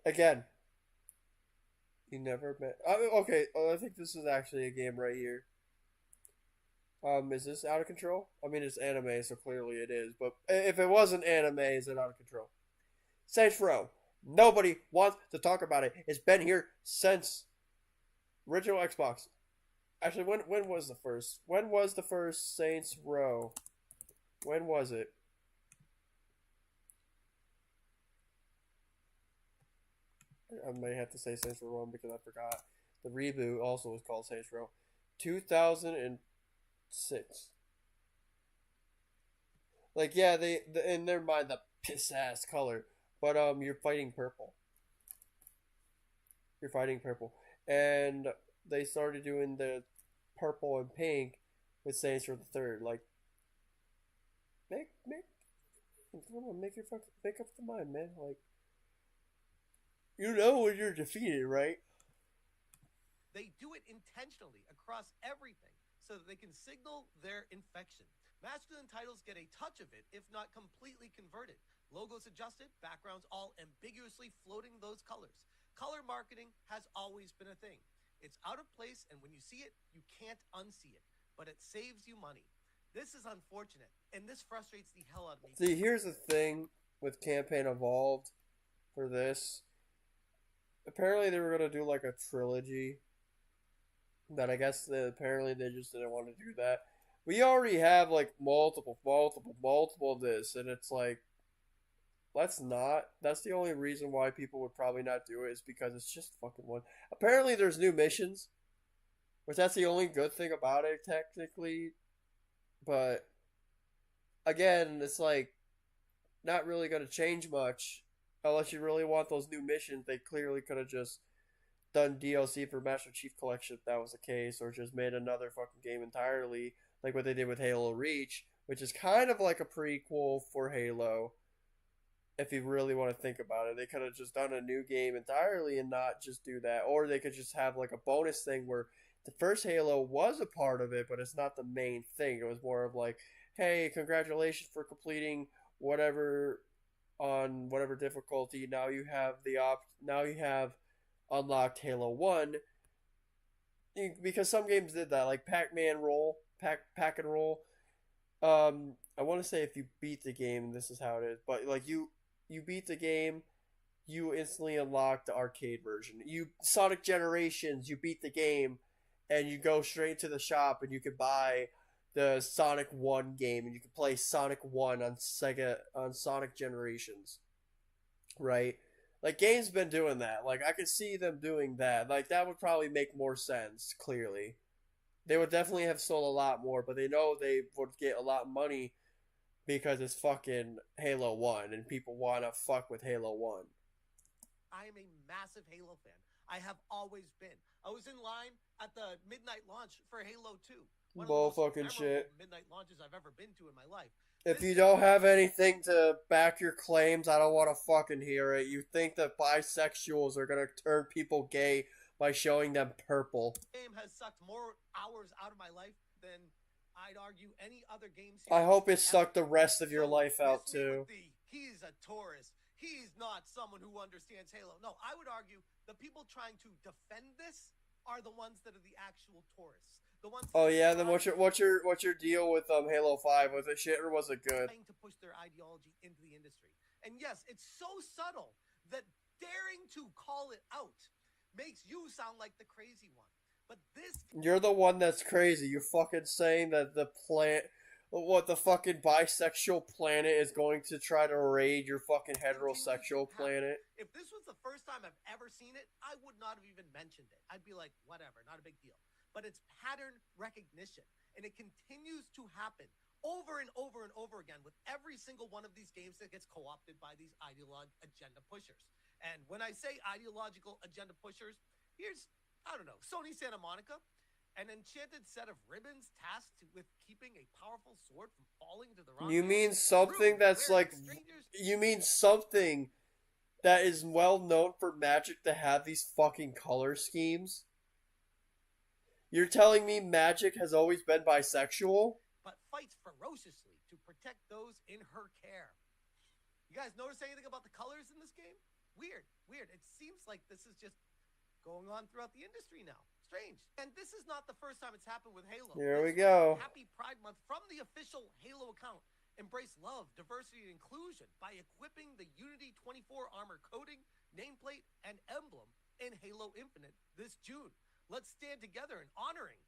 Again, you never met. Okay, I think this is actually a game right here. Is this out of control? I mean, it's anime, so clearly it is. But if it wasn't anime, is it out of control? Saints Row. Nobody wants to talk about it. It's been here since original Xbox. Actually, when was the first? When was the first Saints Row? When was it? I may have to say Saints Row 1 because I forgot. The reboot also was called Saints Row. 2006. Like, yeah, they in their mind, the piss-ass color. But, you're fighting purple. You're fighting purple. And they started doing the purple and pink with Saints Row the Third. Like, make up the mind, man. Like, you know when you're defeated, right? They do it intentionally across everything so that they can signal their infection. Masculine titles get a touch of it, if not completely converted. Logos adjusted, backgrounds all ambiguously floating those colors. Color marketing has always been a thing. It's out of place, and when you see it, you can't unsee it. But it saves you money. This is unfortunate, and this frustrates the hell out of me. See, here's the thing with Campaign Evolved for this. Apparently, they were gonna do like a trilogy. That I guess apparently they just didn't want to do that. We already have like multiple of this, and it's like, let's not. That's the only reason why people would probably not do it, is because it's just fucking one. Apparently, there's new missions, which that's the only good thing about it, technically. But again, it's like not really going to change much unless you really want those new missions. They clearly could have just done DLC for Master Chief Collection if that was the case, or just made another fucking game entirely, like what they did with Halo Reach, which is kind of like a prequel for Halo. If you really want to think about it, they could have just done a new game entirely and not just do that, or they could just have like a bonus thing where the first Halo was a part of it, but it's not the main thing. It was more of like, hey, congratulations for completing whatever on whatever difficulty. Now you have now you have unlocked Halo 1. Because some games did that, like Pack and Roll. I want to say if you beat the game, this is how it is, but like you beat the game, you instantly unlock the arcade version. You Sonic Generations, you beat the game, and you go straight to the shop and you can buy the Sonic 1 game and you can play Sonic 1 on Sonic Generations. Right? Like, games been doing that. Like, I could see them doing that. Like, that would probably make more sense, clearly. They would definitely have sold a lot more, but they know they would get a lot of money because it's fucking Halo 1 and people want to fuck with Halo 1. I am a massive Halo fan. I have always been. I was in line at the midnight launch for Halo 2. One Bull of the most fucking memorable shit. midnight launches I've ever been to in my life. If you don't have anything to back your claims, I don't want to fucking hear it. You think that bisexuals are going to turn people gay by showing them purple. This game has sucked more hours out of my life than I'd argue any other game series. I hope it sucked the rest of your life out too. He's a tourist. He's not someone who understands Halo. No, I would argue the people trying to defend this are the ones that are the actual tourists. The ones. Oh yeah, then what's your deal with Halo 5? Was it shit or was it good? Trying to push their ideology into the industry. And yes, it's so subtle that daring to call it out makes you sound like the crazy one. But this, you're the one that's crazy. You're fucking saying that the fucking bisexual planet is going to try to raid your fucking heterosexual planet. If this was the first time I've ever seen it, I would not have even mentioned it. I'd be like, whatever, not a big deal. But it's pattern recognition, and it continues to happen over and over and over again with every single one of these games that gets co-opted by these ideological agenda pushers. And when I say ideological agenda pushers, here's, I don't know, Sony Santa Monica, an enchanted set of ribbons tasked with keeping a powerful sword from falling to the wrong. You mean something that's like, you mean something that is well known for Magic to have these fucking color schemes? You're telling me Magic has always been bisexual? But fights ferociously to protect those in her care. You guys notice anything about the colors in this game? Weird. It seems like this is just going on throughout the industry now. Strange. And this is not the first time it's happened with Halo. Here we go. Happy Pride Month from the official Halo account. Embrace love, diversity, and inclusion by equipping the Unity 24 armor coating, nameplate, and emblem in Halo Infinite this June. Let's stand together in honoring.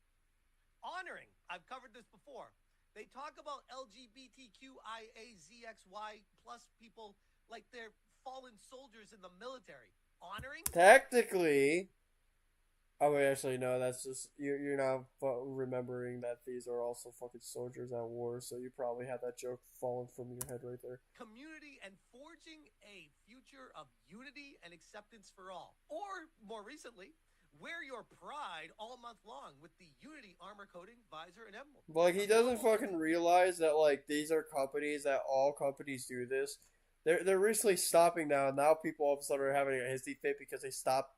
I've covered this before. They talk about LGBTQIAZXY plus people like they're fallen soldiers in the military. Honoring? Technically. Oh, wait, actually, no, that's just, you're now remembering that these are also fucking soldiers at war, so you probably had that joke falling from your head right there. Community and forging a future of unity and acceptance for all. Or, more recently, wear your pride all month long with the Unity armor coating, visor, and emblem. Like, he doesn't fucking realize that, like, these are companies that all companies do this. They're recently stopping now, and now people all of a sudden are having a hissy fit because they stopped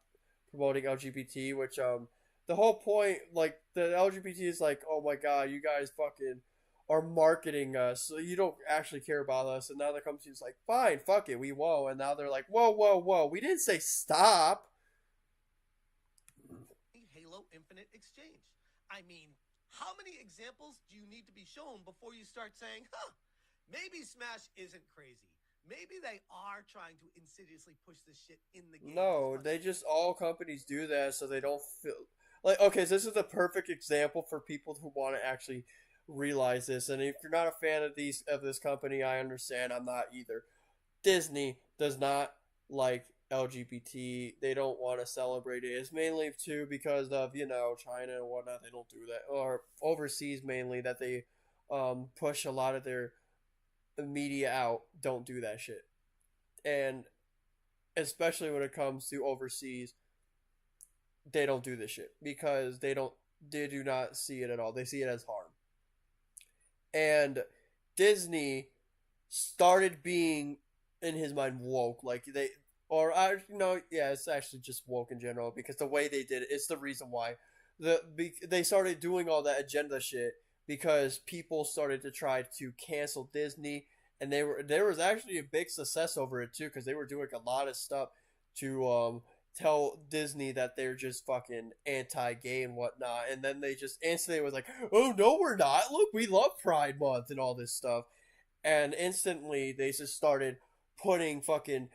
promoting LGBT, which, the whole point, like, the LGBT is like, oh my god, you guys fucking are marketing us, so you don't actually care about us, and now the company's like, fine, fuck it, we won't, and now they're like, whoa, we didn't say stop. Halo Infinite Exchange. I mean, How many examples do you need to be shown before you start saying, maybe Smash isn't crazy. Maybe they are trying to insidiously push this shit in the game. No, they just, all companies do that so they don't feel like, okay, so this is the perfect example for people who want to actually realize this. And if you're not a fan of this company, I understand. I'm not either. Disney does not like LGBT. They don't want to celebrate it. It's mainly too because of, China and whatnot. They don't do that, or overseas mainly, that they push a lot of their media out. Don't do that shit. And especially when it comes to overseas, they don't do this shit because they do not see it at all. They see it as harm. And Disney started being, in his mind, woke. Like it's actually just woke in general, because the way they did it, it's the reason why they started doing all that agenda shit, because people started to try to cancel Disney. And there was actually a big success over it too, because they were doing a lot of stuff to tell Disney that they're just fucking anti-gay and whatnot. And then they just instantly was like, oh no, we're not. Look, we love Pride Month and all this stuff. And instantly they just started putting fucking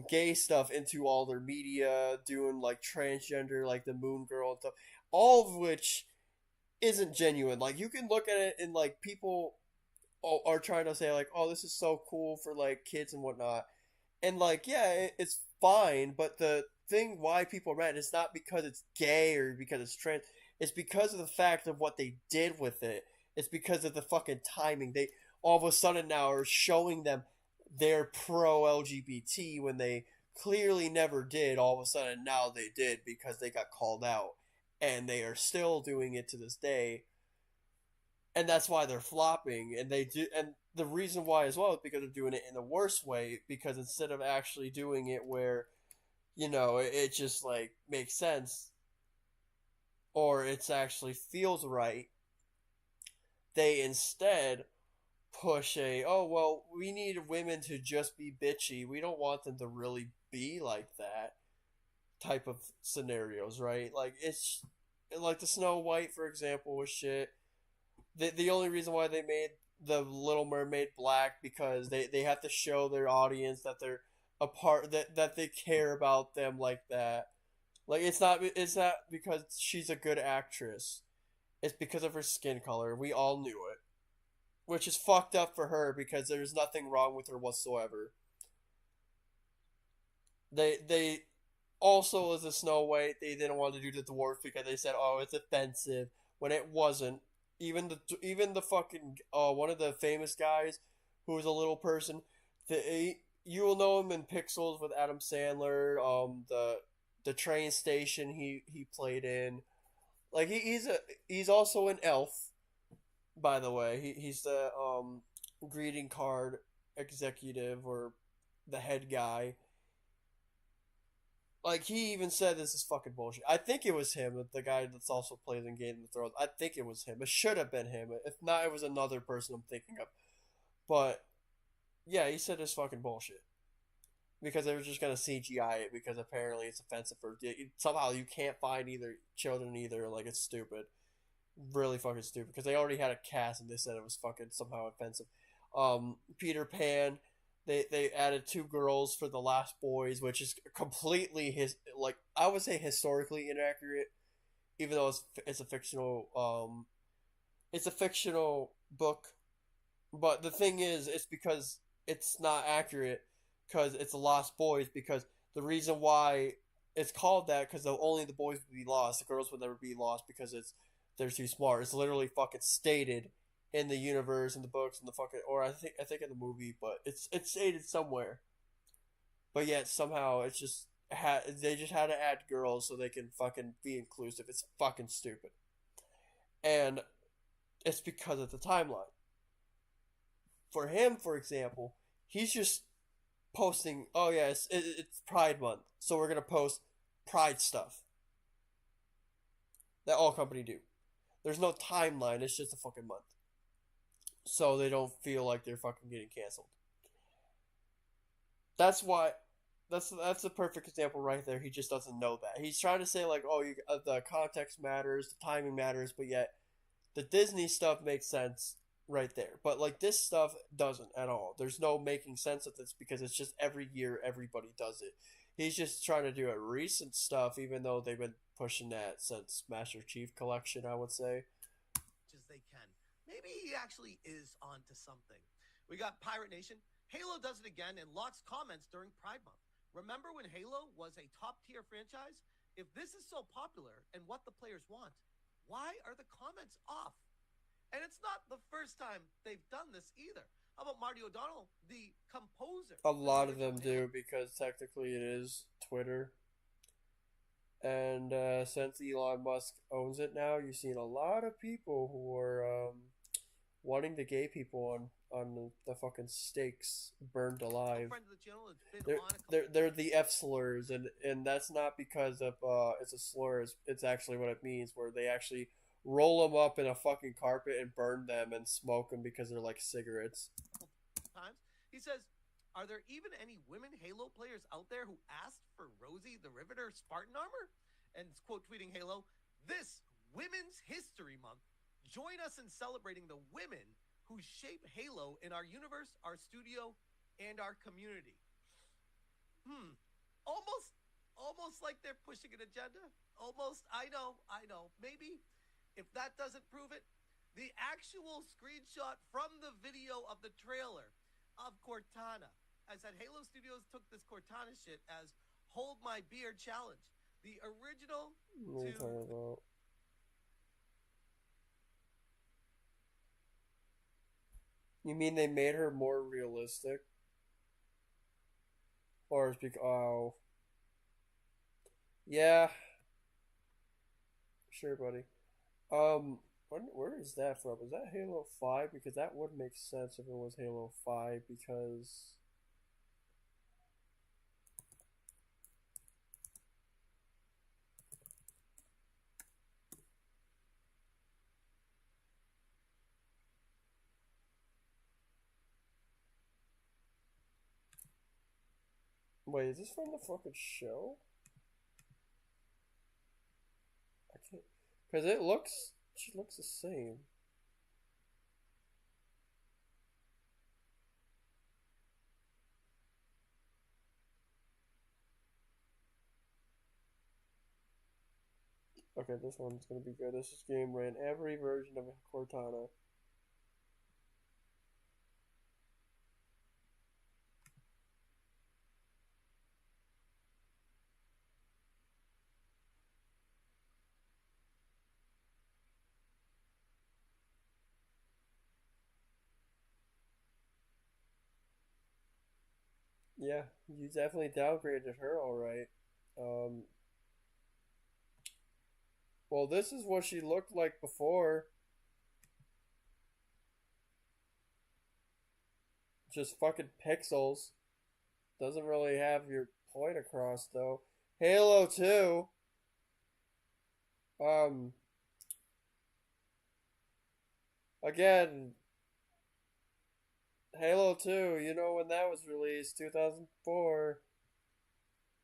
gay stuff into all their media, doing like transgender, like the Moon Girl and stuff, all of which isn't genuine. Like, you can look at it and like people are trying to say like, oh, this is so cool for like kids and whatnot, and like, yeah, it's fine, but the thing why people are mad is not because it's gay or because it's trans. It's because of the fact of what they did with it. It's because of the fucking timing. They all of a sudden now are showing them they're pro LGBT when they clearly never did. All of a sudden now they did, because they got called out, and they are still doing it to this day. And that's why they're flopping, and the reason why as well is because they're doing it in the worst way, because instead of actually doing it where, it just like makes sense, or it's actually feels right, they instead push we need women to just be bitchy. We don't want them to really be like that type of scenarios, right? Like, it's like the Snow White, for example, was shit. The only reason why they made the Little Mermaid black, because they have to show their audience that they're a part, that they care about them like that. Like, it's not because she's a good actress. It's because of her skin color. We all knew it. Which is fucked up for her, because there's nothing wrong with her whatsoever. They also, as a Snow White, they didn't want to do the dwarf because they said, oh, it's offensive, when it wasn't. Even the fucking one of the famous guys who was a little person, you will know him in Pixels with Adam Sandler. The train station he played in, like he's also an elf, by the way. He's the greeting card executive, or the head guy. Like, he even said this is fucking bullshit. I think it was him, the guy that's also played in Game of Thrones. I think it was him. It should have been him. If not, it was another person I'm thinking of. But yeah, he said it's fucking bullshit, because they were just gonna CGI it, because apparently it's offensive for somehow you can't find either children either. Like, it's stupid, really fucking stupid, because they already had a cast and they said it was fucking somehow offensive. Peter Pan. They added 2 girls for the Last Boys, which is completely I would say historically inaccurate, even though it's a fictional book. But the thing is, it's because it's not accurate, because it's the Lost Boys, because the reason why it's called that, because only the boys would be lost, the girls would never be lost, because they're too smart. It's literally fucking stated in the universe, in the books, in the fucking, or I think in the movie, but it's stated somewhere. But yet somehow it's just they just had to add girls so they can fucking be inclusive. It's fucking stupid, and it's because of the timeline. For him, for example, he's just posting, oh yeah, it's Pride Month, so we're gonna post Pride stuff. That all company do. There's no timeline. It's just a fucking month. So they don't feel like they're fucking getting canceled. That's why. That's a perfect example right there. He just doesn't know that. He's trying to say like, oh, the context matters, the timing matters, but yet The Disney stuff makes sense right there, but like this stuff doesn't at all. There's no making sense of this because it's just every year everybody does it. He's just trying to do a recent stuff, even though they've been pushing that since Master Chief Collection, I would say. As they can. Maybe he actually is onto something. We got Pirate Nation. Halo does it again and locks comments during Pride Month. Remember when Halo was a top-tier franchise? If this is so popular and what the players want, why are the comments off? And it's not the first time they've done this either. How about Marty O'Donnell, the composer? A lot of them do because technically it is Twitter. And since Elon Musk owns it now, you've seen a lot of people who are wanting the gay people on the fucking stakes burned alive. They're the F slurs, and that's not because of it's a slur. It's actually what it means, where they actually roll them up in a fucking carpet and burn them and smoke them because they're like cigarettes. He says, "Are there even any women Halo players out there who asked for Rosie the Riveter Spartan armor?" And quote tweeting Halo, "This Women's History Month, join us in celebrating the women who shape Halo in our universe, our studio, and our community." Almost like they're pushing an agenda. Almost, I know. Maybe if that doesn't prove it, the actual screenshot from the video of the trailer of Cortana. I said Halo Studios took this Cortana shit as Hold My Beer Challenge. The original What are you talking about? You mean they made her more realistic? Or it's because... Oh. Yeah. Sure, buddy. Where is that from? Is that Halo 5? Because that would make sense if it was Halo 5, because... Wait, is this from the fucking show? I can't... Because it looks... She looks the same. Okay, this one's gonna be good. This game ran every version of Cortana. Yeah, you definitely downgraded her, alright. Well, this is what she looked like before. Just fucking pixels. Doesn't really have your point across, though. Halo 2. Again, Halo 2, you know when that was released, 2004.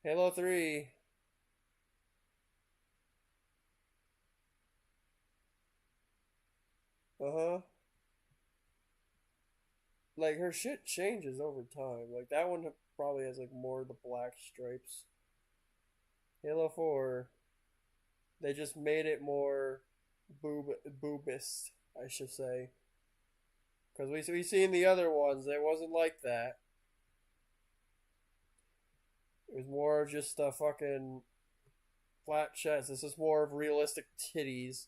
Halo 3. Uh-huh. Like, her shit changes over time. Like, that one probably has, like, more of the black stripes. Halo 4. They just made it more boobist, I should say. Because we seen the other ones, it wasn't like that. It was more of just a fucking flat chest. This is more of realistic titties.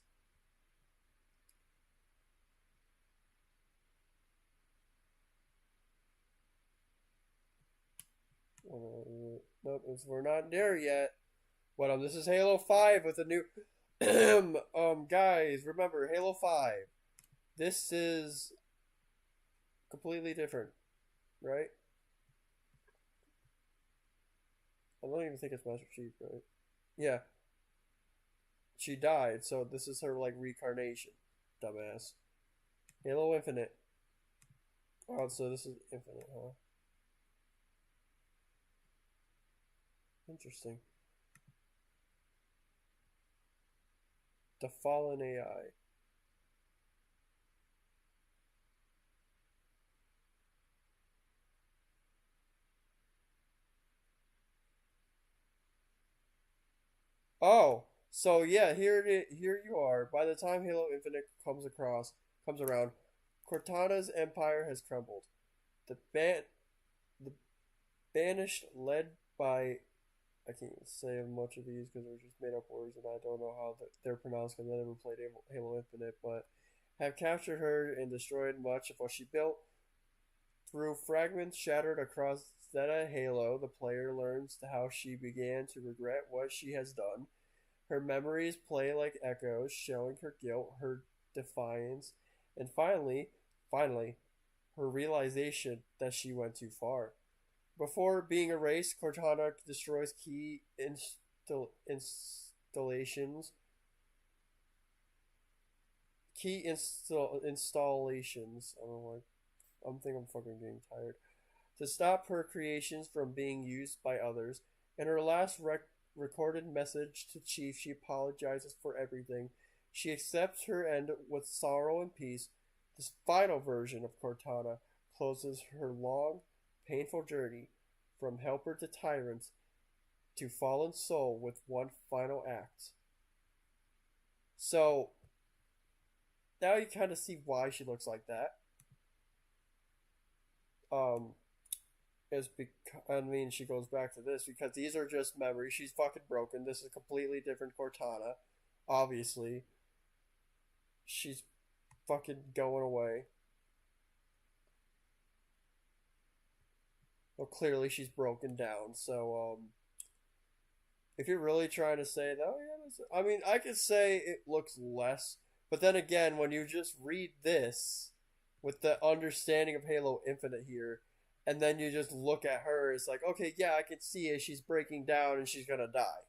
Nope, we're not there yet. But this is Halo 5 with a new guys, remember Halo 5. This is completely different, right? I don't even think it's Master Chief, right? Yeah. She died, so this is her like reincarnation, dumbass. Halo Infinite. Oh, so this is Infinite, huh? Interesting. The Fallen AI. Oh, so yeah, here you are. By the time Halo Infinite comes around, Cortana's empire has crumbled. The the banished, led by, I can't say much of these because they're just made up words and I don't know how they're pronounced because I never played Halo Infinite, but have captured her and destroyed much of what she built. Through fragments shattered across Zeta Halo, the player learns how she began to regret what she has done. Her memories play like echoes, showing her guilt, her defiance, and finally, her realization that she went too far. Before being erased, Cortana destroys installations, installations. I don't know why. I'm thinking I'm fucking getting tired. To stop her creations from being used by others. In her last recorded message to Chief, she apologizes for everything. She accepts her end with sorrow and peace. This final version of Cortana closes her long, painful journey from helper to tyrant to fallen soul with one final act. So, now you kind of see why she looks like that. She goes back to this because these are just memories. She's fucking broken. This is a completely different Cortana. Obviously, she's fucking going away. Well, clearly she's broken down. So, if you're really trying to say that, oh yeah, I could say it looks less, but then again, when you just read this with the understanding of Halo Infinite here, and then you just look at her, it's like, okay, yeah, I can see it. She's breaking down and she's gonna die.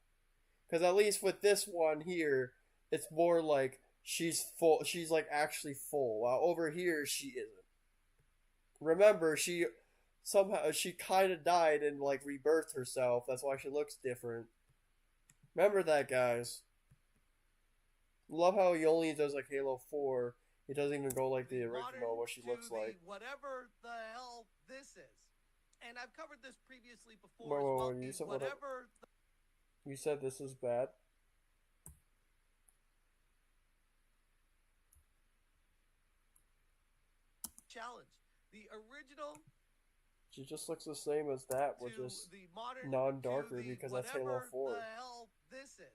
Because at least with this one here, it's more like she's full. She's like actually full. While over here, she isn't. Remember, she kind of died and like rebirthed herself. That's why she looks different. Remember that, guys. Love how he only does like Halo 4. He doesn't even go like the original, what she looks like. Whatever the hell this is. And I've covered this previously before Whoa, as well. you said you said this is bad? Challenge. The original. She just looks the same as that, with just non-darker because that's Halo 4. Whatever the hell this is.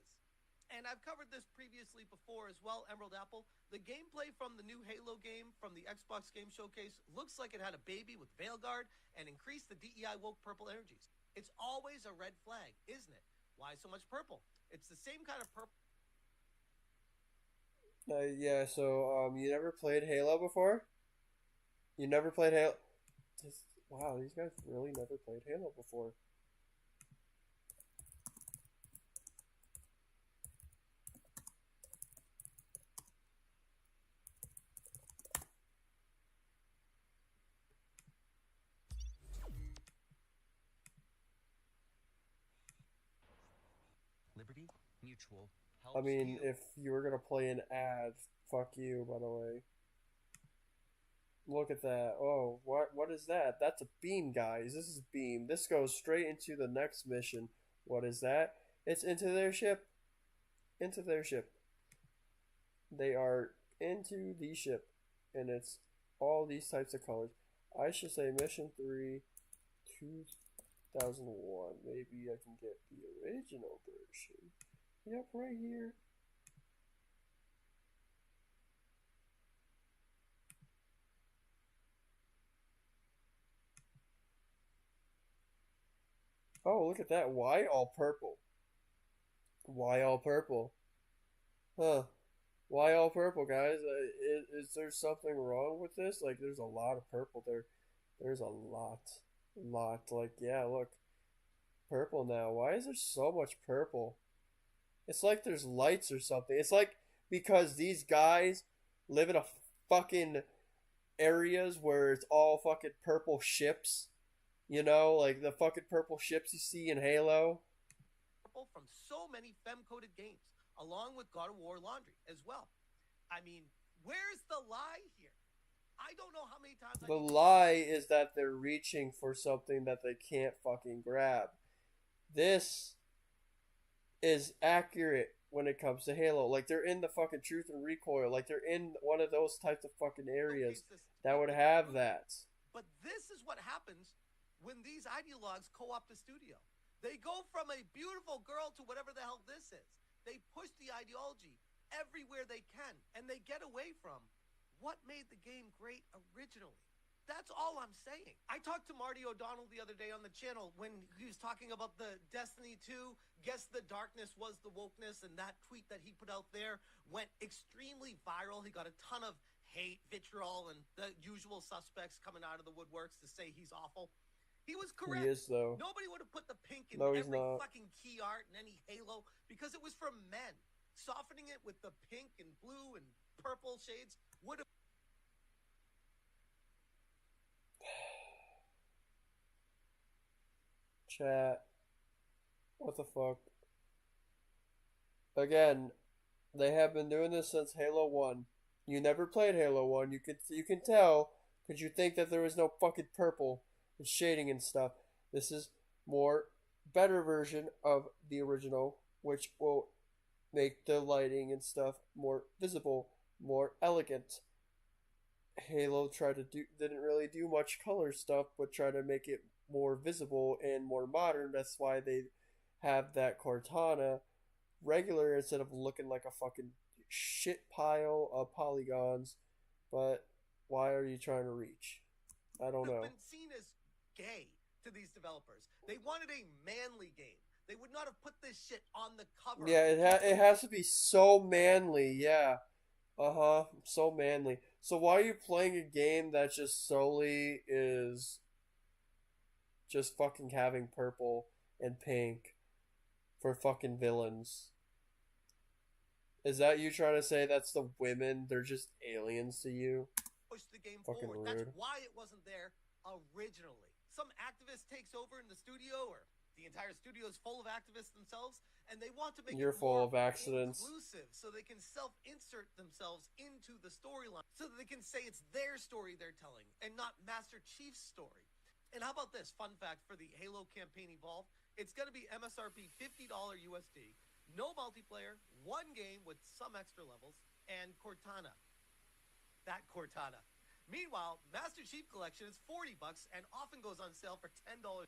And I've covered this previously before as well, Emerald Apple. The gameplay from the new Halo game from the Xbox Game Showcase looks like it had a baby with Veilguard and increased the DEI woke purple energies. It's always a red flag, isn't it? Why so much purple? It's the same kind of purple. Yeah, so, you never played Halo before? You never played Halo? Wow, these guys really never played Halo before. Liberty Mutual helps I mean, you. if you were gonna play an ad, fuck you, by the way. Look at that. Oh, what is that? That's a beam, guys. This is beam. This goes straight into the next mission. What is that? It's into their ship. Into their ship. They are into the ship. And it's all these types of colors. I should say mission 3, 2001. Maybe I can get the original version. Yep, right here. Oh, look at that. Why all purple? Why all purple? Huh. Why all purple, guys? Is there something wrong with this? Like, there's a lot of purple there. There's a lot. Like, yeah, look. Purple now. Why is there so much purple? It's like there's lights or something. It's like because these guys live in a fucking areas where it's all fucking purple ships. You know, like the fucking purple ships you see in Halo. From so many femme-coded games, along with God of War Laundry as well. I mean, where's the lie here? I don't know how many times. The lie is that they're reaching for something that they can't fucking grab. This is accurate when it comes to Halo. Like, they're in the fucking Truth and Recoil. Like, they're in one of those types of fucking areas that would have that. But this is what happens when these ideologues co-opt the studio. They go from a beautiful girl to whatever the hell this is. They push the ideology everywhere they can, and they get away from what made the game great originally. That's all I'm saying. I talked to Marty O'Donnell the other day on the channel when he was talking about the Destiny 2, Guess the Darkness was the wokeness, and that tweet that he put out there went extremely viral. He got a ton of hate, vitriol, and the usual suspects coming out of the woodworks to say he's awful. He was correct. He is, though. Nobody would have put the pink in No, he's every not. fucking key art and any Halo because it was for men. Softening it with the pink and blue and purple shades would have... Chat. What the fuck? Again, they have been doing this since Halo 1. You never played Halo 1. You can tell because you think that there was no fucking purple and shading and stuff. This is more better version of the original, which will make the lighting and stuff more visible, more elegant. Halo didn't really do much color stuff, but tried to make it more visible and more modern. That's why they have that Cortana regular instead of looking like a fucking shit pile of polygons. But why are you trying to reach? I don't know. Been seen as gay to these developers. They wanted a manly game. They would not have put this shit on the cover. Yeah, it has to be so manly. Yeah. So manly. So why are you playing a game that just solely is just fucking having purple and pink for fucking villains? Is that you trying to say that's the women? They're just aliens to you? Push the game Fucking forward. rude. That's why it wasn't there originally. Some activist takes over in the studio, or the entire studio is full of activists themselves, and they want to make You're it full more of accidents. inclusive, so they can self-insert themselves into the storyline, so that they can say it's their story they're telling, and not Master Chief's story. And how about this fun fact for the Halo campaign Evolved? It's going to be MSRP $50 USD, no multiplayer, one game with some extra levels, and Cortana. That Cortana. Meanwhile, Master Chief Collection is $40 and often goes on sale for $10.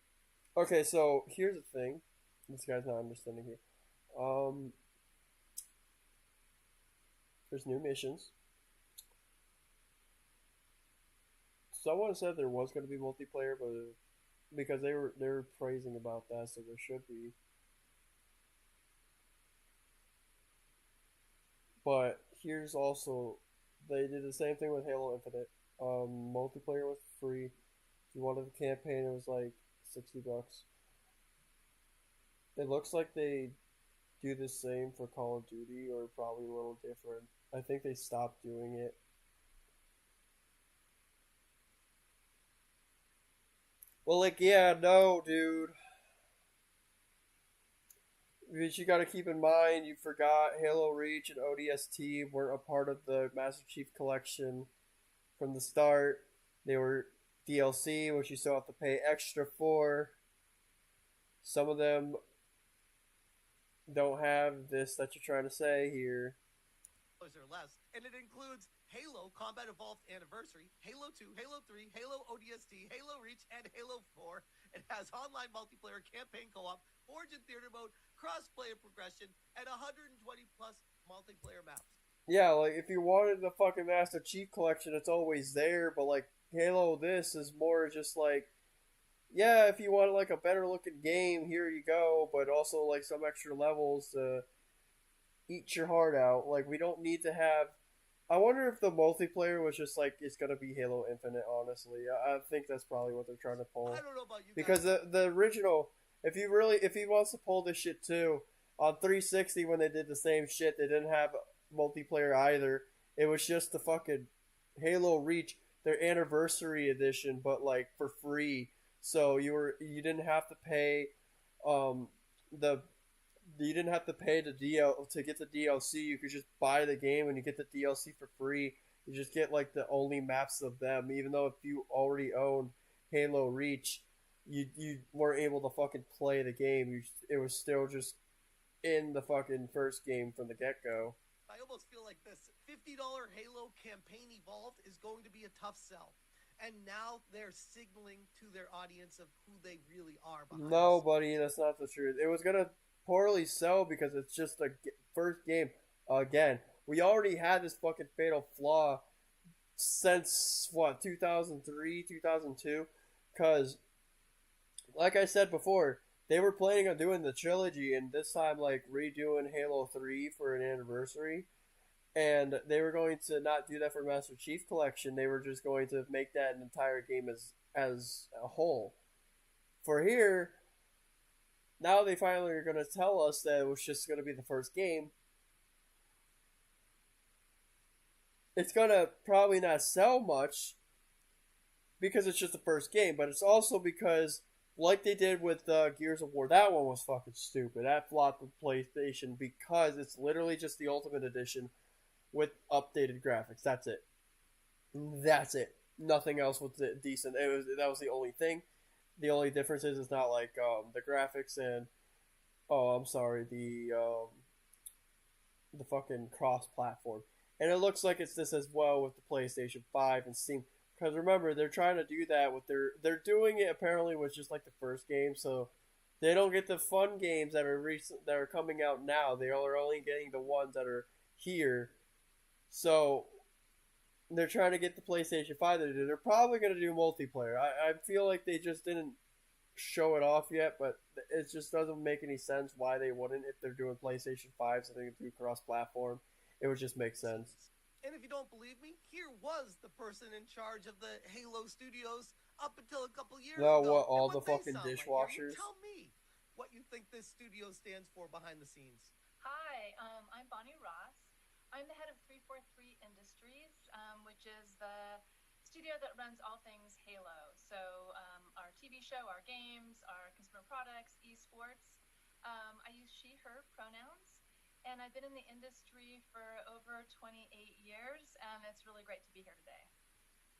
Okay, so here's the thing. This guy's not understanding here. There's new missions. Someone said there was going to be multiplayer, but because they were praising about that, so there should be. But here's also, they did the same thing with Halo Infinite. Multiplayer was free. If you wanted the campaign, it was like $60. It looks like they do the same for Call of Duty, or probably a little different. I think they stopped doing it. Well, like, yeah, no, dude. Because you gotta keep in mind, you forgot Halo Reach and ODST weren't a part of the Master Chief Collection from the start. They were DLC, which you still have to pay extra for. Some of them don't have this that you're trying to say here. Or less, and it includes Halo Combat Evolved Anniversary, Halo 2, Halo 3, Halo ODST, Halo Reach, and Halo 4. It has online multiplayer, campaign co-op, Forge and Theater mode, cross-player progression, and 120 plus multiplayer maps. Yeah, like, if you wanted the fucking Master Chief Collection, it's always there, but, like, Halo this is more just like, yeah, if you want, like, a better looking game, here you go, but also, like, some extra levels to eat your heart out. Like, we don't need to have... I wonder if the multiplayer was just like, it's gonna be Halo Infinite, honestly. I think that's probably what they're trying to pull. I don't know about you because guys. the original, if he wants to pull this shit too, on 360 when they did the same shit, they didn't have multiplayer either. It was just the fucking Halo Reach, their anniversary edition, but like for free. So you didn't have to pay you didn't have to pay to get the DLC. You could just buy the game and you get the DLC for free. You just get like the only maps of them. Even though if you already own Halo Reach, you weren't able to fucking play the game. It was still just in the fucking first game from the get-go. I almost feel like this $50 Halo campaign evolved is going to be a tough sell. And now they're signaling to their audience of who they really are. No, buddy, that's not the truth. It was gonna poorly sell because it's just the first game. Again, we already had this fucking fatal flaw since, what, 2003, 2002? Because, like I said before, they were planning on doing the trilogy and this time, like, redoing Halo 3 for an anniversary. And they were going to not do that for Master Chief Collection. They were just going to make that an entire game as a whole. For here, now they finally are going to tell us that it was just going to be the first game. It's going to probably not sell much because it's just the first game. But it's also because, like they did with Gears of War, that one was fucking stupid. That flopped the PlayStation because it's literally just the Ultimate Edition with updated graphics. That's it. That's it. Nothing else was decent. That was the only thing. The only difference is it's not like the graphics and the fucking cross-platform. And it looks like it's this as well with the PlayStation 5 and Steam. Because remember, they're trying to do that with they're doing it apparently with just like the first game, so they don't get the fun games that are coming out now. They are only getting the ones that are here. So they're trying to get the PlayStation 5 to do. They're probably going to do multiplayer. I feel like they just didn't show it off yet, but it just doesn't make any sense why they wouldn't if they're doing PlayStation 5 so they can do cross-platform. It would just make sense. And if you don't believe me, here was the person in charge of the Halo Studios up until a couple years ago. What, all the they fucking sound like. dishwashers? You tell me what you think this studio stands for behind the scenes. Hi, I'm Bonnie Ross. I'm the head of 343 Industries, which is the studio that runs all things Halo. So our TV show, our games, our consumer products, esports. I use she, her pronouns. And I've been in the industry for over 28 years, and it's really great to be here today.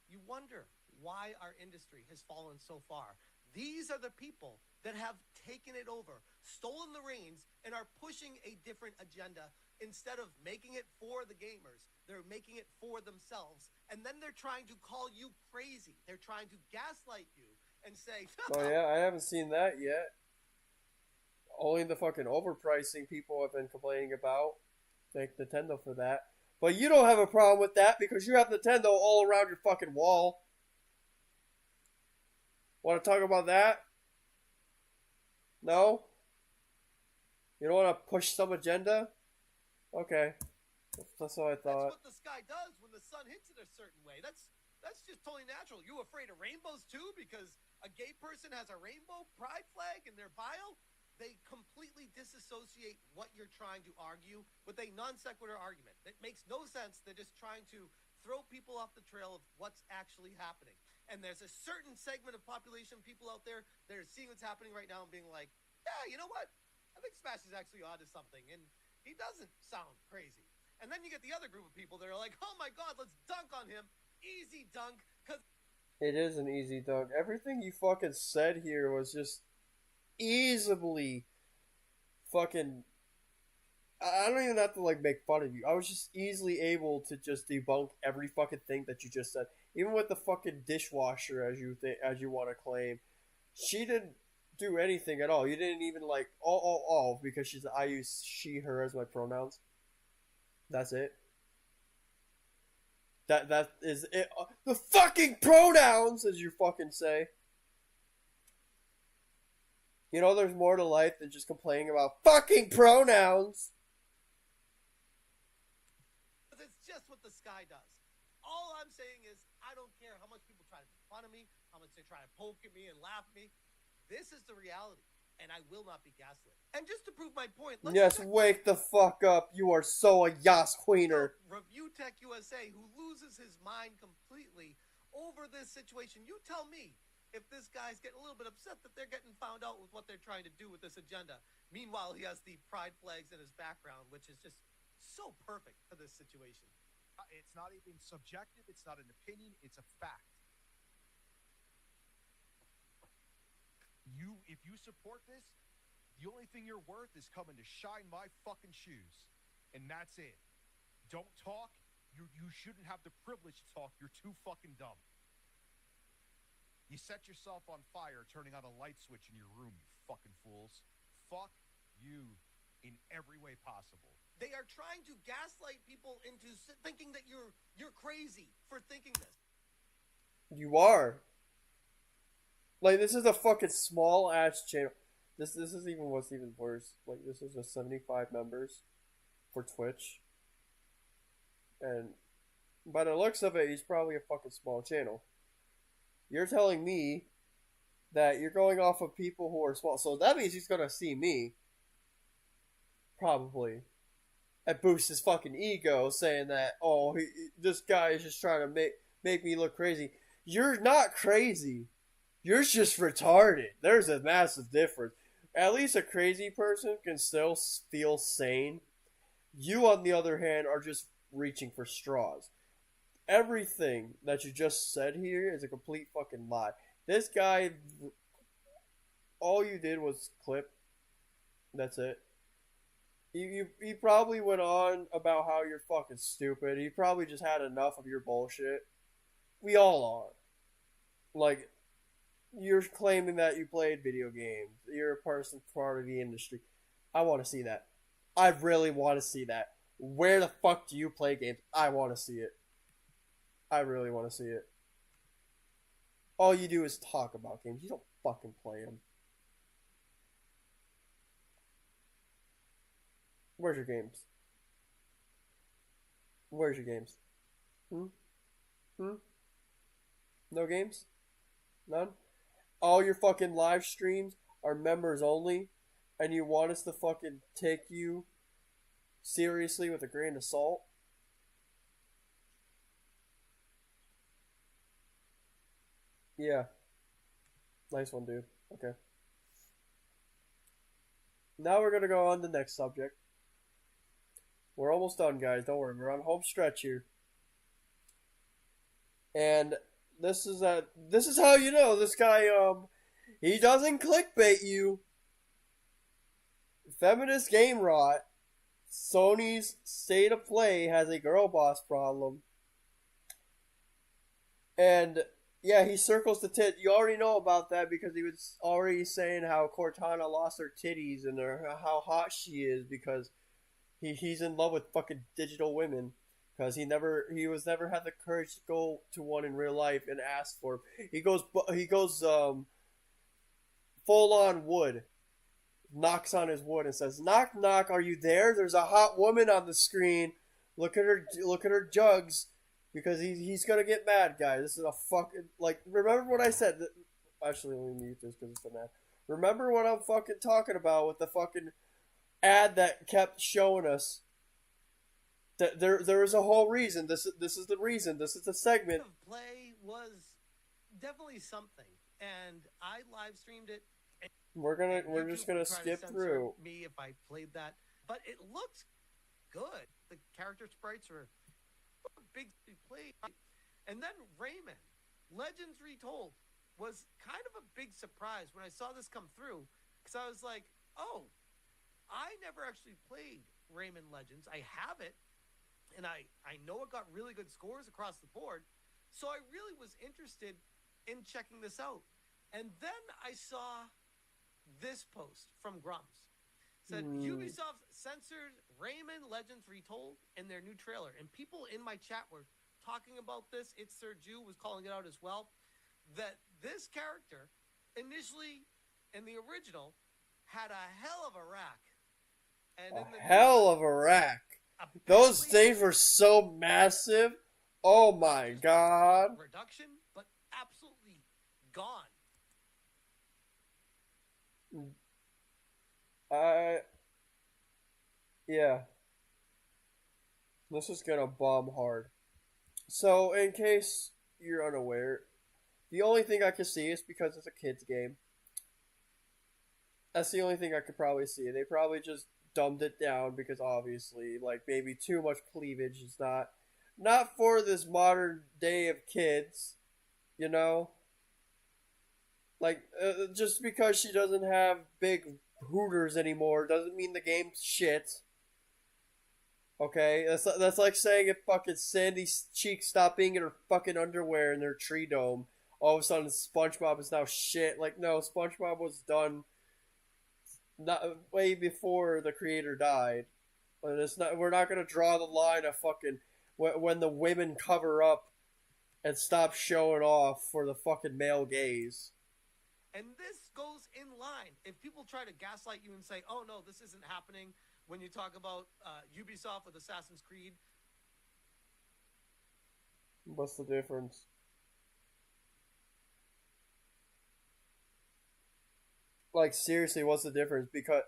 You wonder why our industry has fallen so far. These are the people that have taken it over, stolen the reins, and are pushing a different agenda. Instead of making it for the gamers, they're making it for themselves. And then they're trying to call you crazy. They're trying to gaslight you and say, oh yeah, I haven't seen that yet. Only the fucking overpricing people have been complaining about. Thank Nintendo for that. But you don't have a problem with that because you have Nintendo all around your fucking wall. Want to talk about that? No? You don't want to push some agenda? Okay. That's what I thought. That's what the sky does when the sun hits it a certain way. That's just totally natural. You afraid of rainbows too because a gay person has a rainbow pride flag in their bio? They completely disassociate what you're trying to argue with a non sequitur argument. It makes no sense. They're just trying to throw people off the trail of what's actually happening. And there's a certain segment of population people out there that are seeing what's happening right now and being like, yeah, you know what? I think Smash is actually onto something, and he doesn't sound crazy. And then you get the other group of people that are like, oh my god, let's dunk on him. Easy dunk. It is an easy dunk. Everything you fucking said here was just easily fucking, I don't even have to like make fun of you. I was just easily able to just debunk every fucking thing that you just said. Even with the fucking dishwasher, as you want to claim, she didn't do anything at all. You didn't even like because I use she, her as my pronouns. That's it. That is it. The fucking pronouns, as you fucking say. You know, there's more to life than just complaining about fucking pronouns. It's just what the sky does. All I'm saying is, I don't care how much people try to make fun of me, how much they try to poke at me and laugh at me. This is the reality, and I will not be gaslit. And just to prove my point, yes, wake the fuck up. You are so a Yas Queener. Review Tech USA, who loses his mind completely over this situation. You tell me if this guy's getting a little bit upset that they're getting found out with what they're trying to do with this agenda. Meanwhile, he has the pride flags in his background, which is just so perfect for this situation. It's not even subjective. It's not an opinion. It's a fact. If you support this, The only thing you're worth is coming to shine my fucking shoes. And that's it. Don't talk. You shouldn't have the privilege to talk. You're too fucking dumb. You set yourself on fire turning on a light switch in your room, you fucking fools. Fuck you in every way possible. They are trying to gaslight people into thinking that you're crazy for thinking this. You are. Like, this is a fucking small ass channel. This is even what's even worse. Like, this is just 75 members for Twitch. And by the looks of it, he's probably a fucking small channel. You're telling me that you're going off of people who are small. So that means he's gonna see me. Probably. And boost his fucking ego, saying that, oh, this guy is just trying to make me look crazy. You're not crazy. You're just retarded. There's a massive difference. At least a crazy person can still feel sane. You, on the other hand, are just reaching for straws. Everything that you just said here is a complete fucking lie. This guy, all you did was clip. That's it. He probably went on about how you're fucking stupid. He probably just had enough of your bullshit. We all are. Like, you're claiming that you played video games. You're a person part of the industry. I want to see that. I really want to see that. Where the fuck do you play games? I want to see it. I really want to see it. All you do is talk about games. You don't fucking play them. Where's your games? Where's your games? No games? None? All your fucking live streams are members only, and you want us to fucking take you seriously with a grain of salt? Yeah. Nice one, dude. Okay. Now we're gonna go on to the next subject. We're almost done, guys. Don't worry. We're on home stretch here. And this is how you know this guy, he doesn't clickbait you. Feminist game rot. Sony's state of play has a girl boss problem. And yeah, he circles the tit. You already know about that because he was already saying how Cortana lost her titties and how hot she is because he's in love with fucking digital women because he never had the courage to go to one in real life and ask for them. He goes full on wood. Knocks on his wood and says, "Knock, knock, are you there? There's a hot woman on the screen. Look at her jugs." Because he's gonna get mad, guys. This is a fucking, like, remember what I said? Actually, let me mute this because it's an ad. Remember what I'm fucking talking about with the fucking ad that kept showing us that there is a whole reason. This is the reason. This is the segment. Play was definitely something, and I live streamed it. We're just gonna skip through me if I played that, but it looked good. The character sprites are big play, and then Rayman Legends Retold was kind of a big surprise when I saw this come through because I was like, oh, I never actually played Rayman Legends. I have it, and I know it got really good scores across the board, so I really was interested in checking this out. And then I saw this post from Grumps. Said Ubisoft censored Rayman Legends Retold in their new trailer. And people in my chat were talking about this. It's Sir Jew was calling it out as well. That this character, initially in the original, had a hell of a rack. And hell of a rack. Those things were so massive. Oh my god. Reduction, but absolutely gone. Yeah. This is gonna bomb hard. So, in case you're unaware, the only thing I can see is because it's a kid's game. That's the only thing I could probably see. They probably just dumbed it down because obviously, like, maybe too much cleavage is not for this modern day of kids, you know? Like, just because she doesn't have big Hooters anymore doesn't mean the game's shit. Okay, that's like saying if fucking Sandy Cheek stopped being in her fucking underwear in their tree dome, all of a sudden SpongeBob is now shit. Like, no, SpongeBob was done not way before the creator died. But it's not. We're not gonna draw the line of fucking when the women cover up and stop showing off for the fucking male gaze. And this goes in line. If people try to gaslight you and say, "Oh no, this isn't happening," when you talk about Ubisoft with Assassin's Creed, what's the difference? Like, seriously, what's the difference? Because,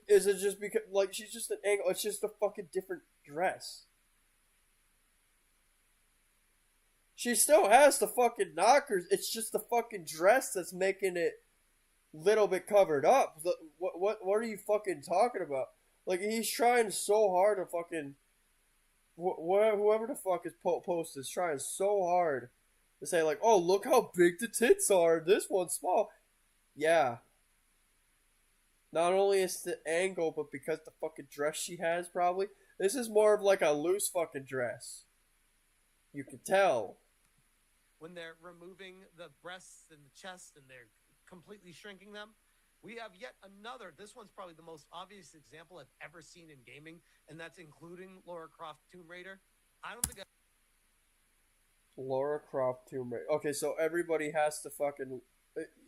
is it just because, like, she's just an angle? It's just a fucking different dress. She still has the fucking knockers. It's just the fucking dress that's making it little bit covered up. What are you fucking talking about? Like, he's trying so hard to fucking whoever the fuck is post is trying so hard to say, like, oh, look how big the tits are. This one's small. Yeah. Not only is the angle, but because the fucking dress she has, probably. This is more of like a loose fucking dress. You can tell. When they're removing the breasts and the chest and they're completely shrinking them, we have yet another. This one's probably the most obvious example I've ever seen in gaming, and that's including Lara Croft Tomb Raider. I don't think Lara Croft Tomb Raider. Okay, so everybody has to fucking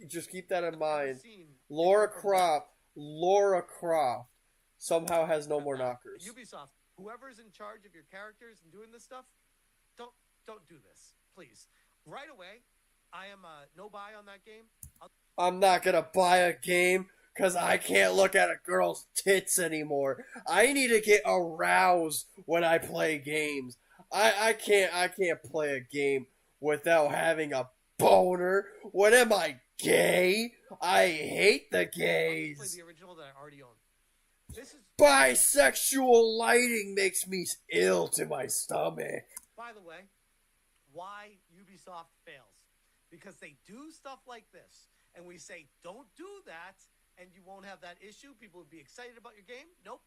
just keep that in mind. Lara Croft somehow has no more knockers. Ubisoft, whoever's in charge of your characters and doing this stuff, don't do this, please. Right away, I am no buy on that game. I'm not gonna buy a game because I can't look at a girl's tits anymore. I need to get aroused when I play games. I can't play a game without having a boner. What am I, gay? I hate the gays. Play the original that I already own. This is bisexual lighting makes me ill to my stomach. By the way, why Ubisoft fails? Because they do stuff like this, and we say don't do that, and you won't have that issue. People would be excited about your game. Nope.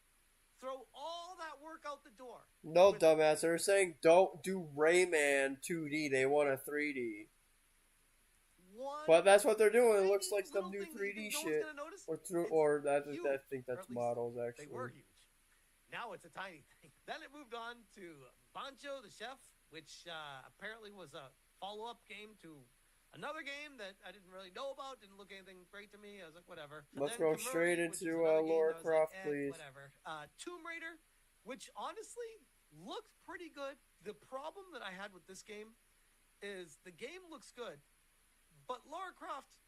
Throw all that work out the door. No, dumbass. They're saying don't do Rayman 2D. They want a 3D. But that's what they're doing. It looks like some new 3D shit. I think that's models, actually. They were huge. Now it's a tiny thing. Then it moved on to Banjo the Chef, which apparently was a follow-up game to another game that I didn't really know about. Didn't look anything great to me. I was like, whatever. Let's go straight into Lara Croft, please. Whatever. Tomb Raider, which honestly looked pretty good. The problem that I had with this game is the game looks good, but Lara Croft,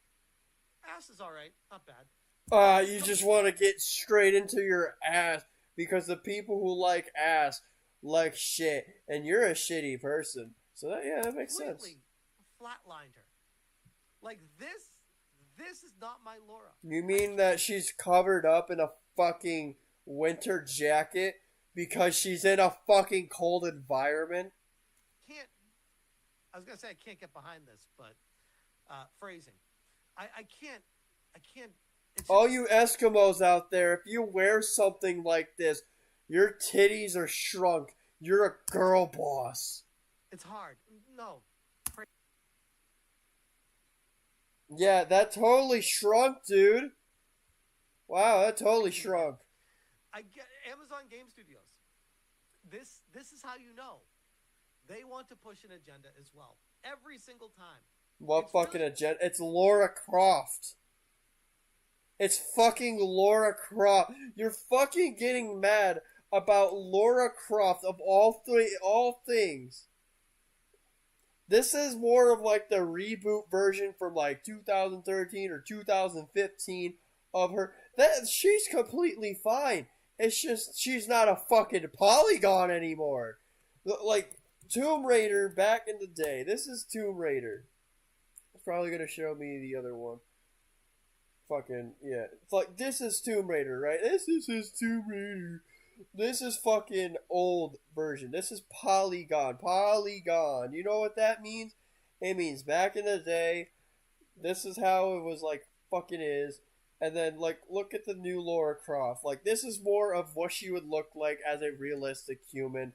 ass is all right, not bad. You just want to get straight into your ass because the people who like ass like shit, and you're a shitty person. So that makes sense. Flatlined her. Like this is not my Laura. You mean that she's covered up in a fucking winter jacket because she's in a fucking cold environment? I was gonna say I can't get behind this, but phrasing. I can't. All you Eskimos out there, if you wear something like this, your titties are shrunk. You're a girl boss. It's hard. No. Yeah, that totally shrunk, dude. Wow, that totally shrunk. I get Amazon Game Studios. This is how you know. They want to push an agenda as well. Every single time. What fucking agenda? It's Lara Croft. It's fucking Lara Croft. You're fucking getting mad about Lara Croft of all things. This is more of like the reboot version from like 2013 or 2015 of her. That she's completely fine. It's just she's not a fucking polygon anymore. Like Tomb Raider back in the day. This is Tomb Raider. It's probably gonna show me the other one. Fucking yeah. It's like this is Tomb Raider, right? This is his Tomb Raider. This is fucking old version. This is polygon. Polygon. You know what that means? It means back in the day, this is how it was like fucking is. And then, like, look at the new Laura Croft. Like, this is more of what she would look like as a realistic human,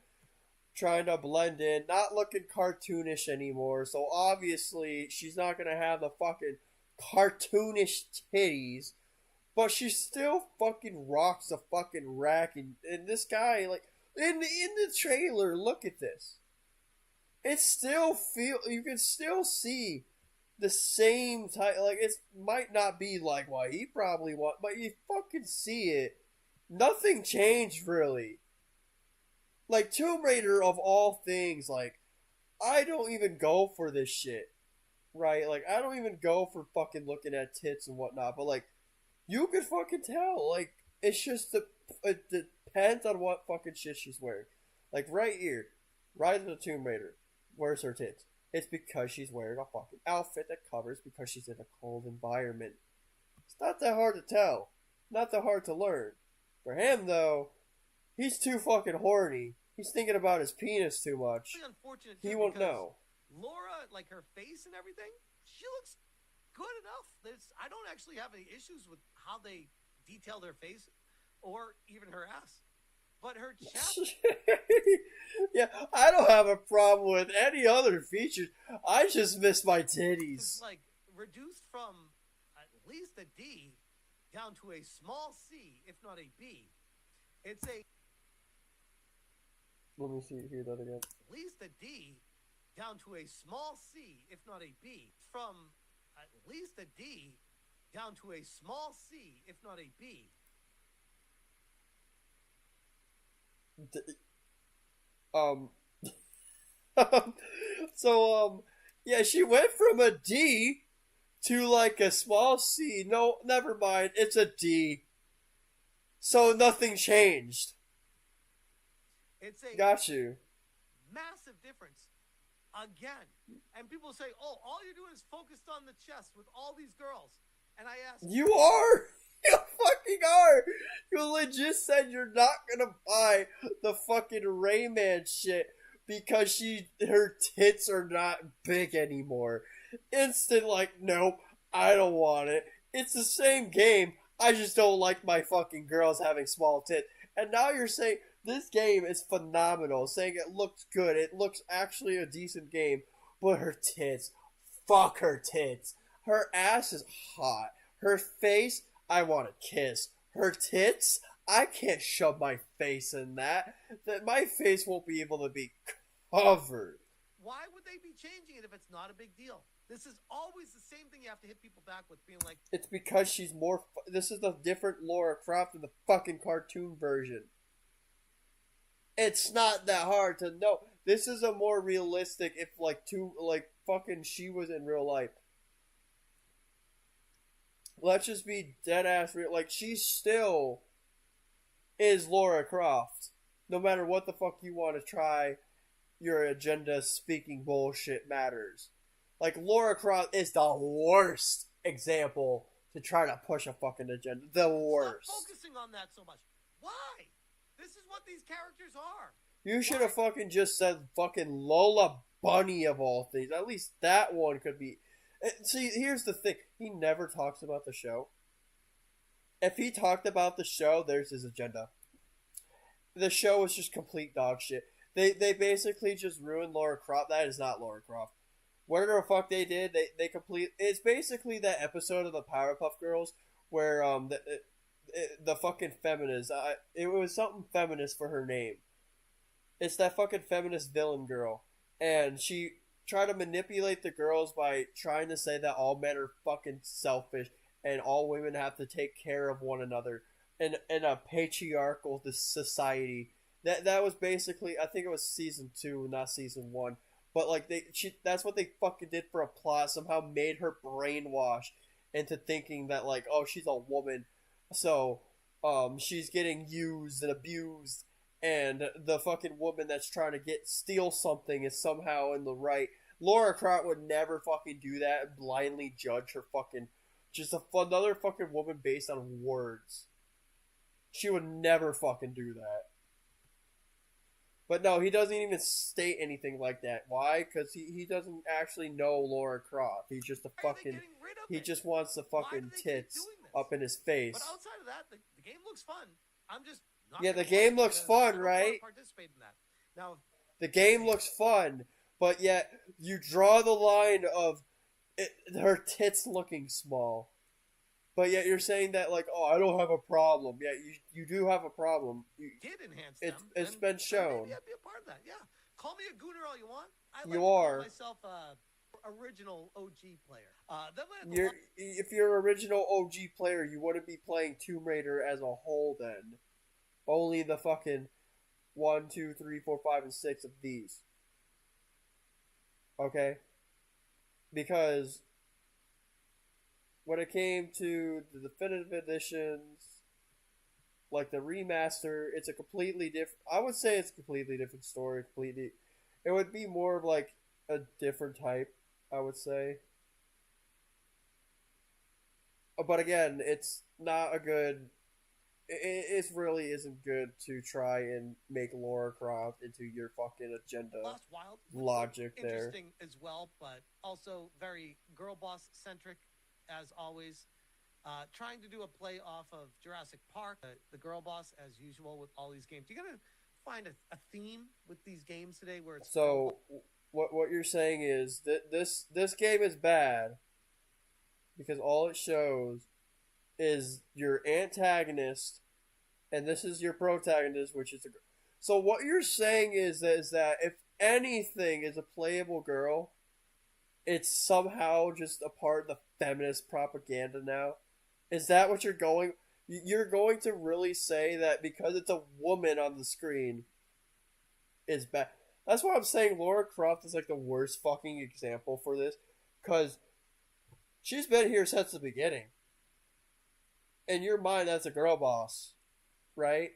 trying to blend in, not looking cartoonish anymore. So obviously, she's not gonna have the fucking cartoonish titties, but she still fucking rocks the fucking rack. And this guy, like, in the trailer, look at this. It still you can still see the same type, like, it might not be like what he probably want, but you fucking see it. Nothing changed, really. Like, Tomb Raider, of all things, like, I don't even go for this shit, right? Like, I don't even go for fucking looking at tits and whatnot, but, like, you could fucking tell, like, it's just, it depends on what fucking shit she's wearing. Like, right here, Rise of the Tomb Raider, where's her tits? It's because she's wearing a fucking outfit that covers because she's in a cold environment. It's not that hard to tell. Not that hard to learn. For him, though, he's too fucking horny. He's thinking about his penis too much. It's unfortunate He too, won't because know. Laura, like her face and everything, she looks good enough. I don't actually have any issues with how they detailed her face or even her ass. But her chest, yeah, I don't have a problem with any other features. I just miss my titties. is like reduced from at least a D down to a small C, if not a B. It's a Let me hear that again. at least a D down to a small C, if not a B. From at least a D down to a small C, if not a B. Yeah, she went from a D to like a small C. No, never mind. It's a D. So nothing changed. It's a Got you. massive difference again. And people say, oh, all you're doing is focused on the chest with all these girls. And I ask, You are. You fucking are. You legit said you're not gonna buy the fucking Rayman shit because her tits are not big anymore. Instant like, nope, I don't want it. It's the same game. I just don't like my fucking girls having small tits. And now you're saying this game is phenomenal, saying it looks good. It looks actually a decent game, but her tits, fuck her tits. Her ass is hot. Her face, I want to kiss. Her tits, I can't shove my face in that. That my face won't be able to be covered. why would they be changing it if it's not a big deal? This is always the same thing you have to hit people back with, being like, It's because she's more. This is the different Laura Croft in the fucking cartoon version. It's not that hard to know. This is a more realistic, if fucking she was in real life. Let's just be dead ass real. Like, she still is Laura Croft. No matter what the fuck you want to try, your agenda speaking bullshit matters. Like, Laura Croft is the worst example to try to push a fucking agenda. The worst. stop focusing on that so much. Why? This is what these characters are. You should have fucking just said fucking Lola Bunny of all things. At least that one could be. See, here's the thing. He never talks about the show. If he talked about the show, there's his agenda. The show was just complete dog shit. They basically just ruined Laura Croft. That is not Laura Croft. Whatever the fuck they did, they complete. It's basically that episode of the Powerpuff Girls where the fucking feminist. It was something feminist for her name. It's that fucking feminist villain girl, and she tried to manipulate the girls by trying to say that all men are fucking selfish and all women have to take care of one another in a patriarchal society. That was basically, I think it was season 2, not season 1. But like that's what they fucking did for a plot. Somehow made her brainwashed into thinking that like, oh, she's a woman, so she's getting used and abused, and the fucking woman that's trying to steal something is somehow in the right. Laura Croft would never fucking do that and blindly judge her fucking another fucking woman based on words. She would never fucking do that. But no, he doesn't even state anything like that. Why? Because he doesn't actually know Laura Croft. He's just a fucking. He just wants the fucking tits. up in his face. But outside of that, the game looks fun. I'm just not Yeah, the gonna play game it looks because fun, I don't wanna right? participate in that. Now, The game looks fun, but yet you draw the line of her tits looking small. But yet you're saying that, like, oh, I don't have a problem. Yeah, you do have a problem. You did enhance them. It's then been shown. Maybe I'd be a part of that. Yeah. Call me a gooner all you want. I like You to call are. myself a original OG player. If you're an original OG player, you wouldn't be playing Tomb Raider as a whole then. Only the fucking 1, 2, 3, 4, 5, and 6 of these. Okay? Because when it came to the definitive editions, like the remaster, it's a completely different. I would say it's a completely different story. It would be more of like a different type, I would say. But again, it's not a good. It really isn't good to try and make Lara Croft into your fucking agenda Lost Wild logic there. Interesting as well, but also very girl boss centric, as always. Trying to do a play off of Jurassic Park, the girl boss as usual with all these games. You gotta find a theme with these games today where it's so. What you're saying is that this game is bad because all it shows is your antagonist, and this is your protagonist, which is a girl. So what you're saying is that if anything is a playable girl, it's somehow just a part of the feminist propaganda now. Is that what you're going? You're going to really say that because it's a woman on the screen is bad? That's why I'm saying Lara Croft is like the worst fucking example for this, because she's been here since the beginning. In your mind, that's a girl boss, right?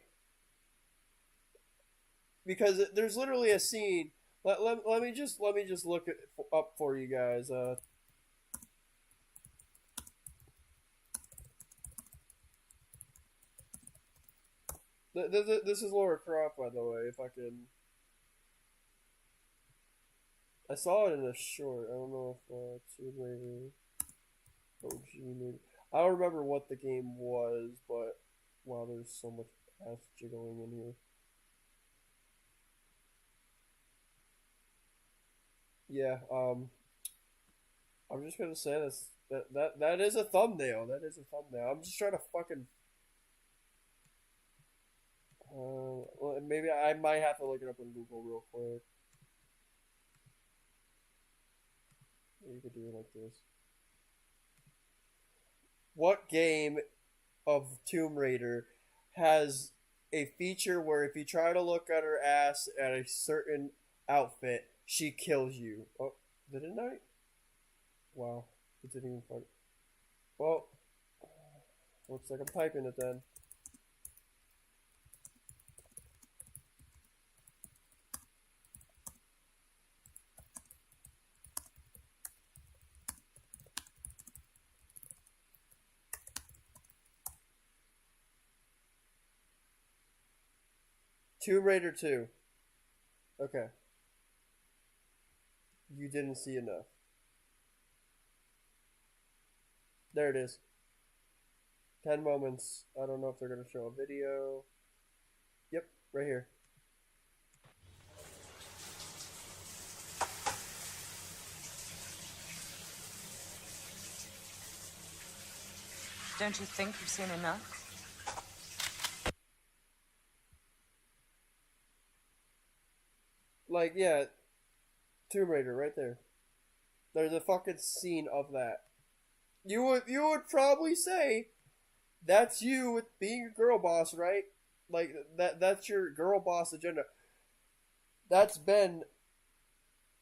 Because there's literally a scene. Let me just look it up for you guys. This is Lara Croft, by the way. If I can, I saw it in a short. I don't know if Tomb Raider OG maybe. I don't remember what the game was, but wow, there's so much ass jiggling in here. Yeah, I'm just gonna say this. That is a thumbnail. That is a thumbnail. I'm just trying to fucking. Well, maybe I might have to look it up on Google real quick. You could do it like this. What game of Tomb Raider has a feature where if you try to look at her ass at a certain outfit, she kills you? Oh, did it not? Wow, it didn't even find it. Well, looks like I'm typing it then. Tomb Raider 2. Okay. You didn't see enough. There it is. 10 moments. I don't know if they're going to show a video. Yep, right here. Don't you think you've seen enough? Like, yeah, Tomb Raider right there. There's a fucking scene of that. You would probably say that's you with being a girl boss, right? Like that's your girl boss agenda. That's been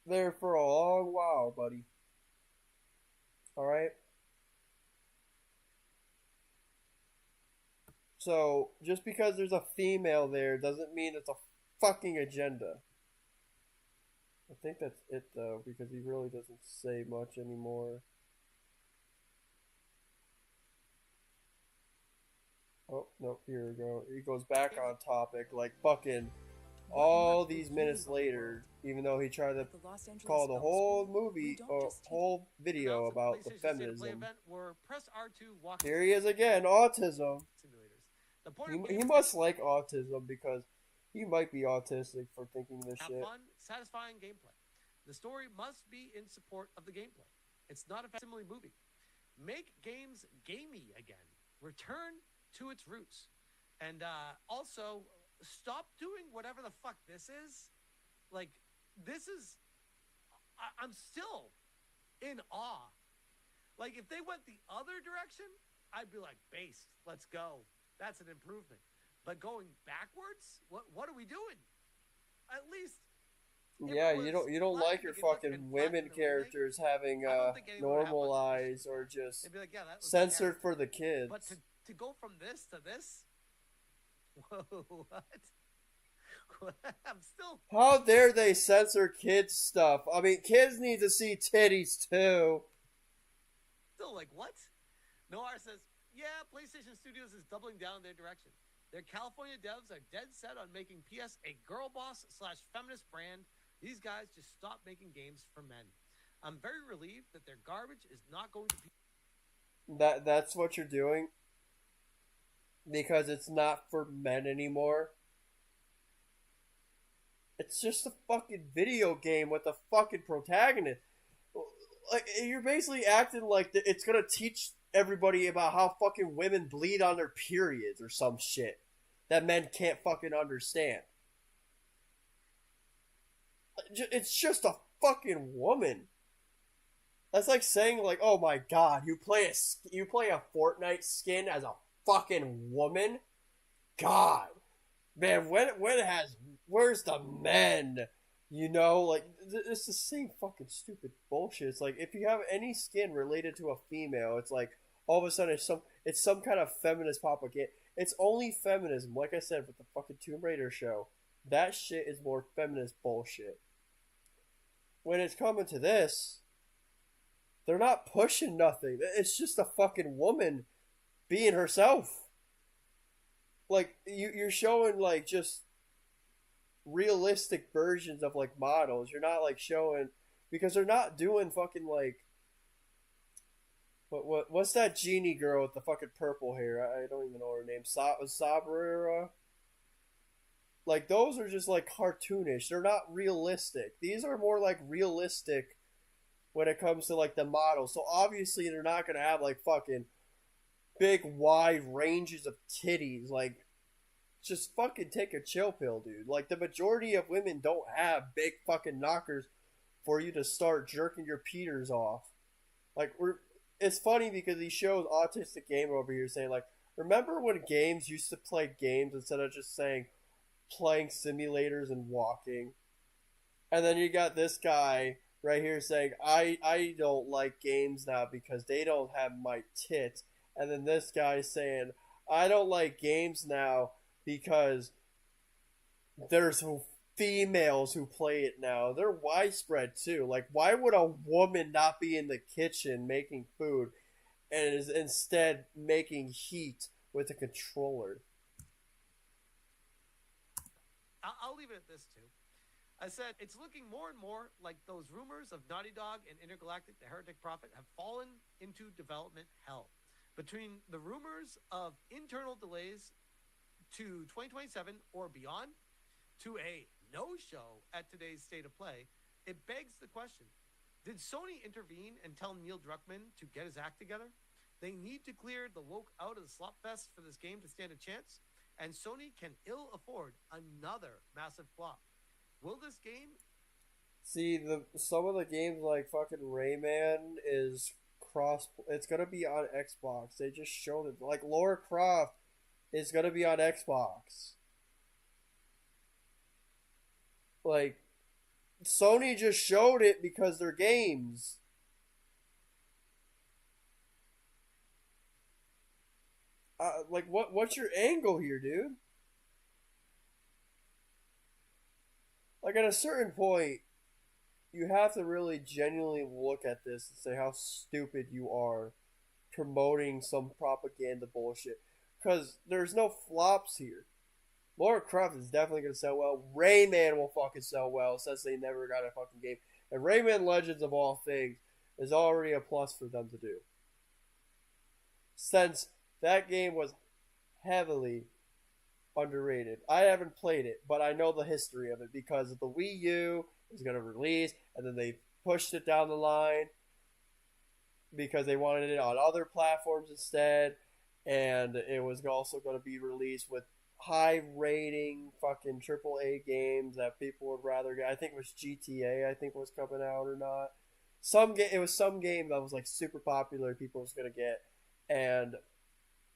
there for a long while, buddy. All right? So, just because there's a female there doesn't mean it's a fucking agenda. I think that's it, though, because he really doesn't say much anymore. Oh, no, here we go. He goes back on topic, like fucking all these minutes later, even though he tried to call the whole movie or whole video about the feminism. Here he is again, autism. He must like autism because he might be autistic for thinking this shit. Fun, satisfying gameplay. The story must be in support of the gameplay. It's not a facsimile movie. Make games gamey again. Return to its roots. And also, stop doing whatever the fuck this is. Like, this is... I'm still in awe. Like, if they went the other direction, I'd be like, based, let's go. That's an improvement. But going backwards, what are we doing? At least... Yeah, you don't like your fucking women characters having normal eyes or just like, yeah, censored for the kids. But to go from this to this, whoa, what? I'm still. How dare they censor kids stuff? I mean, kids need to see titties too. Still like what? Noir says, yeah, PlayStation Studios is doubling down their direction. Their California devs are dead set on making PS a girl boss / feminist brand. These guys just stop making games for men. I'm very relieved that their garbage is not going to be... That's what you're doing? Because it's not for men anymore? It's just a fucking video game with a fucking protagonist. Like, you're basically acting like it's gonna teach everybody about how fucking women bleed on their periods or some shit that men can't fucking understand. It's just a fucking woman. That's like saying, like, oh my god, you play a Fortnite skin as a fucking woman? God, man, where's the men? You know, like, it's the same fucking stupid bullshit. It's like, if you have any skin related to a female, it's like, all of a sudden it's some kind of feminist propaganda. It's only feminism, like I said with the fucking Tomb Raider show. That shit is more feminist bullshit. When it's coming to this, they're not pushing nothing. It's just a fucking woman being herself. Like, you're showing, like, just realistic versions of, like, models. You're not, like, showing... Because they're not doing fucking, like... What's that genie girl with the fucking purple hair? I don't even know her name. Sabrera? Like, those are just, like, cartoonish. They're not realistic. These are more, like, realistic when it comes to, like, the models. So, obviously, they're not going to have, like, fucking big, wide ranges of titties. Like, just fucking take a chill pill, dude. Like, the majority of women don't have big fucking knockers for you to start jerking your peters off. Like, it's funny because he shows Autistic Gamer over here saying, like, remember when games used to play games instead of just saying... playing simulators and walking, and then you got this guy right here saying I don't like games now because they don't have my tits, and then this guy saying I don't like games now because there's females who play it now. They're widespread too. Like, why would a woman not be in the kitchen making food and is instead making heat with a controller? I'll leave it at this, too. I said, it's looking more and more like those rumors of Naughty Dog and Intergalactic, the Heretic Prophet, have fallen into development hell. Between the rumors of internal delays to 2027 or beyond, to a no-show at today's State of Play, it begs the question, did Sony intervene and tell Neil Druckmann to get his act together? They need to clear the woke out of the slop fest for this game to stand a chance. And Sony can ill afford another massive flop. Will this game... See, some of the games like fucking Rayman is cross... It's gonna be on Xbox. They just showed it. Like, Lara Croft is gonna be on Xbox. Like, Sony just showed it because they're games. Like, what's your angle here, dude? Like, at a certain point, you have to really genuinely look at this and say how stupid you are promoting some propaganda bullshit. Because there's no flops here. Lara Croft is definitely going to sell well. Rayman will fucking sell well since they never got a fucking game. And Rayman Legends of all things is already a plus for them to do. Since that game was heavily underrated. I haven't played it, but I know the history of it because the Wii U was going to release, and then they pushed it down the line because they wanted it on other platforms instead, and it was also going to be released with high rating fucking AAA games that people would rather get. I think it was GTA, I think was coming out or not. It was some game that was like super popular people was going to get, and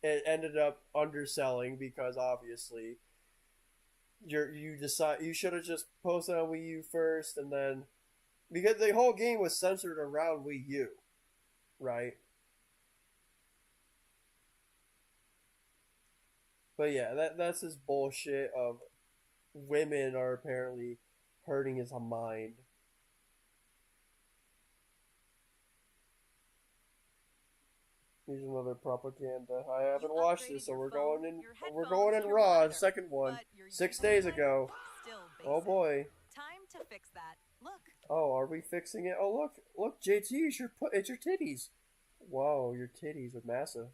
it ended up underselling because obviously you should have just posted on Wii U first, and then because the whole game was centered around Wii U, right? But yeah, that's his bullshit of women are apparently hurting his mind. Here's another propaganda. I haven't watched this, so we're going in raw. Second one, 6 days ago. Oh boy. Time to fix that. Look. Oh, are we fixing it? Oh look, JT, it's your titties. Wow, your titties are massive.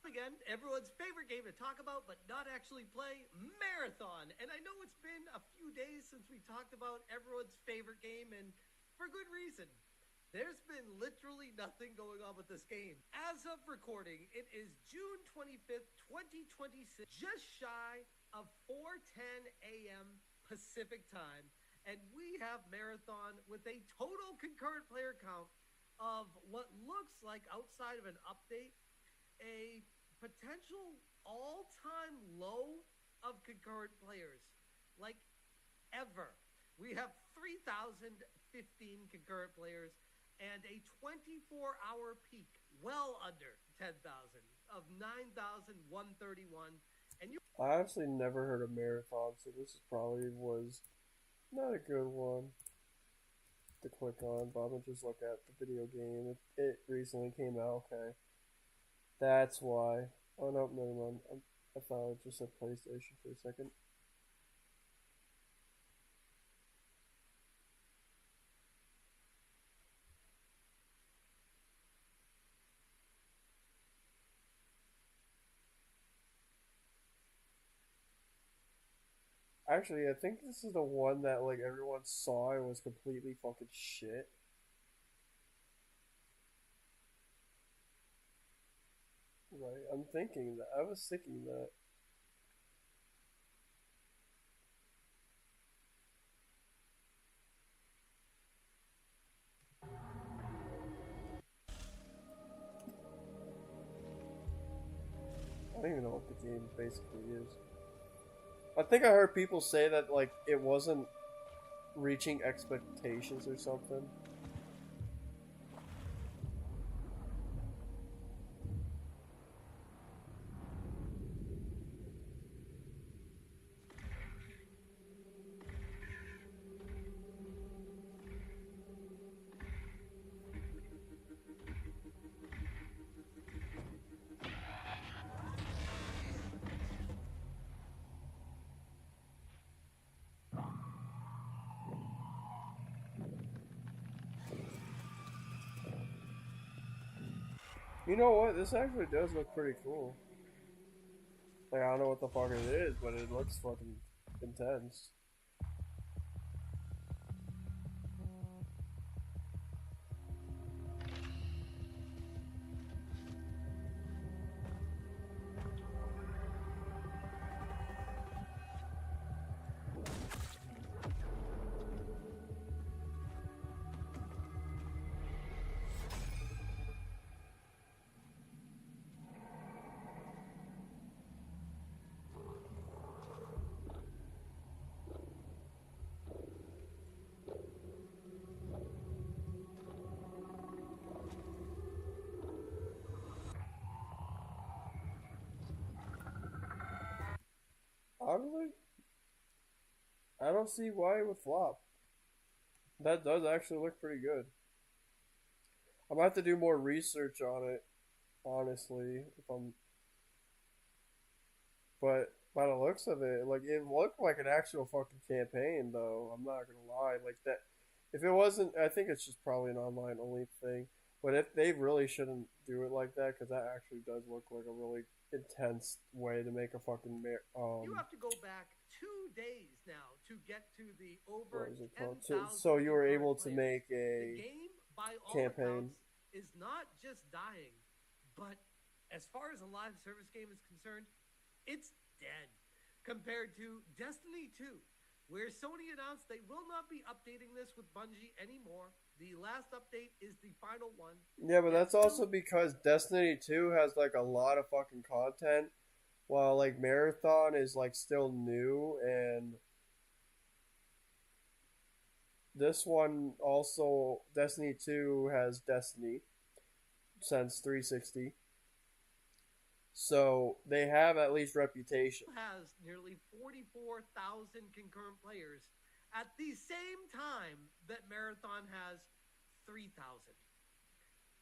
Again, everyone's favorite game to talk about, but not actually play, Marathon. And I know it's been a few days since we talked about everyone's favorite game, and for good reason. There's been literally nothing going on with this game. As of recording, it is June 25th, 2026, just shy of 4:10 a.m. Pacific time, and we have Marathon with a total concurrent player count of what looks like, outside of an update, a potential all-time low of concurrent players, like ever. We have 3,015 concurrent players and a 24-hour peak, well under 10,000, of 9,131. And I actually never heard of Marathon, so this probably was not a good one to click on, but I'm gonna just look at the video game. It recently came out, okay. That's why. Oh no, never mind. I thought it just said PlayStation for a second. Actually, I think this is the one that like everyone saw and was completely fucking shit. Right, I was thinking that. I don't even know what the game basically is. I think I heard people say that like it wasn't reaching expectations or something. You know what? This actually does look pretty cool. Like, I don't know what the fuck it is, but it looks fucking intense. Honestly, I don't see why it would flop. That does actually look pretty good. I'm gonna have to do more research on it, honestly, but By the looks of it, like it looked like an actual fucking campaign, though. I'm not gonna lie, like that. If it wasn't, I think it's just probably an online only thing. But if they really shouldn't do it like that, because that actually does look like a really intense way to make a fucking You have to go back 2 days now to get to the over what is it called? 10,000 So you were able to players. make The a game, by all campaign. accounts, is not just dying, but as far as a live service game is concerned, it's dead compared to Destiny 2, where Sony announced they will not be updating this with Bungie anymore. The last update is the final one. Yeah, but that's also because Destiny 2 has like a lot of fucking content, while like Marathon is like still new, and this one also, Destiny 2 has Destiny since 360. So they have at least reputation. Has nearly 44,000 concurrent players at the same time that Marathon has 3,000.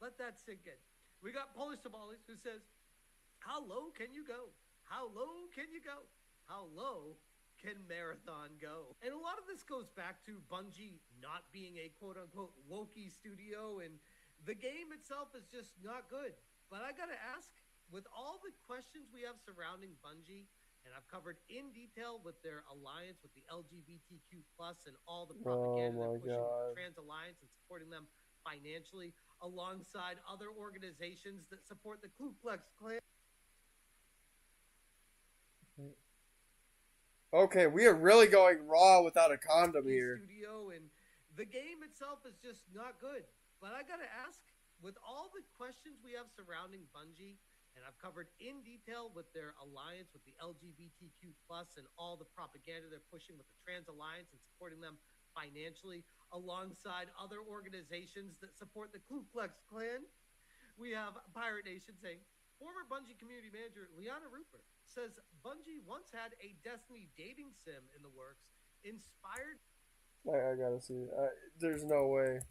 Let that sink in. We got Polish Tamales who says, how low can you go? How low can you go? How low can Marathon go? And a lot of this goes back to Bungie not being a quote-unquote wokey studio, and the game itself is just not good. But I gotta ask, with all the questions we have surrounding Bungie, and I've covered in detail with their alliance with the LGBTQ plus and all the propaganda they're pushing with the Trans Alliance and supporting them financially alongside other organizations that support the Ku Klux Klan. Okay, we are really going raw without a condom here. Studio, and the game itself is just not good. But I gotta ask, with all the questions we have surrounding Bungie, and I've covered in detail with their alliance with the LGBTQ plus and all the propaganda they're pushing with the Trans Alliance and supporting them financially alongside other organizations that support the Ku Klux Klan, we have Pirate Nation saying, former Bungie community manager Liana Rupert says Bungie once had a Destiny dating sim in the works, inspired. I gotta see it. There's no way.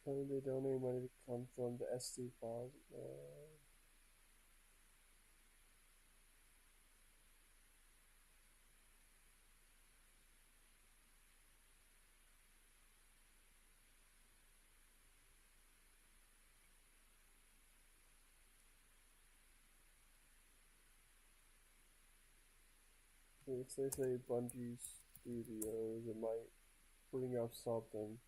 They donate money to come from the SD files. If they say Bungie Studios, it might bring up something.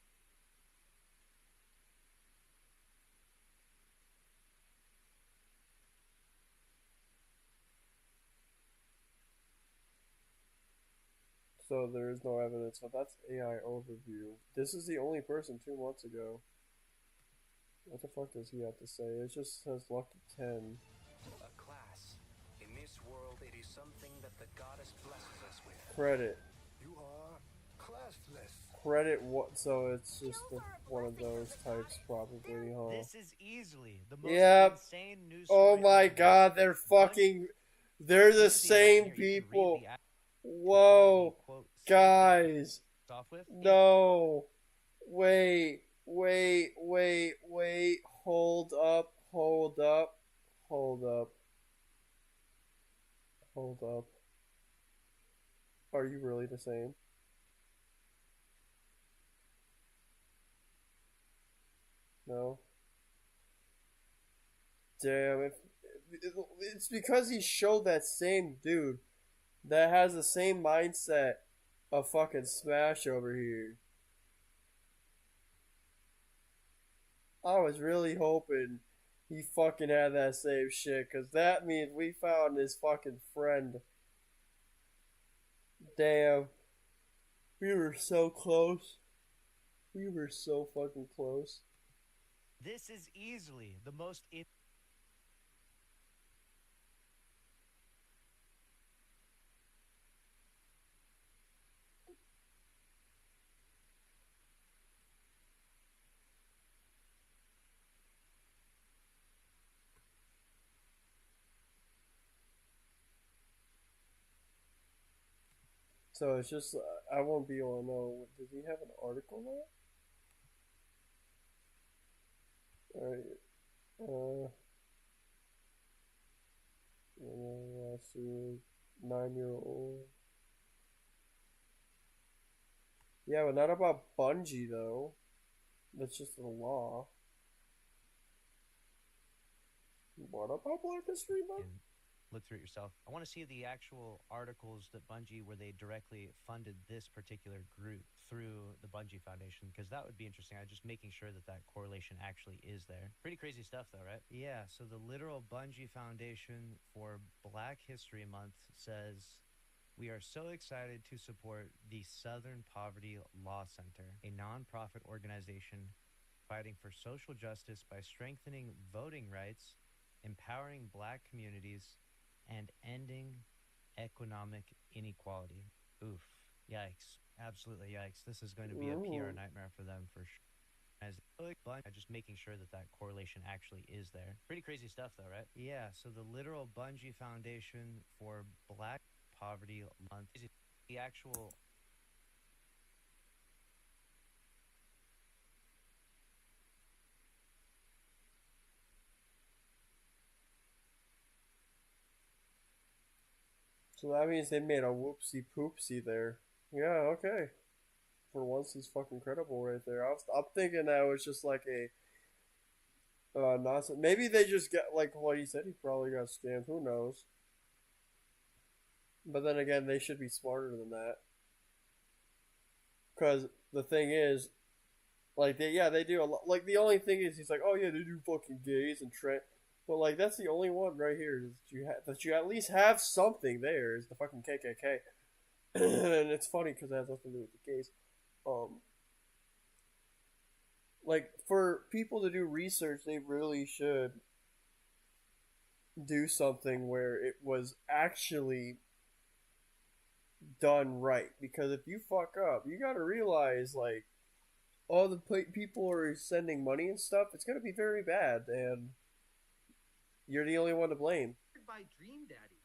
So there is no evidence. So that's AI overview. This is the only person 2 months ago. What the fuck does he have to say? It just says lucky 10. A class. In this world, it is something that the goddess blesses us with. Credit. You are classless. Credit what? So it's just one of those types, probably, huh? This is easily the most insane news Oh story my of the god, week. they're fucking. They're the same people. Whoa, guys. No. Wait. Hold up. Are you really the same? No. Damn, it's because he showed that same dude that has the same mindset of fucking Smash over here. I was really hoping he fucking had that same shit, cause that means we found his fucking friend. Damn. We were so close. We were so fucking close. This is easily the most So it's just I won't be able to know. Does he have an article there? Alright. Let's see. 9-year-old. Yeah, but not about Bungie though. That's just the law. What about Black History Month? Look through it yourself. I want to see the actual articles that Bungie, where they directly funded this particular group through the Bungie Foundation, because that would be interesting. I'm just making sure that that correlation actually is there. Pretty crazy stuff, though, right? Yeah, so the literal Bungie Foundation for Black History Month says, "We are so excited to support the Southern Poverty Law Center, a nonprofit organization fighting for social justice by strengthening voting rights, empowering Black communities, and ending economic inequality." Oof. Yikes. Absolutely yikes. This is going to be a PR nightmare for them for sure. As I'm just making sure that that correlation actually is there. Pretty crazy stuff, though, right? Yeah, so the literal Bungie Foundation for Black Poverty Month is the actual... So that means they made a whoopsie poopsie there. Yeah, okay. For once, he's fucking credible right there. I'm thinking that was just like a nonsense. Maybe they just get like what he said. He probably got scammed. Who knows? But then again, they should be smarter than that. Because the thing is, like they do a lot. Like the only thing is, he's like, oh yeah, they do fucking gays and trans. But like that's the only one right here that you at least have something there is the fucking KKK. And it's funny because it has nothing to do with the gays. Like for people to do research, they really should do something where it was actually done right. Because if you fuck up, you gotta realize like all the people are sending money and stuff. It's gonna be very bad, and you're the only one to blame. By Dream Daddy,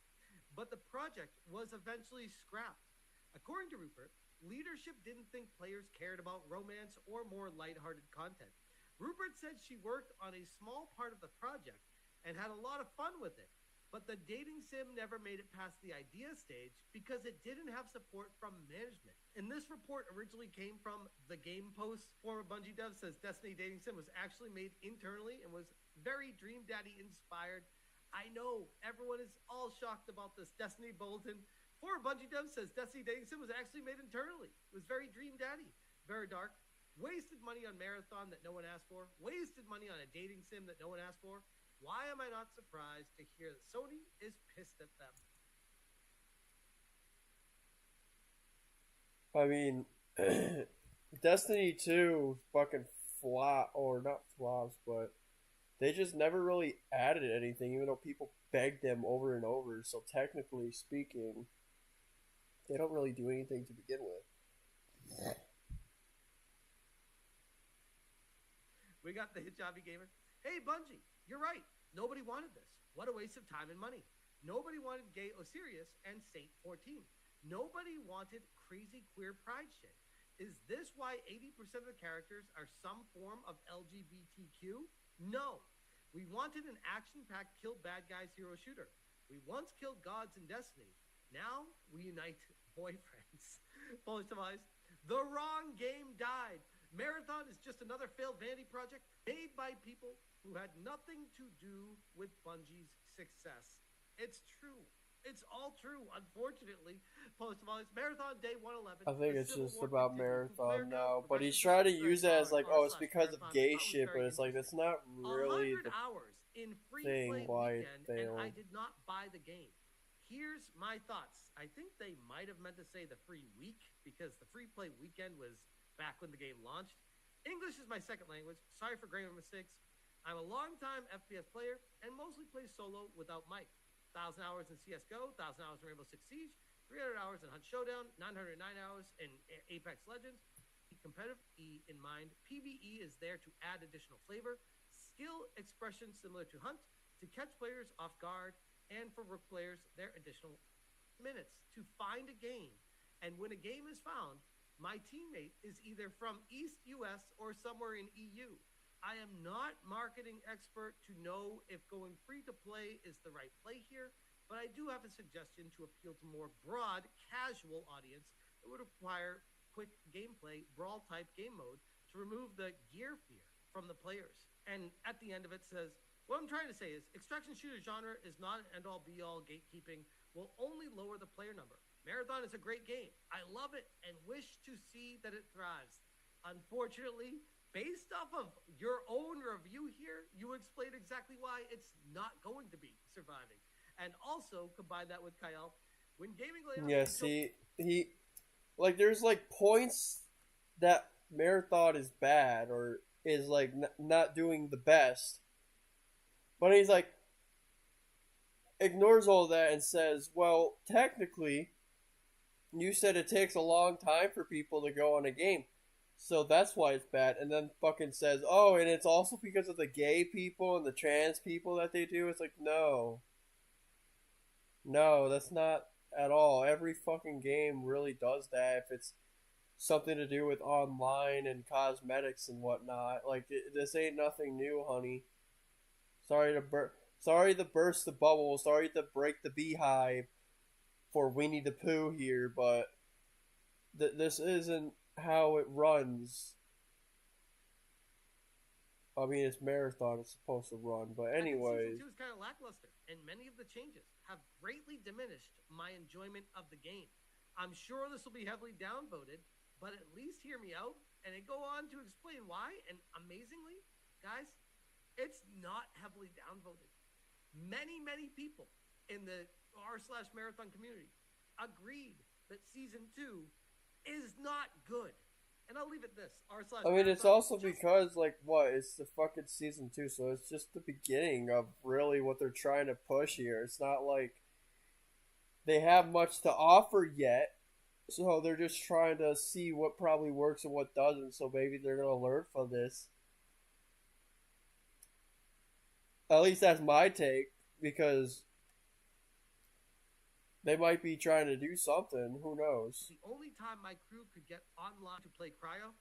but the project was eventually scrapped. According to Rupert, leadership didn't think players cared about romance or more lighthearted content. Rupert said she worked on a small part of the project and had a lot of fun with it, but the dating sim never made it past the idea stage because it didn't have support from management. And this report originally came from the Game Post. Former Bungie dev says Destiny Dating Sim was actually made internally and was very Dream Daddy inspired. I know everyone is all shocked about this Destiny bulletin. Former Bungie dev says Destiny Dating Sim was actually made internally. It was very Dream Daddy, very dark. Wasted money on Marathon that no one asked for. Wasted money on a dating sim that no one asked for. Why am I not surprised to hear that Sony is pissed at them? I mean, Destiny 2 fucking flop, or not flops, but they just never really added anything, even though people begged them over and over. So technically speaking, they don't really do anything to begin with. We got the Hijabi Gamer. Hey, Bungie, you're right. Nobody wanted this. What a waste of time and money. Nobody wanted gay Osiris and Saint 14. Nobody wanted crazy queer pride shit. Is this why 80% of the characters are some form of LGBTQ? No. We wanted an action-packed kill bad guys hero shooter. We once killed gods in Destiny. Now we unite boyfriends. Polish device. The wrong game died. Marathon is just another failed vanity project made by people who had nothing to do with Bungie's success. It's true. It's all true, unfortunately. Post of all, it's Marathon Day 111. I think it's just about Marathon now, but he's trying to use it as like, oh, it's because of gay shit, but it's like that's not really 100 hours in free thing play why it weekend, and I failed. did not buy the game. Here's my thoughts. I think they might have meant to say the free week because the free play weekend was back when the game launched. English is my second language. Sorry for grammar mistakes. I'm a long-time FPS player and mostly play solo without Mike. 1,000 hours in CSGO, 1,000 hours in Rainbow Six Siege, 300 hours in Hunt Showdown, 909 hours in Apex Legends. Competitive E in mind. PvE is there to add additional flavor, skill expression similar to Hunt, to catch players off guard, and for rook players, their additional minutes to find a game. And when a game is found, my teammate is either from East US or somewhere in EU. I am not marketing expert to know if going free to play is the right play here, but I do have a suggestion to appeal to more broad, casual audience that would require quick gameplay, brawl type game mode to remove the gear fear from the players. And at the end of it says, what I'm trying to say is extraction shooter genre is not an end all be all. Gatekeeping will only lower the player number. Marathon is a great game. I love it and wish to see that it thrives. Unfortunately, based off of your own review here, you explained exactly why it's not going to be surviving. And also combine that with Kyle, when gaming later. Yeah, see, like, there's like points that Marathon is bad or is like not doing the best, but he's like ignores all that and says, well, technically you said it takes a long time for people to go on a game, so that's why it's bad. And then fucking says, oh, and it's also because of the gay people and the trans people that they do. It's like, no, that's not at all. Every fucking game really does that if it's something to do with online and cosmetics and whatnot. Like, this ain't nothing new, honey. Sorry to burst the bubble. Sorry to break the beehive for Winnie the Pooh here, but this isn't how it runs. I mean, it's Marathon. It's supposed to run, but anyways. Season 2 is kind of lackluster, and many of the changes have greatly diminished my enjoyment of the game. I'm sure this will be heavily downvoted, but at least hear me out, and then go on to explain why. And amazingly, guys, it's not heavily downvoted. Many people in the r/marathon community agreed that season 2 is not good. And I'll leave it this. I mean, it's also because, like, what? It's the fucking season 2, so it's just the beginning of really what they're trying to push here. It's not like they have much to offer yet, so they're just trying to see what probably works and what doesn't, so maybe they're going to learn from this. At least that's my take, because they might be trying to do something. Who knows? The only time my crew could get online to play Cryo,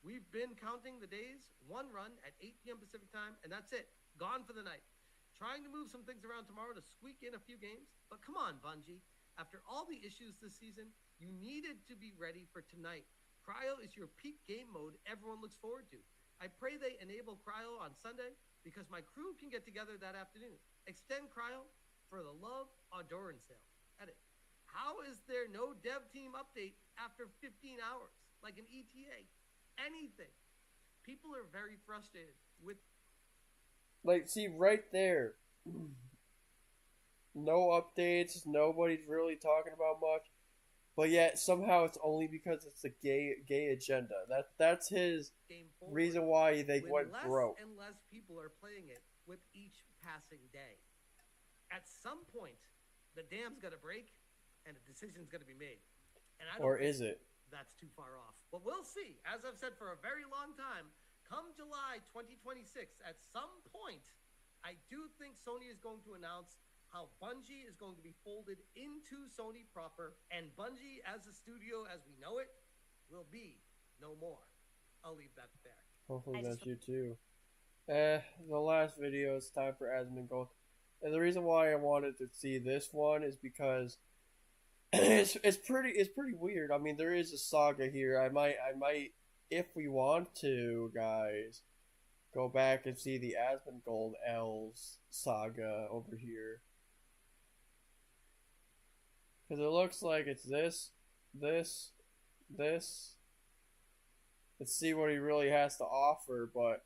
we've been counting the days, one run at 8 p.m. Pacific time, and that's it. Gone for the night. Trying to move some things around tomorrow to squeak in a few games, but come on, Bungie. After all the issues this season, you needed to be ready for tonight. Cryo is your peak game mode everyone looks forward to. I pray they enable Cryo on Sunday, because my crew can get together that afternoon. Extend Cryo for the love endurance sale. Edit. How is there no dev team update after 15 hours? Like an ETA? Anything. People are very frustrated with... Like, see, right there. No updates. Nobody's really talking about much. But yet, somehow it's only because it's a gay agenda. That's his reason why they went broke. And less people are playing it with each passing day. At some point, the dam's got to break, and a decision's going to be made. And I don't is it? That's too far off. But we'll see. As I've said for a very long time, come July 2026, at some point, I do think Sony is going to announce how Bungie is going to be folded into Sony proper, and Bungie as a studio as we know it will be no more. I'll leave that there. Hopefully that's you too. The last video, it's time for Asmongold. And the reason why I wanted to see this one is because it's pretty weird. I mean, there is a saga here. I might, if we want to, guys, go back and see the Asmongold L's saga over here. Because it looks like it's this. Let's see what he really has to offer, but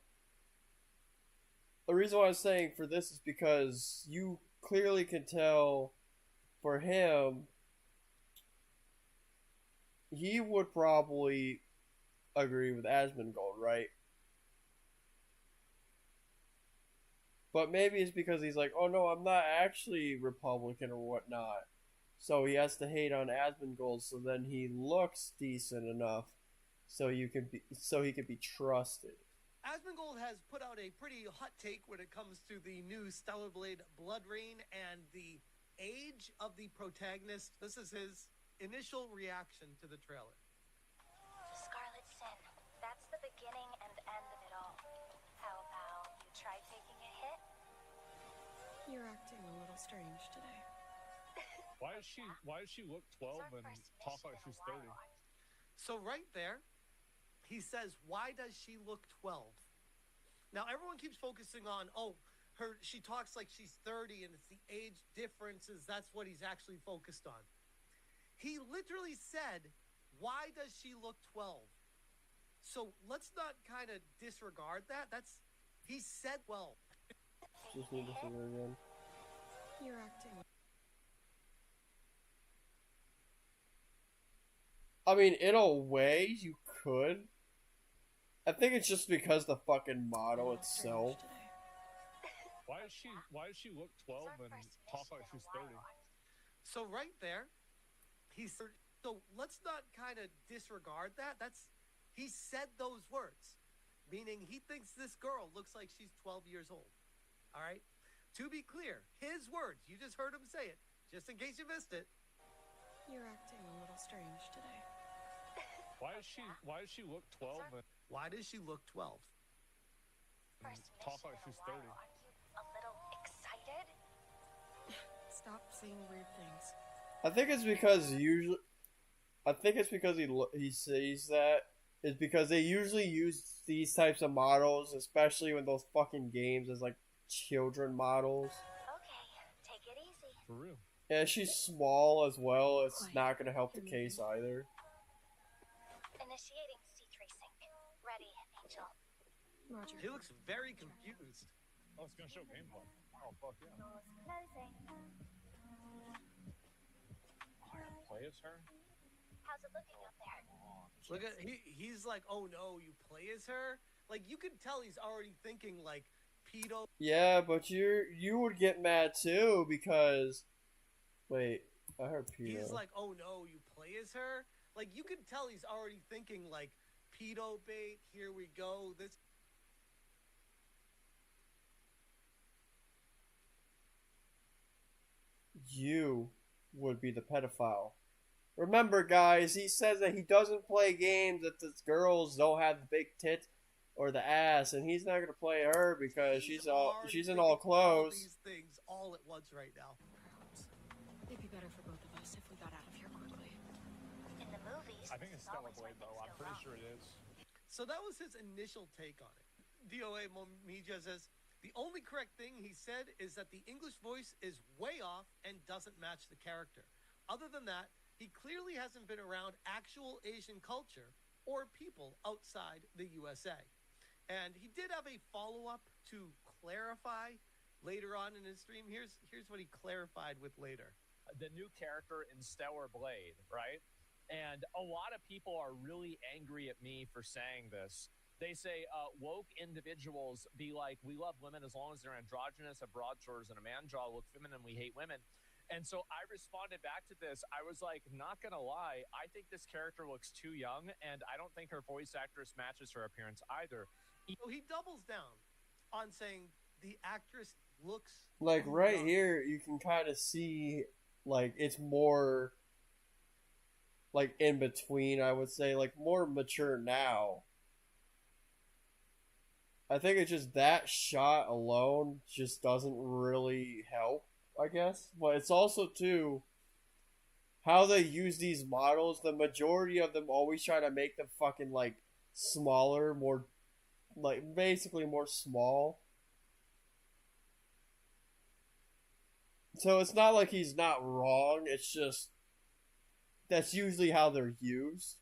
the reason why I'm saying for this is because you clearly can tell for him, he would probably agree with Asmongold, right? But maybe it's because he's like, oh no, I'm not actually Republican or whatnot. So he has to hate on Asmongold, so then he looks decent enough so he can be trusted. Asmongold has put out a pretty hot take when it comes to the new Stellar Blade Blood Rain and the age of the protagonist. This is his initial reaction to the trailer. Scarlet Sin. That's the beginning and end of it all. How about you try taking a hit? You're acting a little strange today. Why does she look 12 and talk like she's 30? So right there, he says, why does she look 12? Now everyone keeps focusing on, she talks like she's 30 and it's the age differences. That's what he's actually focused on. He literally said, why does she look 12? So let's not kind of disregard that. He said 12. Just need to see her again. You're acting. I mean, in a way, you could. I think it's just because the fucking model itself. Why does she look 12 and talk like she's 30? So right there, so let's not kind of disregard that. He said those words, meaning he thinks this girl looks like she's 12 years old. All right? To be clear, his words, you just heard him say it, just in case you missed it. You're acting a little strange today. Why does she look 12 and why does she look 12? Talk like she's 30? Are you a little excited? Stop saying weird things. I think it's because he says that. It's because they usually use these types of models, especially in those fucking games, as like children models. Okay, take it easy. For real. Yeah, she's small as well. It's not going to help the case either. Initiating C3 sync. Ready, Angel. Roger. He looks very confused. Oh, it's gonna show gameplay. Oh, fuck yeah. Doors closing. Play as her? How's it looking up there? Look at he's like, oh no, you play as her? Like you can tell he's already thinking like pedo. Yeah, but you would get mad too because wait, I heard pedo. He's like, oh no, you play as her? Like you can tell he's already thinking like pedo bait, here we go. This you would be the pedophile. Remember, guys, he says that he doesn't play games that the girls don't have the big tits or the ass, and he's not gonna play her because she's in all clothes. These things all at once right now. It'd be better for both of us if we got out of here quickly. In the movies, I think it's Stellar Blade, though. I'm pretty sure it is. So that was his initial take on it. DOA Momija says, the only correct thing he said is that the English voice is way off and doesn't match the character. Other than that, he clearly hasn't been around actual Asian culture or people outside the USA. And he did have a follow-up to clarify later on in his stream. Here's what he clarified with later. The new character in Stellar Blade, right? And a lot of people are really angry at me for saying this. They say woke individuals be like, we love women as long as they're androgynous, have broad shoulders, and a man jaw, look feminine, we hate women. And so I responded back to this. I was like, not going to lie, I think this character looks too young, and I don't think her voice actress matches her appearance either. So he doubles down on saying the actress looks like right here, you can kind of see like it's more like in between, I would say, like more mature now. I think it's just that shot alone just doesn't really help, I guess. But it's also, too, how they use these models. The majority of them always try to make them fucking, like, smaller, more, like, basically more small. So it's not like he's not wrong. It's just, that's usually how they're used.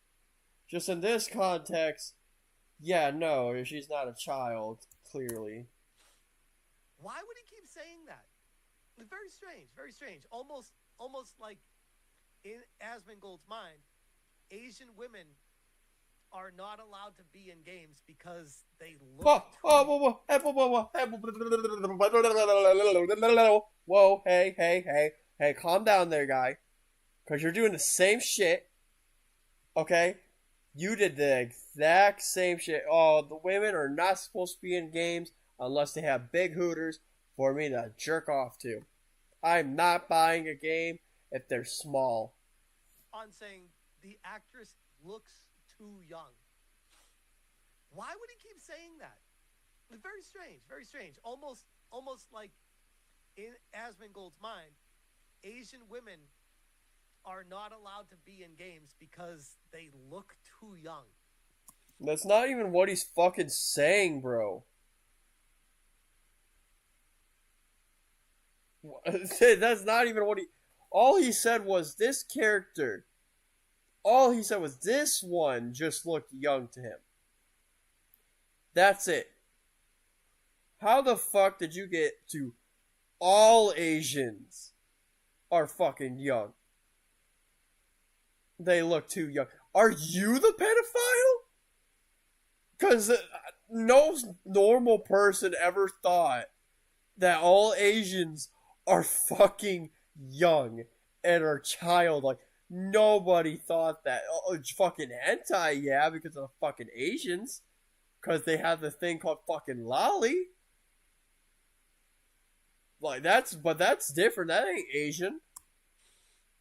Just in this context, yeah, no, she's not a child, clearly. Why would he keep saying that? Very strange, very strange. Almost like in Asmongold's mind, Asian women are not allowed to be in games because they look. Whoa, hey, calm down there, guy. Because you're doing the same shit. Okay? You did the exact same shit. Oh, the women are not supposed to be in games unless they have big hooters for me to jerk off to. I'm not buying a game if they're small. On saying the actress looks too young. Why would he keep saying that? Very strange, very strange. Almost like in Asmongold's mind, Asian women are not allowed to be in games because they look too young. That's not even what he's fucking saying, bro. That's not even what he... All he said was this character. All he said was this one just looked young to him. That's it. How the fuck did you get to all Asians are fucking young? They look too young. Are you the pedophile? Because no normal person ever thought that all Asians are fucking young and are childlike. Nobody thought that. Oh, fucking hentai, yeah, because of the fucking Asians. Because they have the thing called fucking lolly. Like, that's different. That ain't Asian.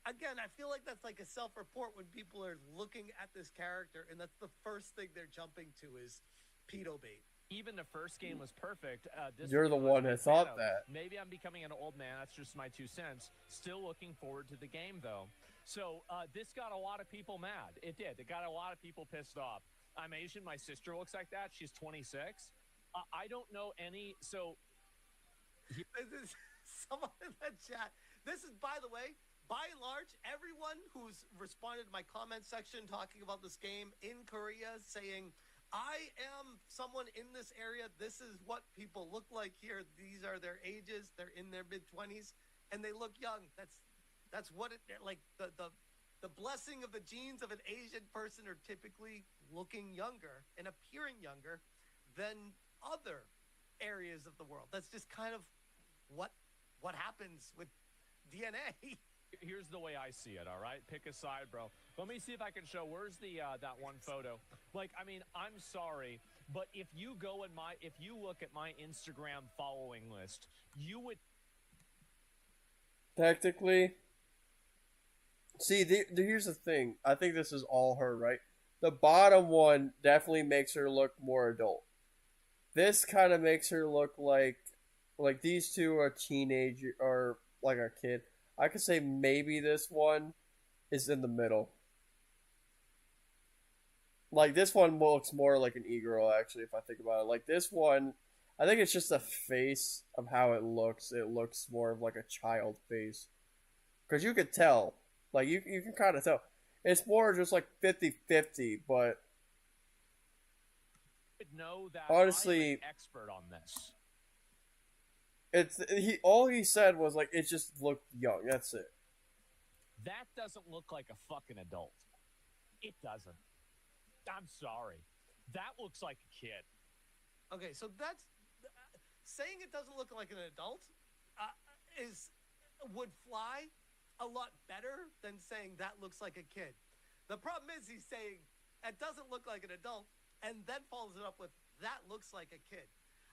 Again, I feel like that's like a self-report when people are looking at this character, and that's the first thing they're jumping to is pedo bait. Even the first game was perfect. You're the one that thought that. Maybe I'm becoming an old man. That's just my 2 cents. Still looking forward to the game, though. So this got a lot of people mad. It did. It got a lot of people pissed off. I'm Asian. My sister looks like that. She's 26. I don't know any. So this is someone in the chat. This is, by the way, by and large, everyone who's responded to my comment section talking about this game in Korea saying, I am someone in this area. This is what people look like here. These are their ages. They're in their mid-20s, and they look young. That's what it like. The blessing of the genes of an Asian person are typically looking younger and appearing younger than other areas of the world. That's just kind of what happens with DNA. Here's the way I see it, all right? Pick a side, bro. Let me see if I can show. Where's the that one photo? Like, I mean, I'm sorry, but if you look at my Instagram following list, you would technically see. Here's the thing. I think this is all her, right? The bottom one definitely makes her look more adult. This kind of makes her look like these two are teenager or like a kid. I could say maybe this one is in the middle. Like, this one looks more like an e-girl, actually, if I think about it. Like, this one, I think it's just the face of how it looks. It looks more of like a child face. Because you could tell. Like, you can kind of tell. It's more just like 50-50, but know that honestly, I'm an expert on this. All he said was like it just looked young. That's it. That doesn't look like a fucking adult. It doesn't. I'm sorry. That looks like a kid. Okay, so that's saying it doesn't look like an adult would fly a lot better than saying that looks like a kid. The problem is he's saying it doesn't look like an adult and then follows it up with that looks like a kid.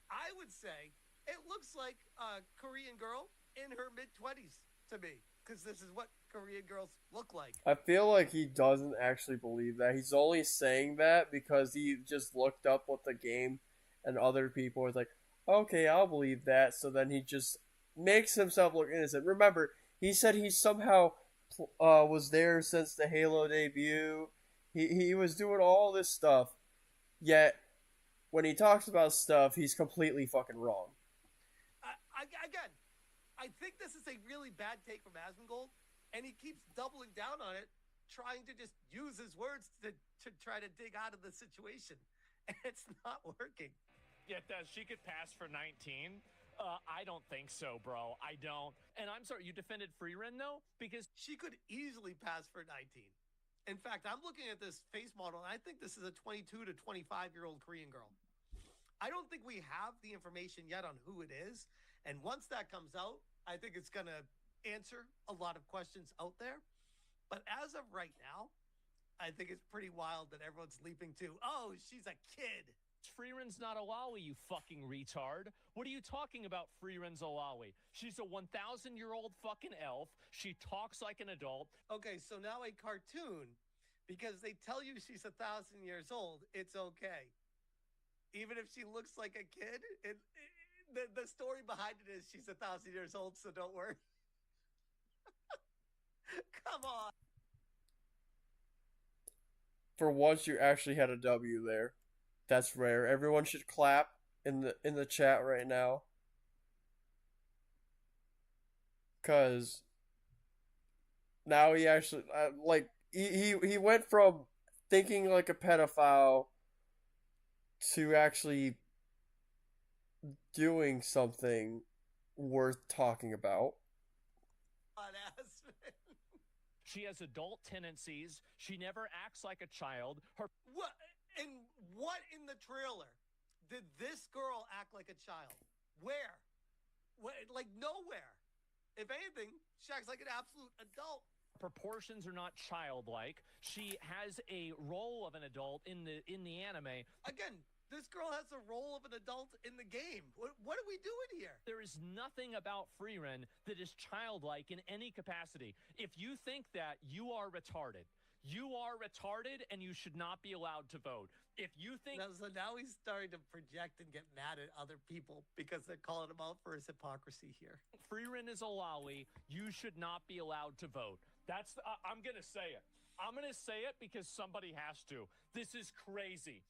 I would say it looks like a Korean girl in her mid-20s to me, because this is what Korean girls look like. I feel like he doesn't actually believe that. He's only saying that because he just looked up what the game and other people was like, okay, I'll believe that. So then he just makes himself look innocent. Remember, he said he somehow was there since the Halo debut. He was doing all this stuff, yet when he talks about stuff, he's completely fucking wrong. Again, I think this is a really bad take from Asmongold, and he keeps doubling down on it, trying to just use his words to try to dig out of the situation. And it's not working. Yeah, she could pass for 19. I don't think so, bro. I don't. And I'm sorry, you defended Freerin, though? Because she could easily pass for 19. In fact, I'm looking at this face model, and I think this is a 22 to 25-year-old Korean girl. I don't think we have the information yet on who it is. And once that comes out, I think it's going to answer a lot of questions out there. But as of right now, I think it's pretty wild that everyone's leaping to, oh, she's a kid. Freeren's not a lolly, you fucking retard. What are you talking about, Freeren's a lolly? She's a 1,000-year-old fucking elf. She talks like an adult. Okay, so now a cartoon, because they tell you she's 1,000 years old, it's okay. Even if she looks like a kid, the story behind it is she's 1,000 years old, so don't worry. Come on. For once, you actually had a W there. That's rare. Everyone should clap in the chat right now. Cause now he actually like he went from thinking like a pedophile to actually doing something worth talking about. She has adult tendencies. She never acts like a child. Her What in the trailer did this girl act like a child? Where? Like nowhere. If anything, she acts like an absolute adult. Proportions are not childlike. She has a role of an adult in the anime. Again, this girl has a role of an adult in the game. What are we doing here? There is nothing about Freeren that is childlike in any capacity. If you think that, you are retarded. You are retarded, and you should not be allowed to vote. If you think... So now he's starting to project and get mad at other people because they're calling him out for his hypocrisy here. Freeren is a lolly. You should not be allowed to vote. That's I'm going to say it. I'm going to say it because somebody has to. This is crazy.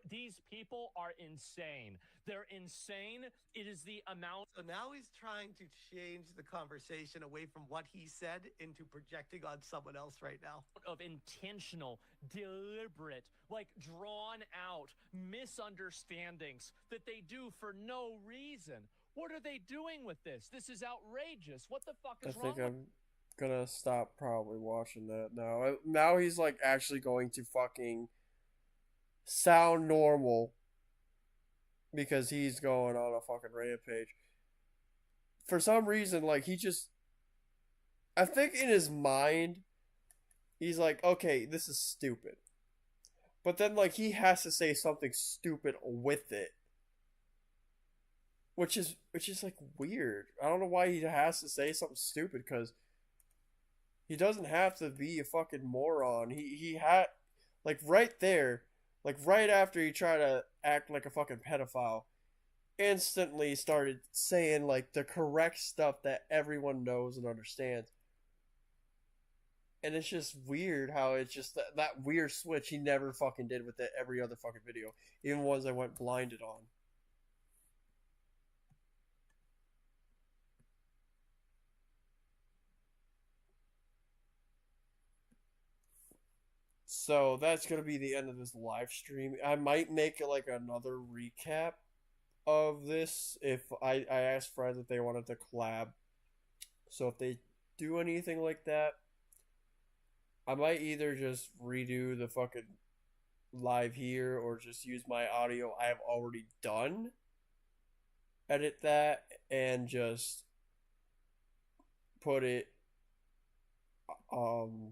These people are insane. They're insane. It is the amount. So now he's trying to change the conversation away from what he said into projecting on someone else right now. Of intentional, deliberate, like drawn out misunderstandings that they do for no reason. What are they doing with this? This is outrageous. What the fuck is wrong? I'm gonna stop probably watching that now. Now he's like actually going to fucking sound normal because he's going on a fucking rampage. For some reason, like I think in his mind, he's like, okay, this is stupid. But then like he has to say something stupid with it. Which is like weird. I don't know why he has to say something stupid, because he doesn't have to be a fucking moron. He had, like, right there, like, right after he tried to act like a fucking pedophile, instantly started saying, like, the correct stuff that everyone knows and understands. And it's just weird how it's just that weird switch he never fucking did with every other fucking video. Even ones I went blinded on. So that's gonna be the end of this live stream. I might make like another recap of this if I asked friends if they wanted to collab. So if they do anything like that, I might either just redo the fucking live here or just use my audio I have already done, edit that, and just put it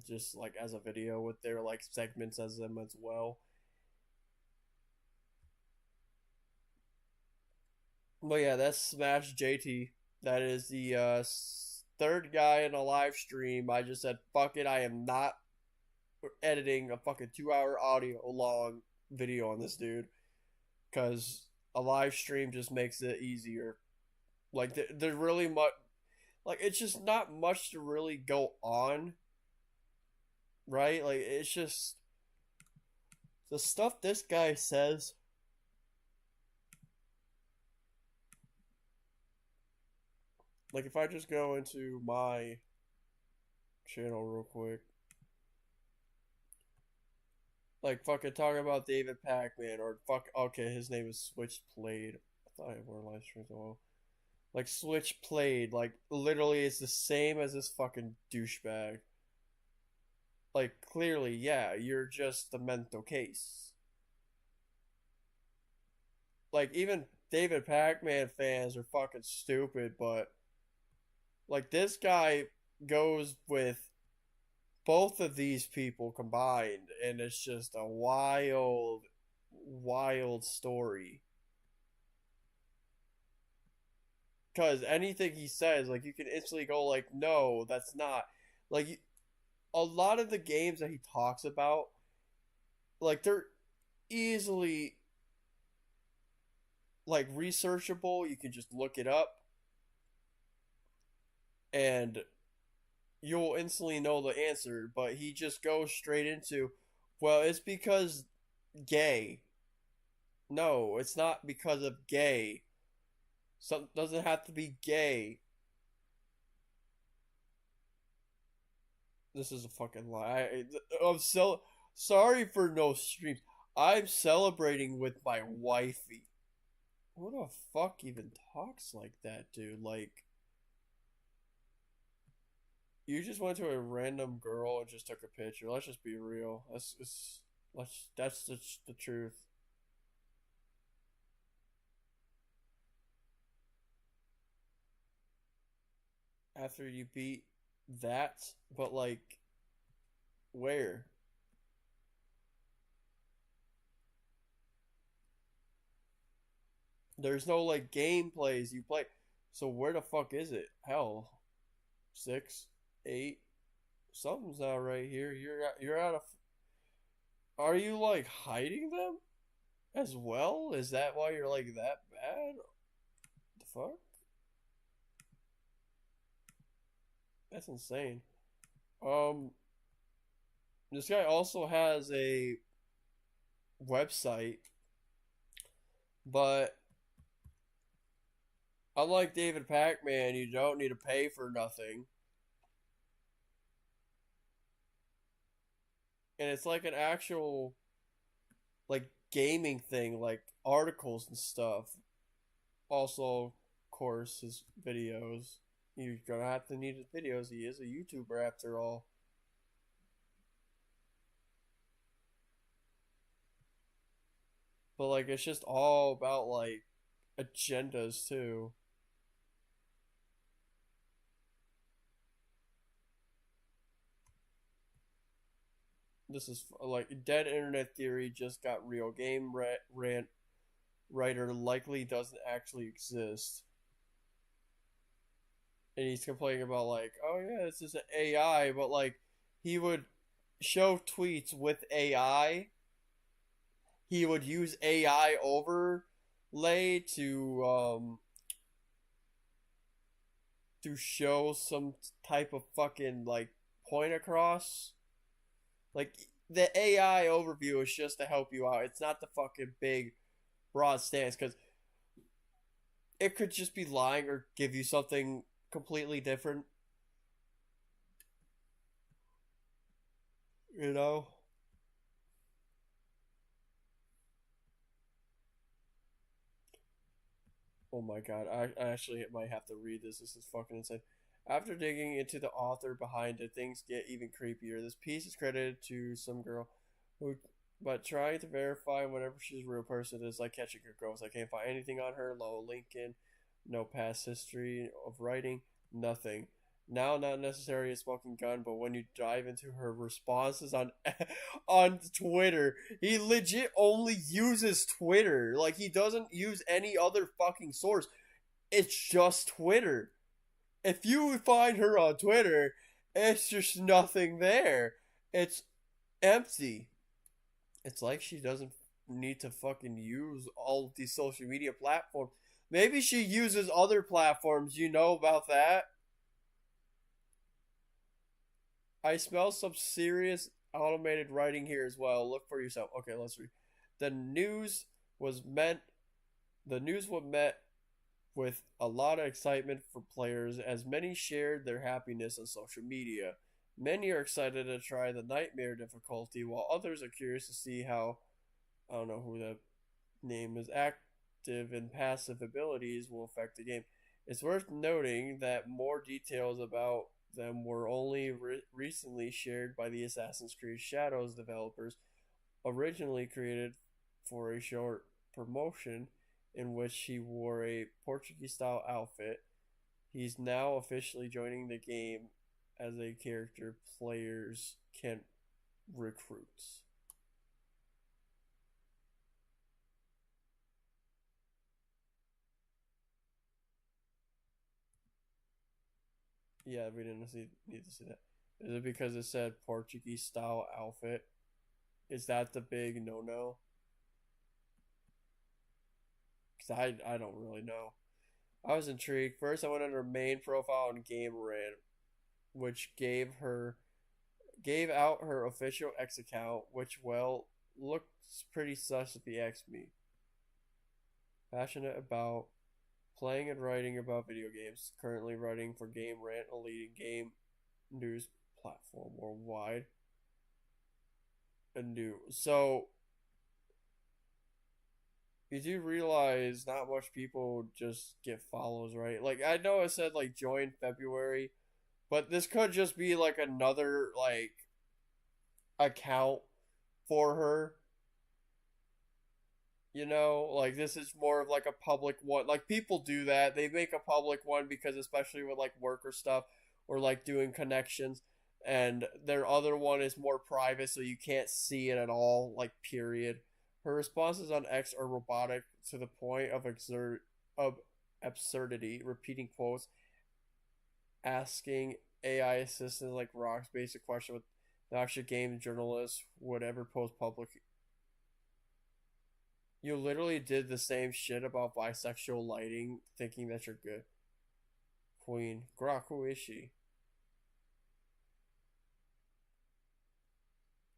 just like as a video with their like segments as them as well. But yeah, that's Smash JT. That is the third guy in a live stream. I just said fuck it, I am not editing a fucking 2-hour audio long video on this dude, because a live stream just makes it easier. Like there's really much, like it's just not much to really go on, right? Like it's just the stuff this guy says. Like if I just go into my channel real quick, like fucking talking about David Pac-Man, or okay, his name is Switch Played. I thought I were live streams as well. Like Switch Played, like literally it's the same as this fucking douchebag. like, clearly, yeah, you're just the mental case. Like, even David Pac-Man fans are fucking stupid, but like, this guy goes with both of these people combined, and it's just a wild, wild story. Because anything he says, like, you can instantly go, like, no, that's not. Like, a lot of the games that he talks about, like, they're easily, like, researchable. You can just look it up, and you'll instantly know the answer. But he just goes straight into, well, it's because gay. No, it's not because of gay. Some doesn't have to be gay. This is a fucking lie. I'm so sorry for no streams. I'm celebrating with my wifey. Who the fuck even talks like that, dude? Like, you just went to a random girl and just took a picture. Let's just be real. That's the truth. After you beat that, but like, where? There's no like gameplays you play. So where the fuck is it? Hell, 6, 8, something's not right here. You're out of. Are you like hiding them as well? Is that why you're like that bad? The fuck? That's insane. This guy also has a website, but unlike David Pac-Man, you don't need to pay for nothing. And it's like an actual, like, gaming thing, like articles and stuff. Also, of course, his videos. You're gonna have to need his videos. He is a YouTuber after all. But like, it's just all about like agendas too. This is like dead internet theory just got real. Game rant writer likely doesn't actually exist. And he's complaining about like, oh yeah, this is an AI, but like he would show tweets with AI. He would use AI overlay to show some type of fucking like point across. Like, the AI overview is just to help you out. It's not the fucking big broad stance, because it could just be lying or give you something completely different. You know? Oh my god, I actually might have to read this. This is fucking insane. After digging into the author behind it, things get even creepier. This piece is credited to some girl who, but trying to verify whenever she's a real person is like catching a ghost. I can't find anything on her. Low Lincoln, no past history of writing, nothing. Now, not necessarily a smoking gun, but when you dive into her responses on on Twitter, he legit only uses Twitter. Like, he doesn't use any other fucking source. It's just Twitter. If you find her on Twitter, it's just nothing there. It's empty. It's like she doesn't need to fucking use all of these social media platforms. Maybe she uses other platforms. You know about that? I smell some serious automated writing here as well. Look for yourself. Okay, let's read. The news was met with a lot of excitement for players, as many shared their happiness on social media. Many are excited to try the nightmare difficulty, while others are curious to see how, I don't know who that name is, active and passive abilities will affect the game. It's worth noting that more details about them were only recently shared by the Assassin's Creed Shadows developers, originally created for a short promotion in which he wore a Portuguese-style outfit. He's now officially joining the game as a character players can recruit. Yeah, we didn't need to see that. Is it because it said Portuguese style outfit? Is that the big no-no? Because I don't really know. I was intrigued. First, I went under main profile on Game Rant, which gave out her official X account, which, well, looks pretty sus if you ask me. Passionate about playing and writing about video games. Currently writing for Game Rant, a leading game news platform worldwide. So you do realize not much people just get follows, right? Like, I know it said like join February, but this could just be like another like account for her. You know, like this is more of like a public one. Like people do that. They make a public one because especially with like work or stuff or like doing connections, and their other one is more private so you can't see it at all, like period. Her responses on X are robotic to the point of absurdity, repeating quotes, asking AI assistants like Rock's basic question with the actual game journalists would ever post public. You literally did the same shit about bisexual lighting, thinking that you're good. Queen. Grok, who is she?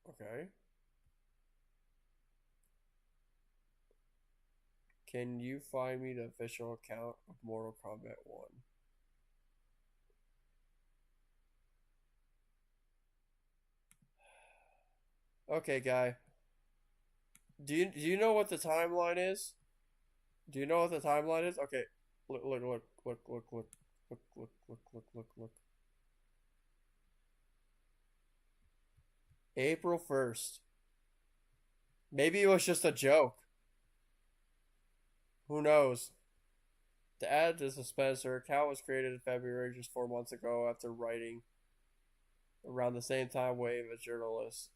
Okay. Can you find me the official account of Mortal Kombat 1? Okay, guy. Do you know what the timeline is? Do you know what the timeline is? Okay. Look. April 1st. Maybe it was just a joke. Who knows? To add to suspense, her account was created in February, just 4 months ago, after writing around the same time Wave as journalist.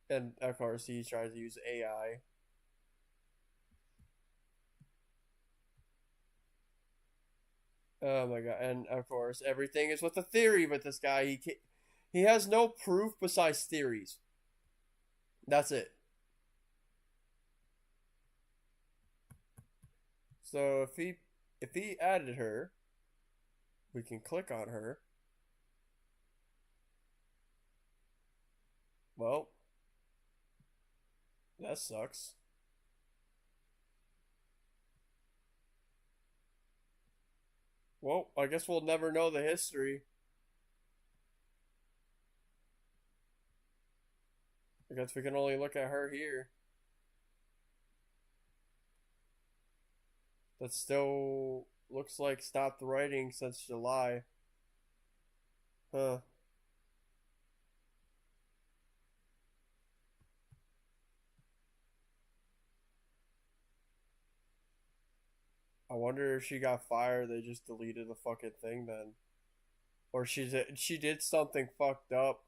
And of course, he tries to use AI. Oh my god! And of course, everything is with a theory with this guy. He has no proof besides theories. That's it. So if he added her, we can click on her. Well, that sucks. Well, I guess we'll never know the history. I guess we can only look at her here. That still looks like stopped writing since July. Huh. I wonder if she got fired, they just deleted the fucking thing then. Or she did something fucked up.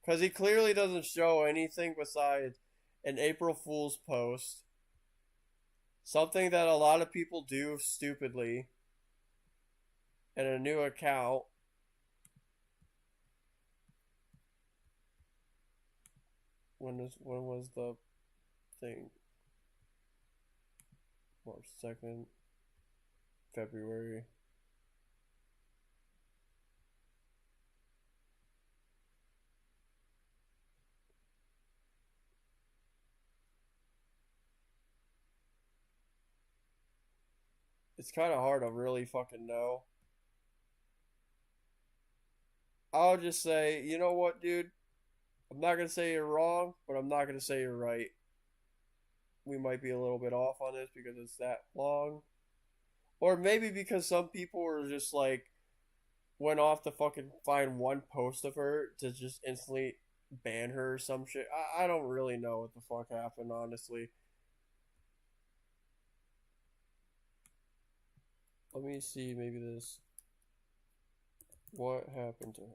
Because he clearly doesn't show anything besides an April Fool's post. Something that a lot of people do stupidly. And a new account. When was the thing? March 2nd. February. It's kind of hard to really fucking know. I'll just say, you know what, dude? I'm not going to say you're wrong, but I'm not going to say you're right. We might be a little bit off on this because it's that long. Or maybe because some people are just like, went off to fucking find one post of her to just instantly ban her or some shit. I don't really know what the fuck happened, honestly. Let me see, maybe this. What happened to her?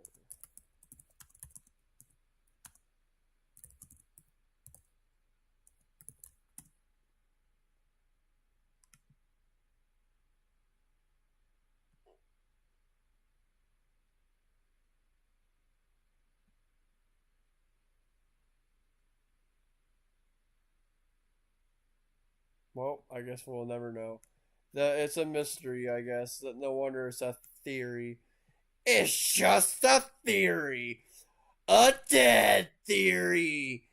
Well, I guess we'll never know. It's a mystery, I guess. No wonder it's a theory. It's just a theory. A dead theory.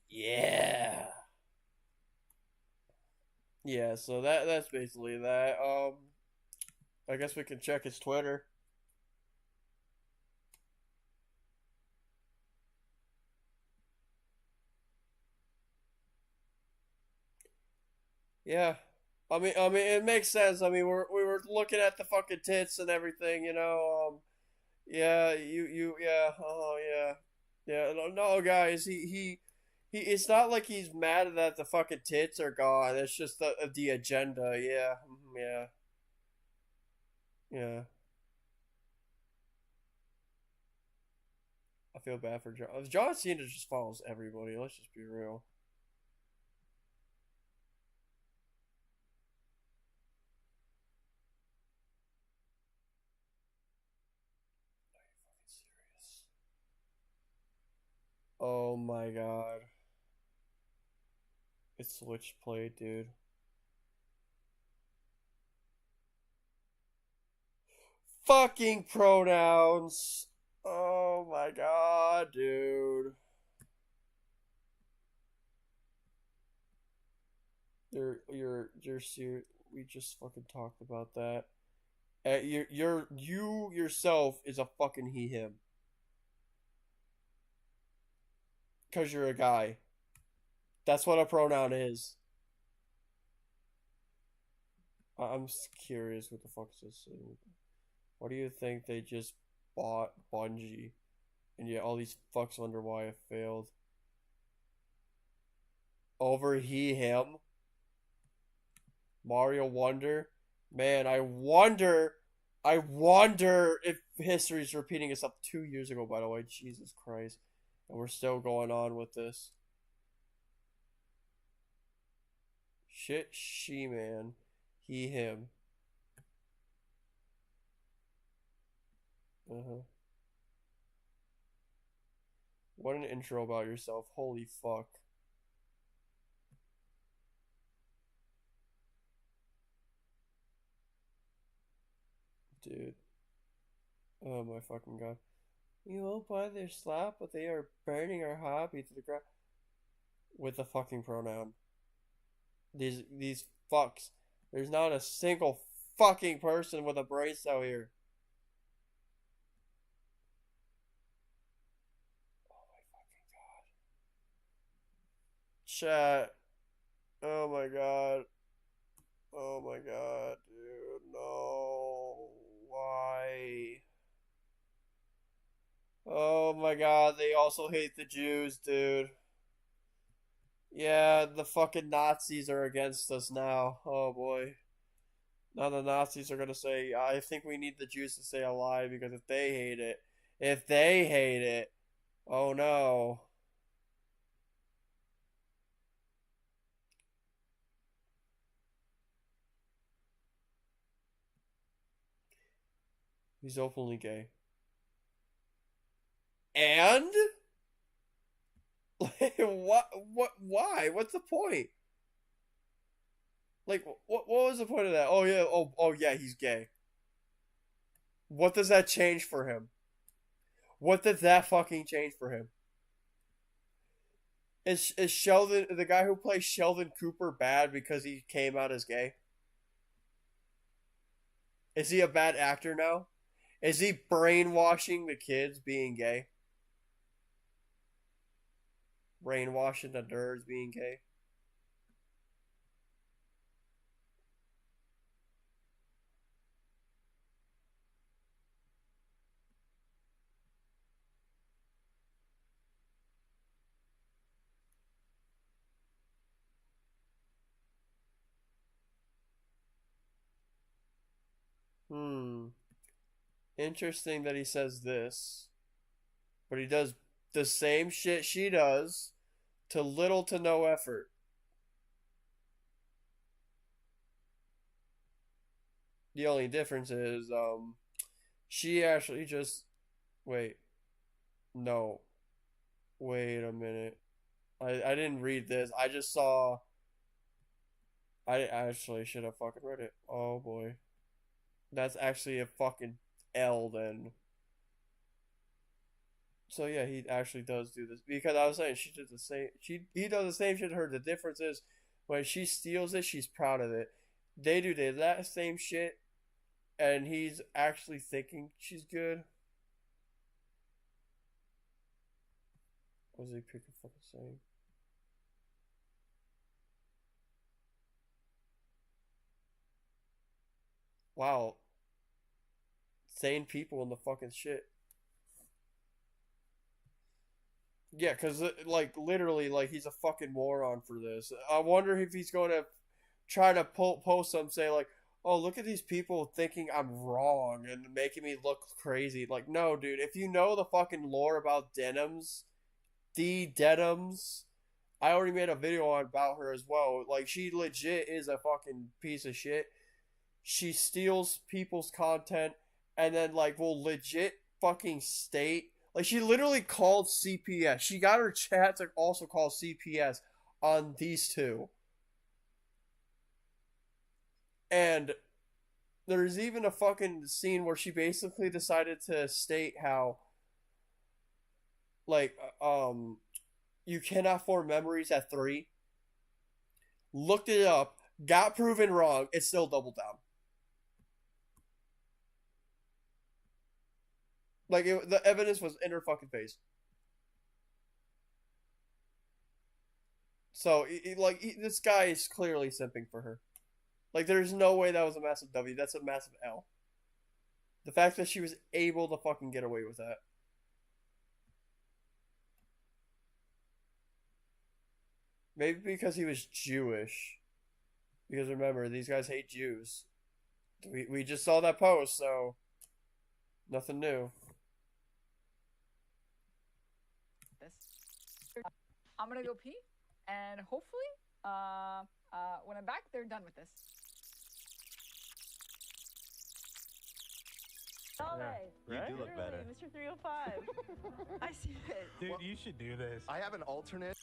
Yeah. Yeah, so that's basically that. I guess we can check his Twitter. Yeah. I mean, it makes sense. I mean, we were looking at the fucking tits and everything, you know. Yeah, yeah, oh yeah, yeah. No, guys, he. It's not like he's mad that the fucking tits are gone. It's just the agenda. Yeah, yeah, yeah. I feel bad for John. John Cena just follows everybody. Let's just be real. Oh my god. It's switchblade, dude. Fucking pronouns. Oh my god, dude. You're serious. We just fucking talked about that. You yourself is a fucking he him. Cause you're a guy. That's what a pronoun is. I'm curious what the fuck is this thing. What do you think they just bought Bungie? And yet all these fucks wonder why it failed. Over he him. Mario Wonder. Man, I wonder if history's repeating itself 2 years ago, by the way. Jesus Christ. And we're still going on with this. Shit, she, man. He, him. Uh-huh. What an intro about yourself. Holy fuck. Dude. Oh my fucking god. We won't buy their slap, but they are burning our hobby to the ground. With a fucking pronoun. These fucks. There's not a single fucking person with a brace out here. Oh my fucking god. Chat. Oh my god. Oh my god, dude. No. Why? Oh my god, they also hate the Jews, dude. Yeah, the fucking Nazis are against us now. Oh boy. Now the Nazis are gonna say, I think we need the Jews to stay alive because if they hate it, oh no. He's openly gay. And? Why? What's the point? Like, what was the point of that? Oh yeah, oh yeah, he's gay. What does that change for him? What did that fucking change for him? Is Sheldon, the guy who plays Sheldon Cooper, bad because he came out as gay? Is he a bad actor now? Is he brainwashing the kids being gay? Brainwashing the nerds being gay? Interesting that he says this, but he does the same shit she does to little to no effort. The only difference is, she actually just wait. No. Wait a minute. I didn't read this. I just saw. I actually should have fucking read it. Oh boy. That's actually a fucking L then. So yeah, he actually does do this because I was saying she did the same. He does the same shit to her. The difference is when she steals it, she's proud of it. They do that same shit, and he's actually thinking she's good. What was he picking fucking saying? Wow. Sane people in the fucking shit. Yeah, because, like, literally, like, he's a fucking moron for this. I wonder if he's going to try to post some, say, like, oh, look at these people thinking I'm wrong and making me look crazy. Like, no, dude, if you know the fucking lore about denims, I already made a video on about her as well. Like, she legit is a fucking piece of shit. She steals people's content and then, like, will legit fucking state. Like, she literally called CPS. She got her chat to also call CPS on these two. And there's even a fucking scene where she basically decided to state how, like, you cannot form memories at 3. Looked it up, got proven wrong, it still doubled down. Like, the evidence was in her fucking face. So, this guy is clearly simping for her. Like, there's no way that was a massive W. That's a massive L. The fact that she was able to fucking get away with that. Maybe because he was Jewish. Because remember, these guys hate Jews. We just saw that post, so nothing new. I'm gonna go pee, and hopefully, when I'm back, they're done with this. You do look better. Mr. 305. I see it. Dude, you should do this. I have an alternate.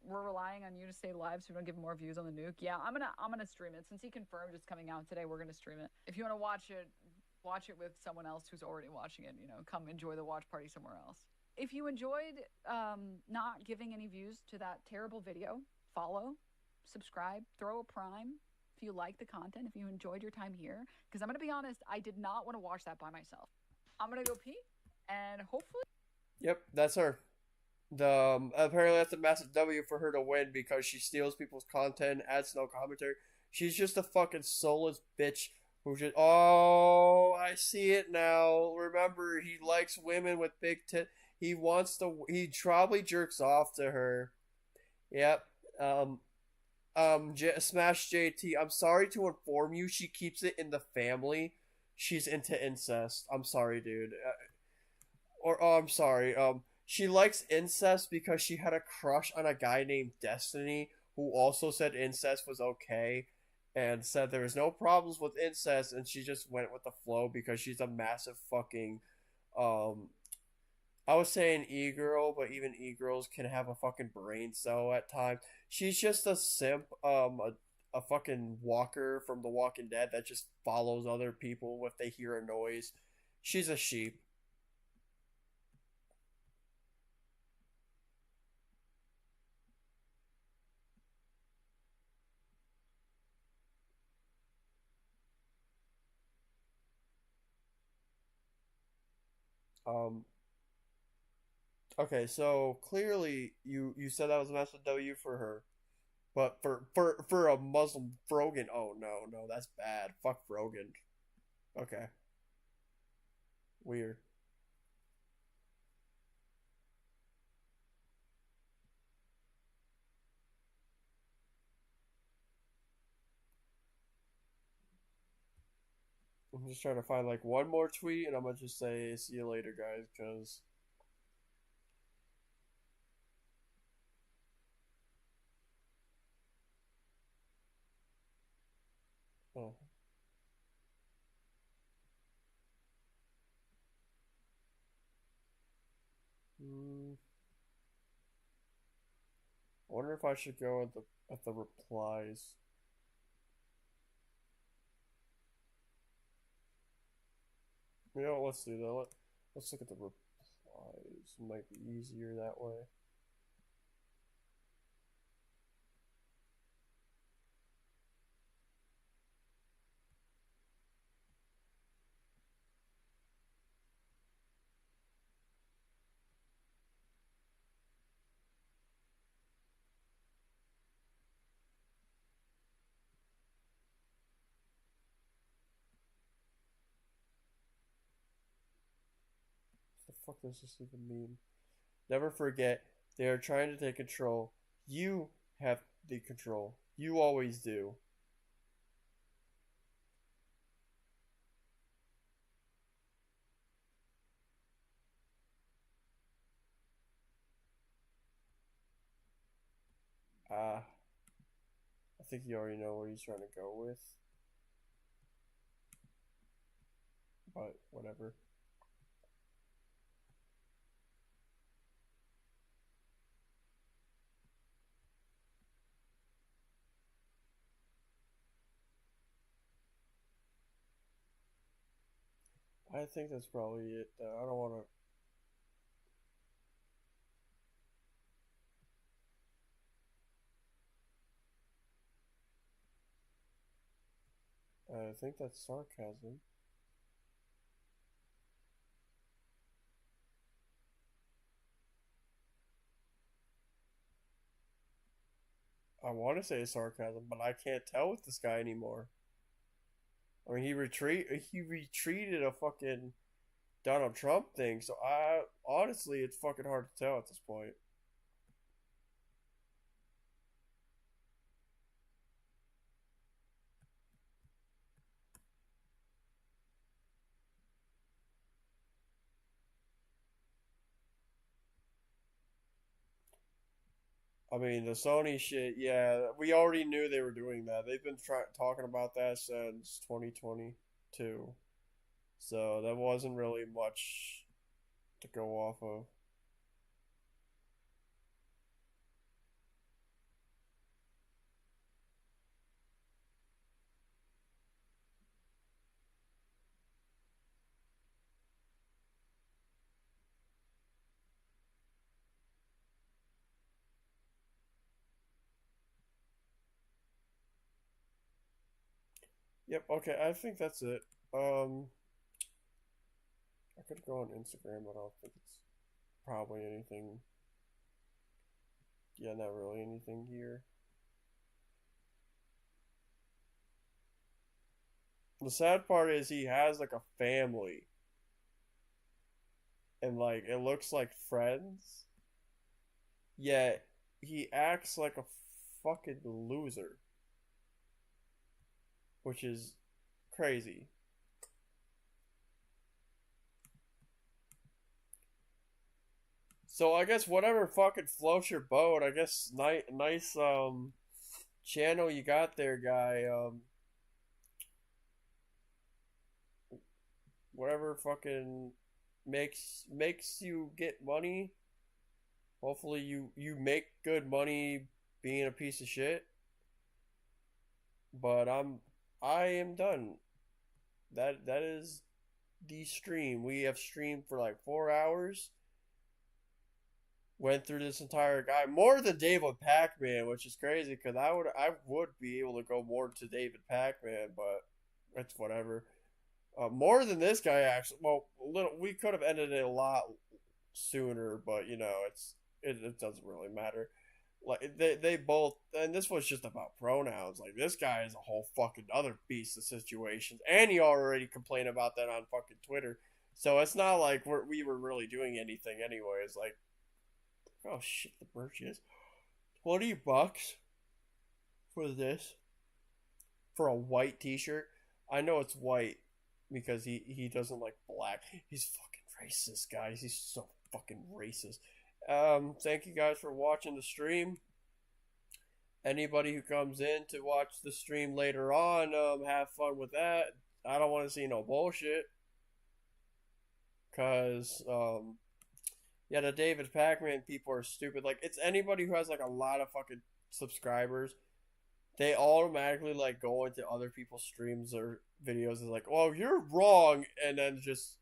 We're relying on you to stay live so we don't give more views on the nuke. Yeah, I'm gonna stream it. Since he confirmed it's coming out today, we're gonna stream it. If you want to watch it with someone else who's already watching it. You know, come enjoy the watch party somewhere else. If you enjoyed not giving any views to that terrible video, follow, subscribe, throw a prime. If you like the content, if you enjoyed your time here, because I'm gonna be honest, I did not want to watch that by myself. I'm gonna go pee, and hopefully. Yep, that's her. Apparently that's a massive W for her to win because she steals people's content, adds no commentary. She's just a fucking soulless bitch who just. Oh, I see it now. Remember, he likes women with big tits. He wants to. He probably jerks off to her. Yep. Smash JT. I'm sorry to inform you, she keeps it in the family. She's into incest. I'm sorry, dude. I'm sorry. She likes incest because she had a crush on a guy named Destiny who also said incest was okay and said there was no problems with incest, and she just went with the flow because she's a massive fucking I was saying e-girl, but even e-girls can have a fucking brain cell at times. She's just a simp, a fucking walker from The Walking Dead that just follows other people if they hear a noise. She's a sheep. Okay, so clearly you said that was a massive W for her, but for a Muslim Frogan, oh no, that's bad. Fuck Frogan. Okay, weird. I'm just trying to find like one more tweet, and I'm gonna just say see you later, guys, because. Oh. I wonder if I should go at the replies. You know, let's do that. Let's look at the replies. It might be easier that way. What the fuck does this even mean? Never forget, they are trying to take control. You have the control. You always do. I think you already know what he's trying to go with. But whatever. I think that's probably it. I don't want to. I think that's sarcasm. I want to say sarcasm, but I can't tell with this guy anymore. I mean, he retreated a fucking Donald Trump thing, so honestly, it's fucking hard to tell at this point. I mean, the Sony shit, yeah, we already knew they were doing that. They've been talking about that since 2022. So that wasn't really much to go off of. Yep, okay, I think that's it. I could go on Instagram, but I don't think it's probably anything. Yeah, not really anything here. The sad part is he has like a family. And like it looks like friends. Yet he acts like a fucking loser. Which is crazy. So I guess whatever fucking floats your boat, I guess nice channel you got there, guy. Whatever fucking makes you get money. Hopefully you make good money being a piece of shit. But I am done. That is the stream. We have streamed for like 4 hours. Went through this entire guy more than David Pac-Man, which is crazy because I would be able to go more to David Pac-Man, but it's whatever. More than this guy actually. Well, we could have ended it a lot sooner, but you know it doesn't really matter. Like they both, and this was just about pronouns. Like this guy is a whole fucking other beast of situations, and he already complained about that on fucking Twitter. So it's not like we were really doing anything anyways. Like. Oh shit, the merch is $20 for this. For a white t-shirt. I know it's white, because he doesn't like black. He's fucking racist, guys. He's so fucking racist. Thank you guys for watching the stream. Anybody who comes in to watch the stream later on, have fun with that. I don't want to see no bullshit. Cause yeah, the David Pac-Man people are stupid. Like, it's anybody who has like a lot of fucking subscribers, they automatically like go into other people's streams or videos and like, oh, you're wrong, and then just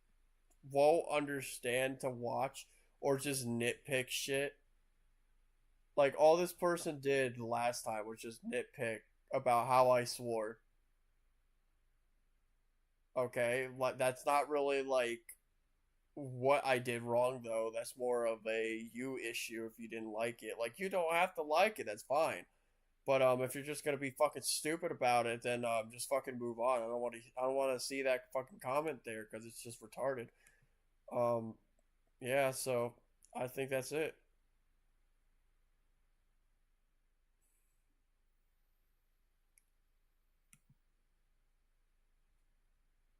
won't understand to watch or just nitpick shit. Like, all this person did last time was just nitpick about how I swore. Okay, that's not really like what I did wrong, though. That's more of a you issue if you didn't like it. Like, you don't have to like it, that's fine. But if you're just gonna be fucking stupid about it, then just fucking move on. I don't want to see that fucking comment there because it's just retarded. Yeah, so I think that's it.